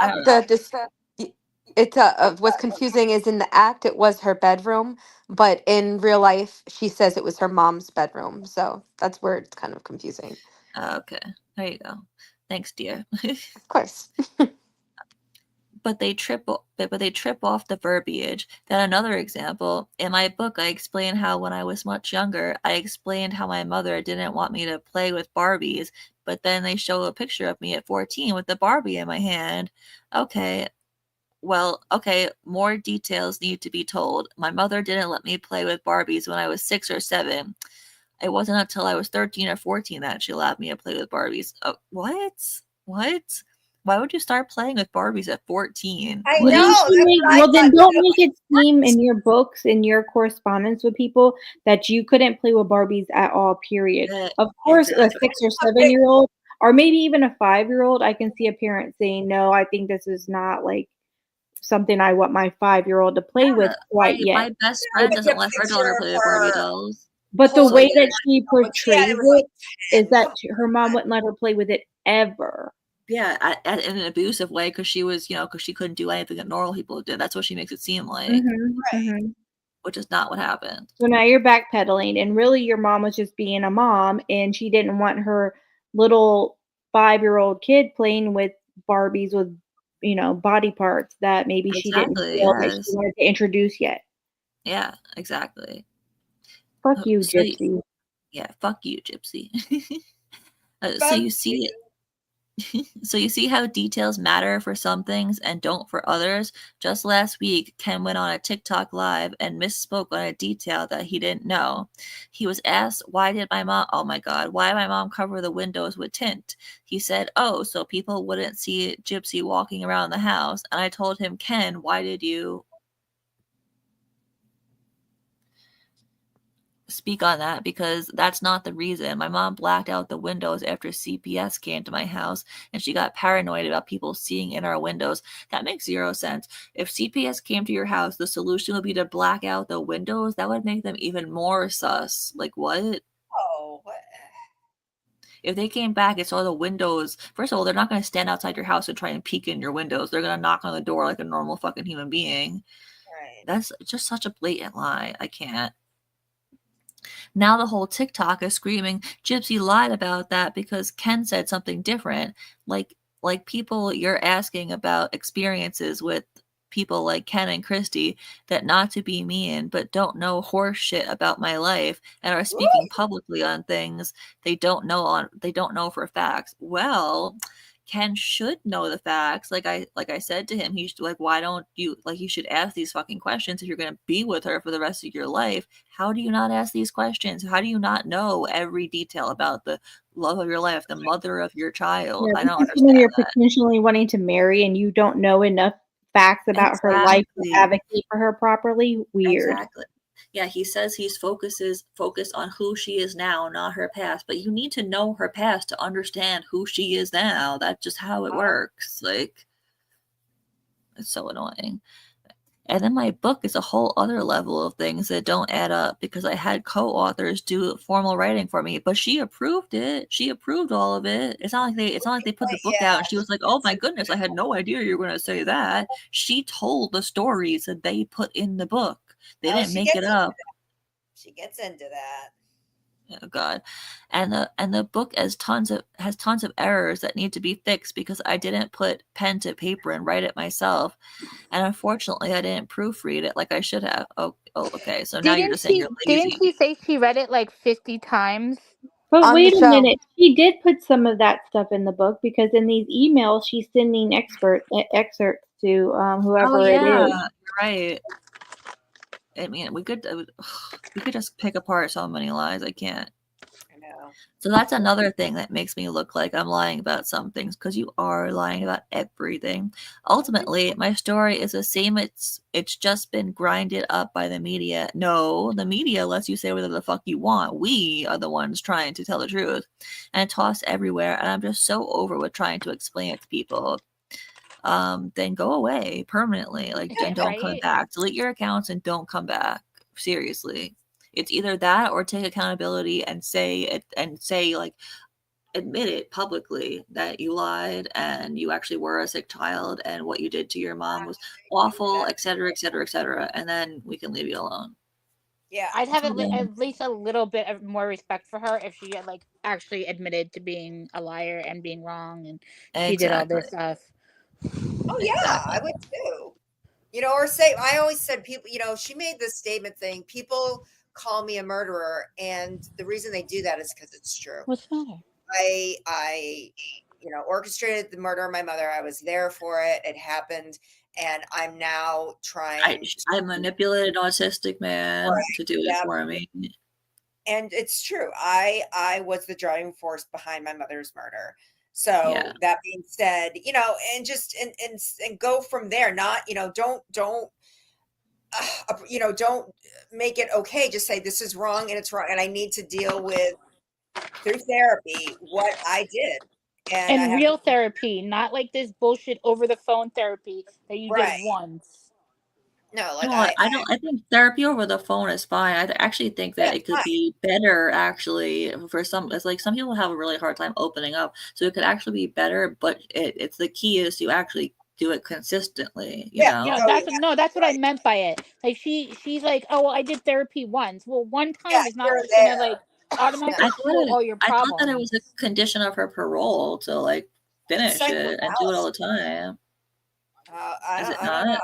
what's confusing is in the act it was her bedroom, but in real life she says it was her mom's bedroom. So that's where it's kind of confusing. Okay, there you go. Thanks, dear. Of course. But they trip off the verbiage. Then another example, in my book, I explain how when I was much younger, I explained how my mother didn't want me to play with Barbies, but then they show a picture of me at 14 with the Barbie in my hand. Okay, more details need to be told. My mother didn't let me play with Barbies when I was 6 or 7. It wasn't until I was 13 or 14 that she allowed me to play with Barbies. Oh, what? Why would you start playing with Barbies at 14? I know. Then don't make it seem in your books, in your correspondence with people, that you couldn't play with Barbies at all, period. Of course, a 6 or 7-year-old, or maybe even a 5-year-old, I can see a parent saying, no, I think this is not like something I want my 5-year-old to play with quite yet. My best friend doesn't let her daughter play with Barbie dolls. But the way that she portrays it is that her mom wouldn't let her play with it ever. Yeah, in an abusive way, because she was, because she couldn't do anything that normal people did. That's what she makes it seem like, which is not what happened. So now you're backpedaling, and really your mom was just being a mom, and she didn't want her little 5-year-old kid playing with Barbies with, body parts that maybe she didn't feel that she wanted to introduce yet. Yeah, exactly. Fuck you, Gypsy. Fuck you, Gypsy. So you see it. So you see how details matter for some things and don't for others? Just last week, Ken went on a TikTok live and misspoke on a detail that he didn't know. He was asked, why did my mom cover the windows with tint? He said, oh, so people wouldn't see Gypsy walking around the house. And I told him, Ken, why did you speak on that? Because that's not the reason. My mom blacked out the windows after CPS came to my house, and she got paranoid about people seeing in our windows. That makes zero sense. If CPS came to your house, the solution would be to black out the windows. That would make them even more sus. Like, what? Oh, what? If they came back and saw the windows, first of all, they're not going to stand outside your house and try and peek in your windows. They're going to knock on the door like a normal fucking human being. Right. That's just such a blatant lie. I can't. Now the whole TikTok is screaming, Gypsy lied about that because Ken said something different. Like people you're asking about experiences with people like Ken and Christy that, not to be mean, but don't know horse shit about my life and are speaking publicly on things they don't know for facts. Well, Ken should know the facts. Like I said to him, he should, like, why don't you, like, you should ask these fucking questions if you're gonna be with her for the rest of your life. How do you not ask these questions? How do you not know every detail about the love of your life, the mother of your child? Yeah, I don't this is when understand you're that. potentially wanting to marry and you don't know enough facts about her life to Exactly. advocate for her properly. Weird. Exactly. Yeah, he says he's focused on who she is now, not her past. But you need to know her past to understand who she is now. That's just how it works. Like, it's so annoying. And then my book is a whole other level of things that don't add up, because I had co-authors do formal writing for me, but she approved it. She approved all of it. It's not like they put the book out and she was like, "Oh my goodness, I had no idea you were going to say that." She told the stories that they put in the book. They didn't make it up. She gets into that. Oh God. And the book has tons of errors that need to be fixed because I didn't put pen to paper and write it myself. And unfortunately I didn't proofread it like I should have. Oh okay. So now you're just saying you're lazy. Didn't she say she read it like 50 times? But on wait the a show? minute. She did put some of that stuff in the book, because in these emails she's sending excerpts to whoever it is. You're right. I mean, we could just pick apart so many lies. I can't. I know. So that's another thing that makes me look like I'm lying about some things, because you are lying about everything. Ultimately, my story is the same. It's just been grinded up by the media. No, the media lets you say whatever the fuck you want. We are the ones trying to tell the truth, and tossed everywhere. And I'm just so over with trying to explain it to people. Then go away permanently. Like, and don't come back. Delete your accounts and don't come back. Seriously. It's either that or take accountability and say it, and say, like, admit it publicly that you lied and you actually were a sick child and what you did to your mom was awful, etc., etc., etc. And then we can leave you alone. Yeah, I'd have at least a little bit of more respect for her if she had, like, actually admitted to being a liar and being wrong, and she did all this stuff. Oh yeah, I would too. You know, or say, I always said, people, you know, she made this statement thing, people call me a murderer, and the reason they do that is because it's true. What's the matter? I you know, orchestrated the murder of my mother. I was there for it. It happened. And I'm now trying. I manipulated an autistic man to do it for me. And it's true. I was the driving force behind my mother's murder. So that being said, you know, and just and go from there. Not, you know, don't you know, don't make it okay. Just say this is wrong and it's wrong, and I need to deal with through therapy what I did. And real therapy, not like this bullshit over the phone therapy that you did once. No, like I think therapy over the phone is fine. I actually think that it could be better, actually, for some. It's like some people have a really hard time opening up, so it could actually be better. But it's the key is to actually do it consistently. You know? That's what I meant by it. Like she's like, oh, well, I did therapy once. Well, one time is not gonna like automatically solve all your problems. I thought that it was a condition of her parole to like finish it and do it all the time. I don't know.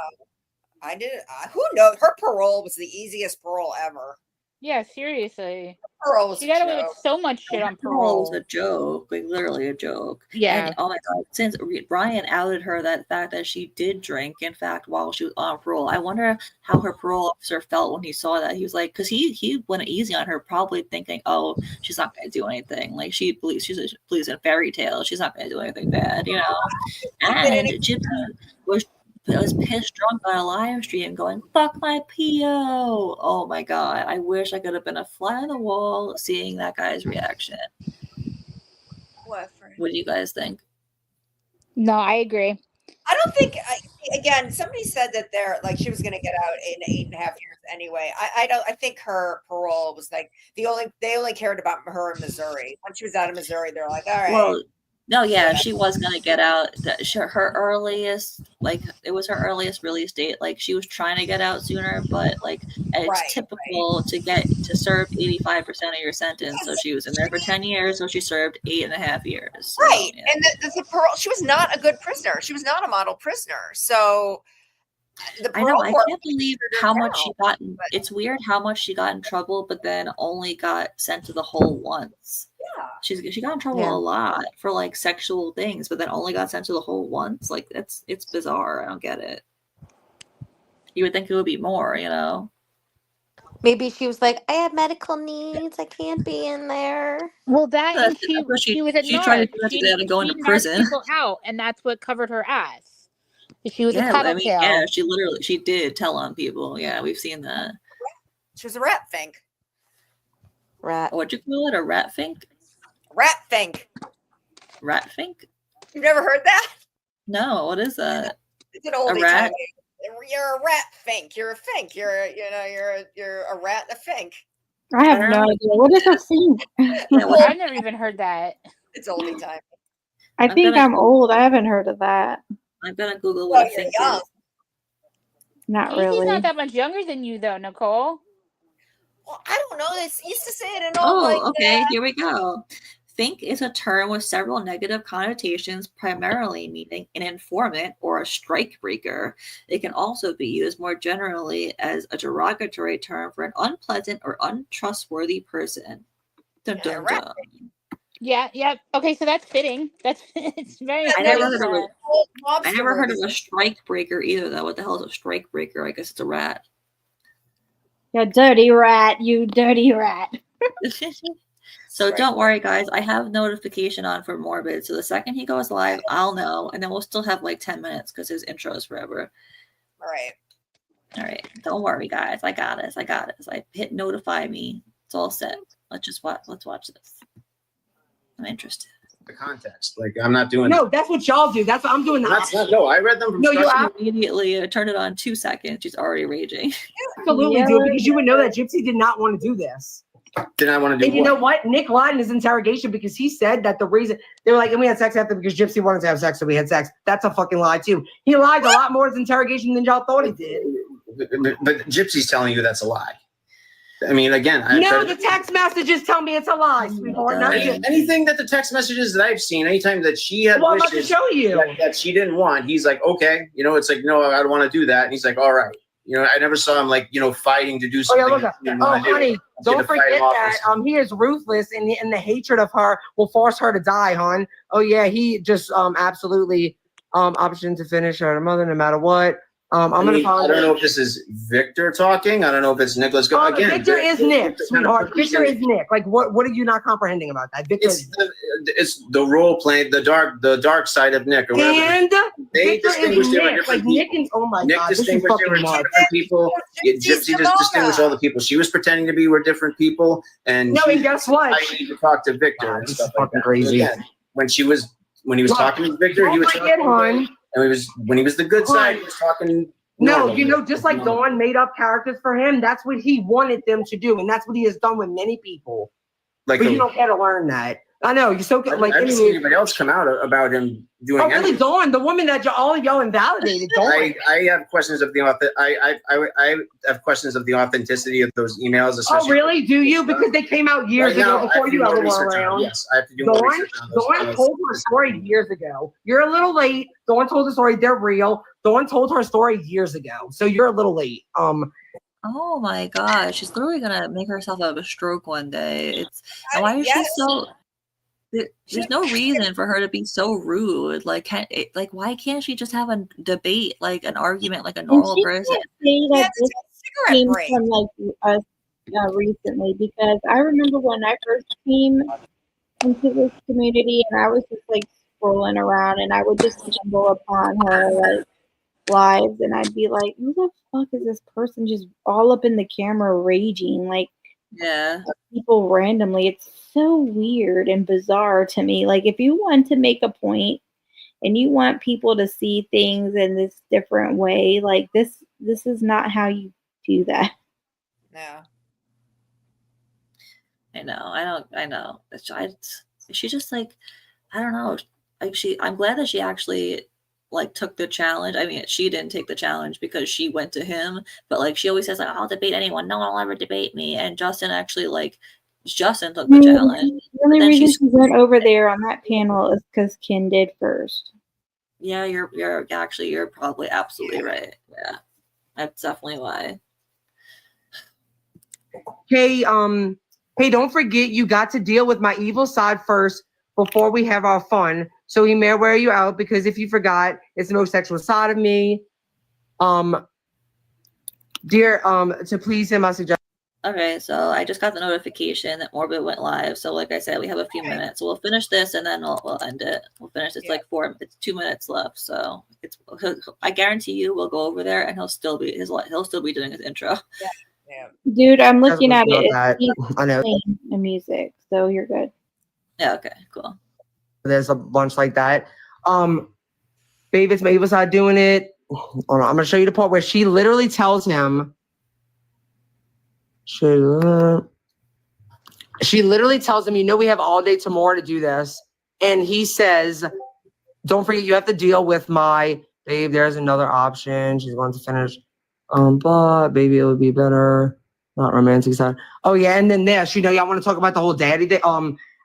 I didn't. Who knows? Her parole was the easiest parole ever. Yeah, seriously. Parole was she got away with so much shit on parole. Was a joke, like literally a joke. Yeah. And, oh my God! Since Brian outed her that fact that she did drink, in fact, while she was on parole, I wonder how her parole officer felt when he saw that. He was like, because he went easy on her, probably thinking, oh, she's not going to do anything. Like she believes in fairy tales. She's not going to do anything bad, you know. And Gypsy was pissed drunk on a live stream going, fuck my PO. Oh my God. I wish I could have been a fly on the wall seeing that guy's reaction. What do you guys think? No, I agree. I don't think, again, somebody said that she was going to get out in 8.5 years anyway. I think her parole was like they only cared about her in Missouri. Once she was out of Missouri, they're like, all right. Well, no, yeah, she was gonna get out. Her earliest, like, it was her earliest release date. Like, she was trying to get out sooner, but like, it's typical to serve 85% of your sentence. So she was in there for 10 years, so she served 8.5 years. So, right, and the parole. She was not a good prisoner. She was not a model prisoner. So, The I know. parole I board can't believe figured it how much she out, got. but It's weird how much she got in trouble, but then only got sent to the hole once. yeah. She got in trouble Yeah. a lot for like sexual things, but then only got sent to the hole once. Like it's bizarre. I don't get it. You would think it would be more, you know. Maybe she was like, I have medical needs. I can't be in there. Well, that and That's what she was a she tried to narc. do that to get out of going to She narked prison. people out, and that's what covered her ass. She was a Yeah, I mean, yeah, tattletale. she did tell on people. Yeah, we've seen that. She was a rat fink. Rat. What'd you call it? A rat fink? Rat fink. Rat fink? You've never heard that? No, what is that? It's an oldie rat? time. You're a rat fink. You're a fink. You're a rat and a fink. I have no idea. What is a fink? I've never even heard that. It's oldie time. I think gonna I'm old. I haven't heard of that. I'm gonna Google Well, what a you're fink young. is. Not He's really. not that much younger than you, though, Nicole. Well, I don't know. They used to say it in all Oh, like okay, here we go. Fink is a term with several negative connotations, primarily meaning an informant or a strikebreaker. It can also be used more generally as a derogatory term for an unpleasant or untrustworthy person. Dun, dun, dun. Yeah. Okay, so that's fitting. That's it's very. I never heard very, of I never heard of a strikebreaker either, though. What the hell is a strikebreaker? I guess it's a rat. You dirty rat. You dirty rat. So don't worry, guys. I have notification on for Morbid. So the second he goes live, I'll know. And then we'll still have like 10 minutes because his intro is forever. All right. All right. Don't worry, guys. I got this. I hit notify me. It's all set. Let's watch this. I'm interested. The context. Like, I'm not doing No, that's what y'all do. That's what I'm doing. No, I read them from No, you immediately turned it on 2 seconds. She's already raging. absolutely do because you would know that Gypsy did not want to do this. Did I want to do And you know what? Nick lied in his interrogation because he said that the reason they were like, and we had sex after because Gypsy wanted to have sex, so we had sex. That's a fucking lie too. He lied a lot more in his interrogation than y'all thought he did. But Gypsy's telling you that's a lie. I mean, again, the text messages tell me it's a lie, sweetheart. Anything that the text messages that I've seen, anytime that she had Well, I'm about to wishes show you. that she didn't want, he's like, okay, it's like, no, I don't want to do that. And he's like, all right. I never saw him like, fighting to do something. Honey, don't forget that he is ruthless and the hatred of her will force her to die, hon. Oh yeah, he just absolutely option to finish her mother no matter what. I don't know if this is Victor talking. I don't know if it's Nicholas. Again, Victor is Nick, sweetheart. Victor is Nick. Like, what are you not comprehending about that? Victor it's the role playing the dark side of Nick or whatever. And they distinguish there were Nick. different Like people. Nick and oh my Nick god, this is distinguished there were fucking nuts. different people. Gypsy just distinguished all the people she was pretending to be were different people. And and guess what? I need to talk to Victor and stuff like that. Crazy. Again, when he was talking to Victor, he was talking. And when he was the good side, he was talking. No, just like Dawn made up characters for him, that's what he wanted them to do, and that's what he has done with many people. But you don't care to learn that. I know you're so like. I haven't seen anybody else come out about him doing. Oh, really, Dawn, the woman that all of y'all invalidated. Dawn. I have questions of the I have questions of the authenticity of those emails. Oh, really? Do you? Because they came out years ago before you ever were around. Yes, I have to do more research on those. Dawn told her story years ago. You're a little late. Dawn told the story. They're real. Dawn told her story years ago, so you're a little late. Oh my gosh, she's literally gonna make herself have a stroke one day. And why is she so? There's no reason for her to be so rude. Like, why can't she just have a debate, like an argument, like a normal person? Say that this came from like us recently, because I remember when I first came into this community, and I was just like scrolling around, and I would just stumble upon her like lives, and I'd be like, "Who the fuck is this person just all up in the camera raging like?" Yeah, people randomly. It's so weird and bizarre to me. Like, if you want to make a point and you want people to see things in this different way, like this is not how you do that. No. I know. She just like, I don't know. Like I'm glad that she actually like took the challenge. I mean, she didn't take the challenge because she went to him, but like she always says like, I'll debate anyone. No one will ever debate me. And Justin actually Justin took the challenge. The only reason she went over there on that panel is because Ken did first. Yeah, you're probably absolutely right. Yeah. That's definitely why. Hey, don't forget you got to deal with my evil side first before we have our fun. So he may wear you out because if you forgot, it's no sexual side of me. Dear, to please him, I suggest. Okay, so I just got the notification that Morbid went live. So like I said, we have a few minutes. So we'll finish this and then we'll end it. We'll finish this it's 2 minutes left. So I guarantee you we'll go over there and he'll still be doing his intro. Yeah. Dude, I'm looking at it. I know. Playing the music, so you're good. Yeah, okay, cool. There's a bunch like that. Babe, it's my evil side doing it. Hold on, I'm gonna show you the part where she literally tells him. She literally tells him, we have all day tomorrow to do this. And he says, don't forget, you have to deal with my babe. There's another option. She's going to finish. But baby, it would be better. Not romantic side. Oh, yeah. And then this, y'all want to talk about the whole daddy day.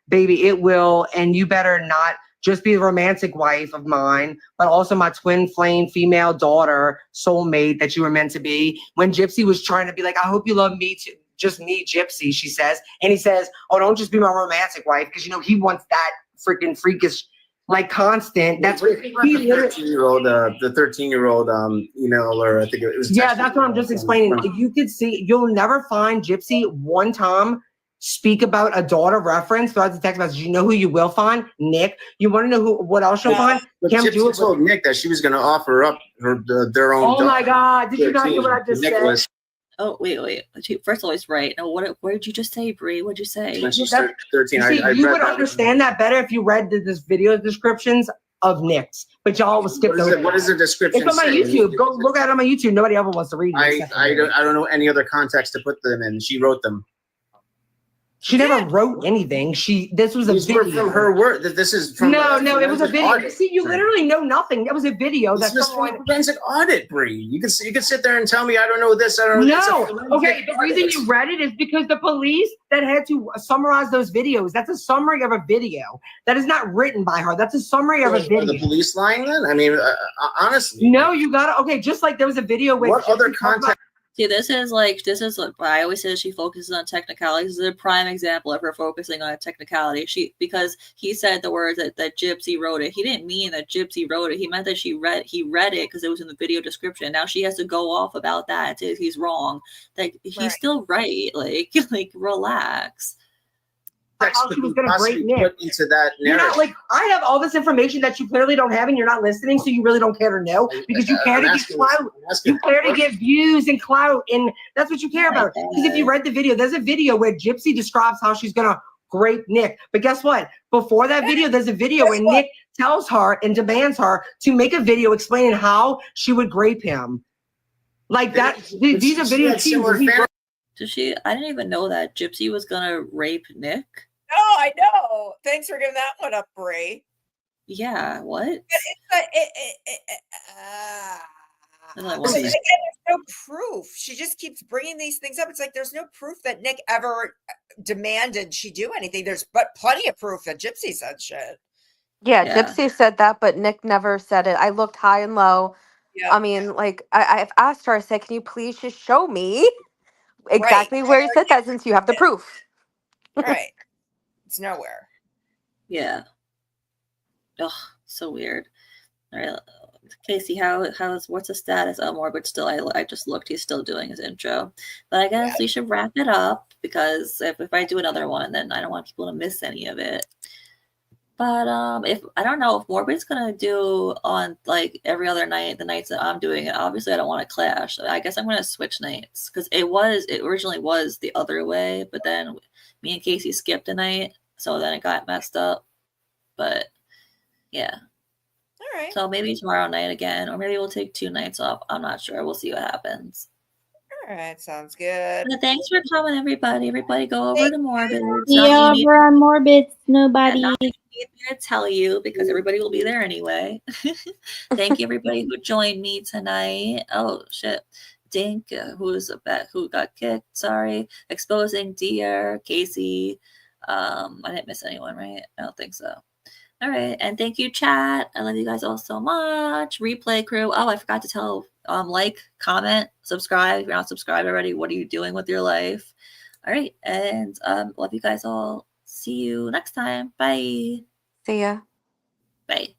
Baby, it will. And you better not just be the romantic wife of mine, but also my twin flame female daughter, soulmate that you were meant to be. When Gypsy was trying to be like, I hope you love me too. Just me, Gypsy, she says. And he says, oh, don't just be my romantic wife. Because, he wants that freaking freakish, like, constant. That's what he 13-year-old, the 13-year-old, or I think it was. Yeah, that's what I'm just explaining. If you could see, you'll never find Gypsy one time speak about a daughter reference throughout the text message. You know who you will find? Nick. You want to know what else you'll find? Gypsy told Nick that she was going to offer up their own. Oh my God! Did you not hear what I just said? Oh wait. First of all, he's right. No, what did you just say, Bri? What'd you say? When she's 13, you would understand that better if you read this video descriptions of Nick's, but y'all will skip those. What is the description? It's on my YouTube. Go look at it on my YouTube. Nobody ever wants to read it. I don't know any other context to put them in. She wrote them. She never wrote anything. This was a video from her word. This is from no. It was a video. Audit. See, you literally know nothing. That was a video. This was from forensic audit, Bri. You can sit there and tell me I don't know this. I don't know. No. Okay. The reason you read it is because the police that had to summarize those videos. That's a summary of a video. That is not written by her. That's a summary of a video. Are the police lying then? I mean, honestly. No, you gotta. Okay, just like there was a video with. What other context? See, this is what I always say. She focuses on technicalities. This is a prime example of her focusing on a technicality. Because he said the words that Gypsy wrote it. He didn't mean that Gypsy wrote it. He meant that he read it because it was in the video description. Now she has to go off about that and say he's wrong. Like he's still right. Like relax. How she was going to break Nick into that narrative. You're not I have all this information that you clearly don't have and you're not listening, so you really don't care to know because you care to get clout. You care to get views and clout, and that's what you care about. Because if you read the video, there's a video where Gypsy describes how she's going to grape Nick. But guess what? Before that video, there's a video where Nick tells her and demands her to make a video explaining how she would grape him. Like that. These are videos. I didn't even know that Gypsy was gonna rape Nick. No, I know. Thanks for giving that one up, Bri. Yeah, what? There's no proof. She just keeps bringing these things up. It's like there's no proof that Nick ever demanded she do anything. There's plenty of proof that Gypsy said shit. Yeah, Gypsy said that, but Nick never said it. I looked high and low. Yeah. I mean, I've asked her, I said, can you please just show me exactly where he said that since you have the proof? Right. It's nowhere. Yeah. Oh, so weird. All right, Casey, what's the status of Morbid still? I just looked. He's still doing his intro, but I guess we should wrap it up because if I do another one, then I don't want people to miss any of it. But if I don't know if Morbid's gonna do on every other night, the nights that I'm doing it. Obviously, I don't want to clash. I guess I'm gonna switch nights because it originally was the other way, but then me and Casey skipped a night, so then it got messed up. But yeah. All right. So maybe tomorrow night again, or maybe we'll take 2 nights off. I'm not sure. We'll see what happens. All right, sounds good. But thanks for coming, everybody. Everybody go over to Morbid. Yeah, we're on Morbid. Nobody. Not need me to tell you because everybody will be there anyway. Thank you, everybody who joined me tonight. Oh shit, Dink, who got kicked. Sorry, exposing Dear, Casey. I didn't miss anyone, right? I don't think so. All right, and thank you, chat. I love you guys all so much. Replay crew. Oh, I forgot to tell Like, comment, subscribe. If you're not subscribed already, what are you doing with your life? All right. And love you guys all. See you next time. Bye. See ya. Bye.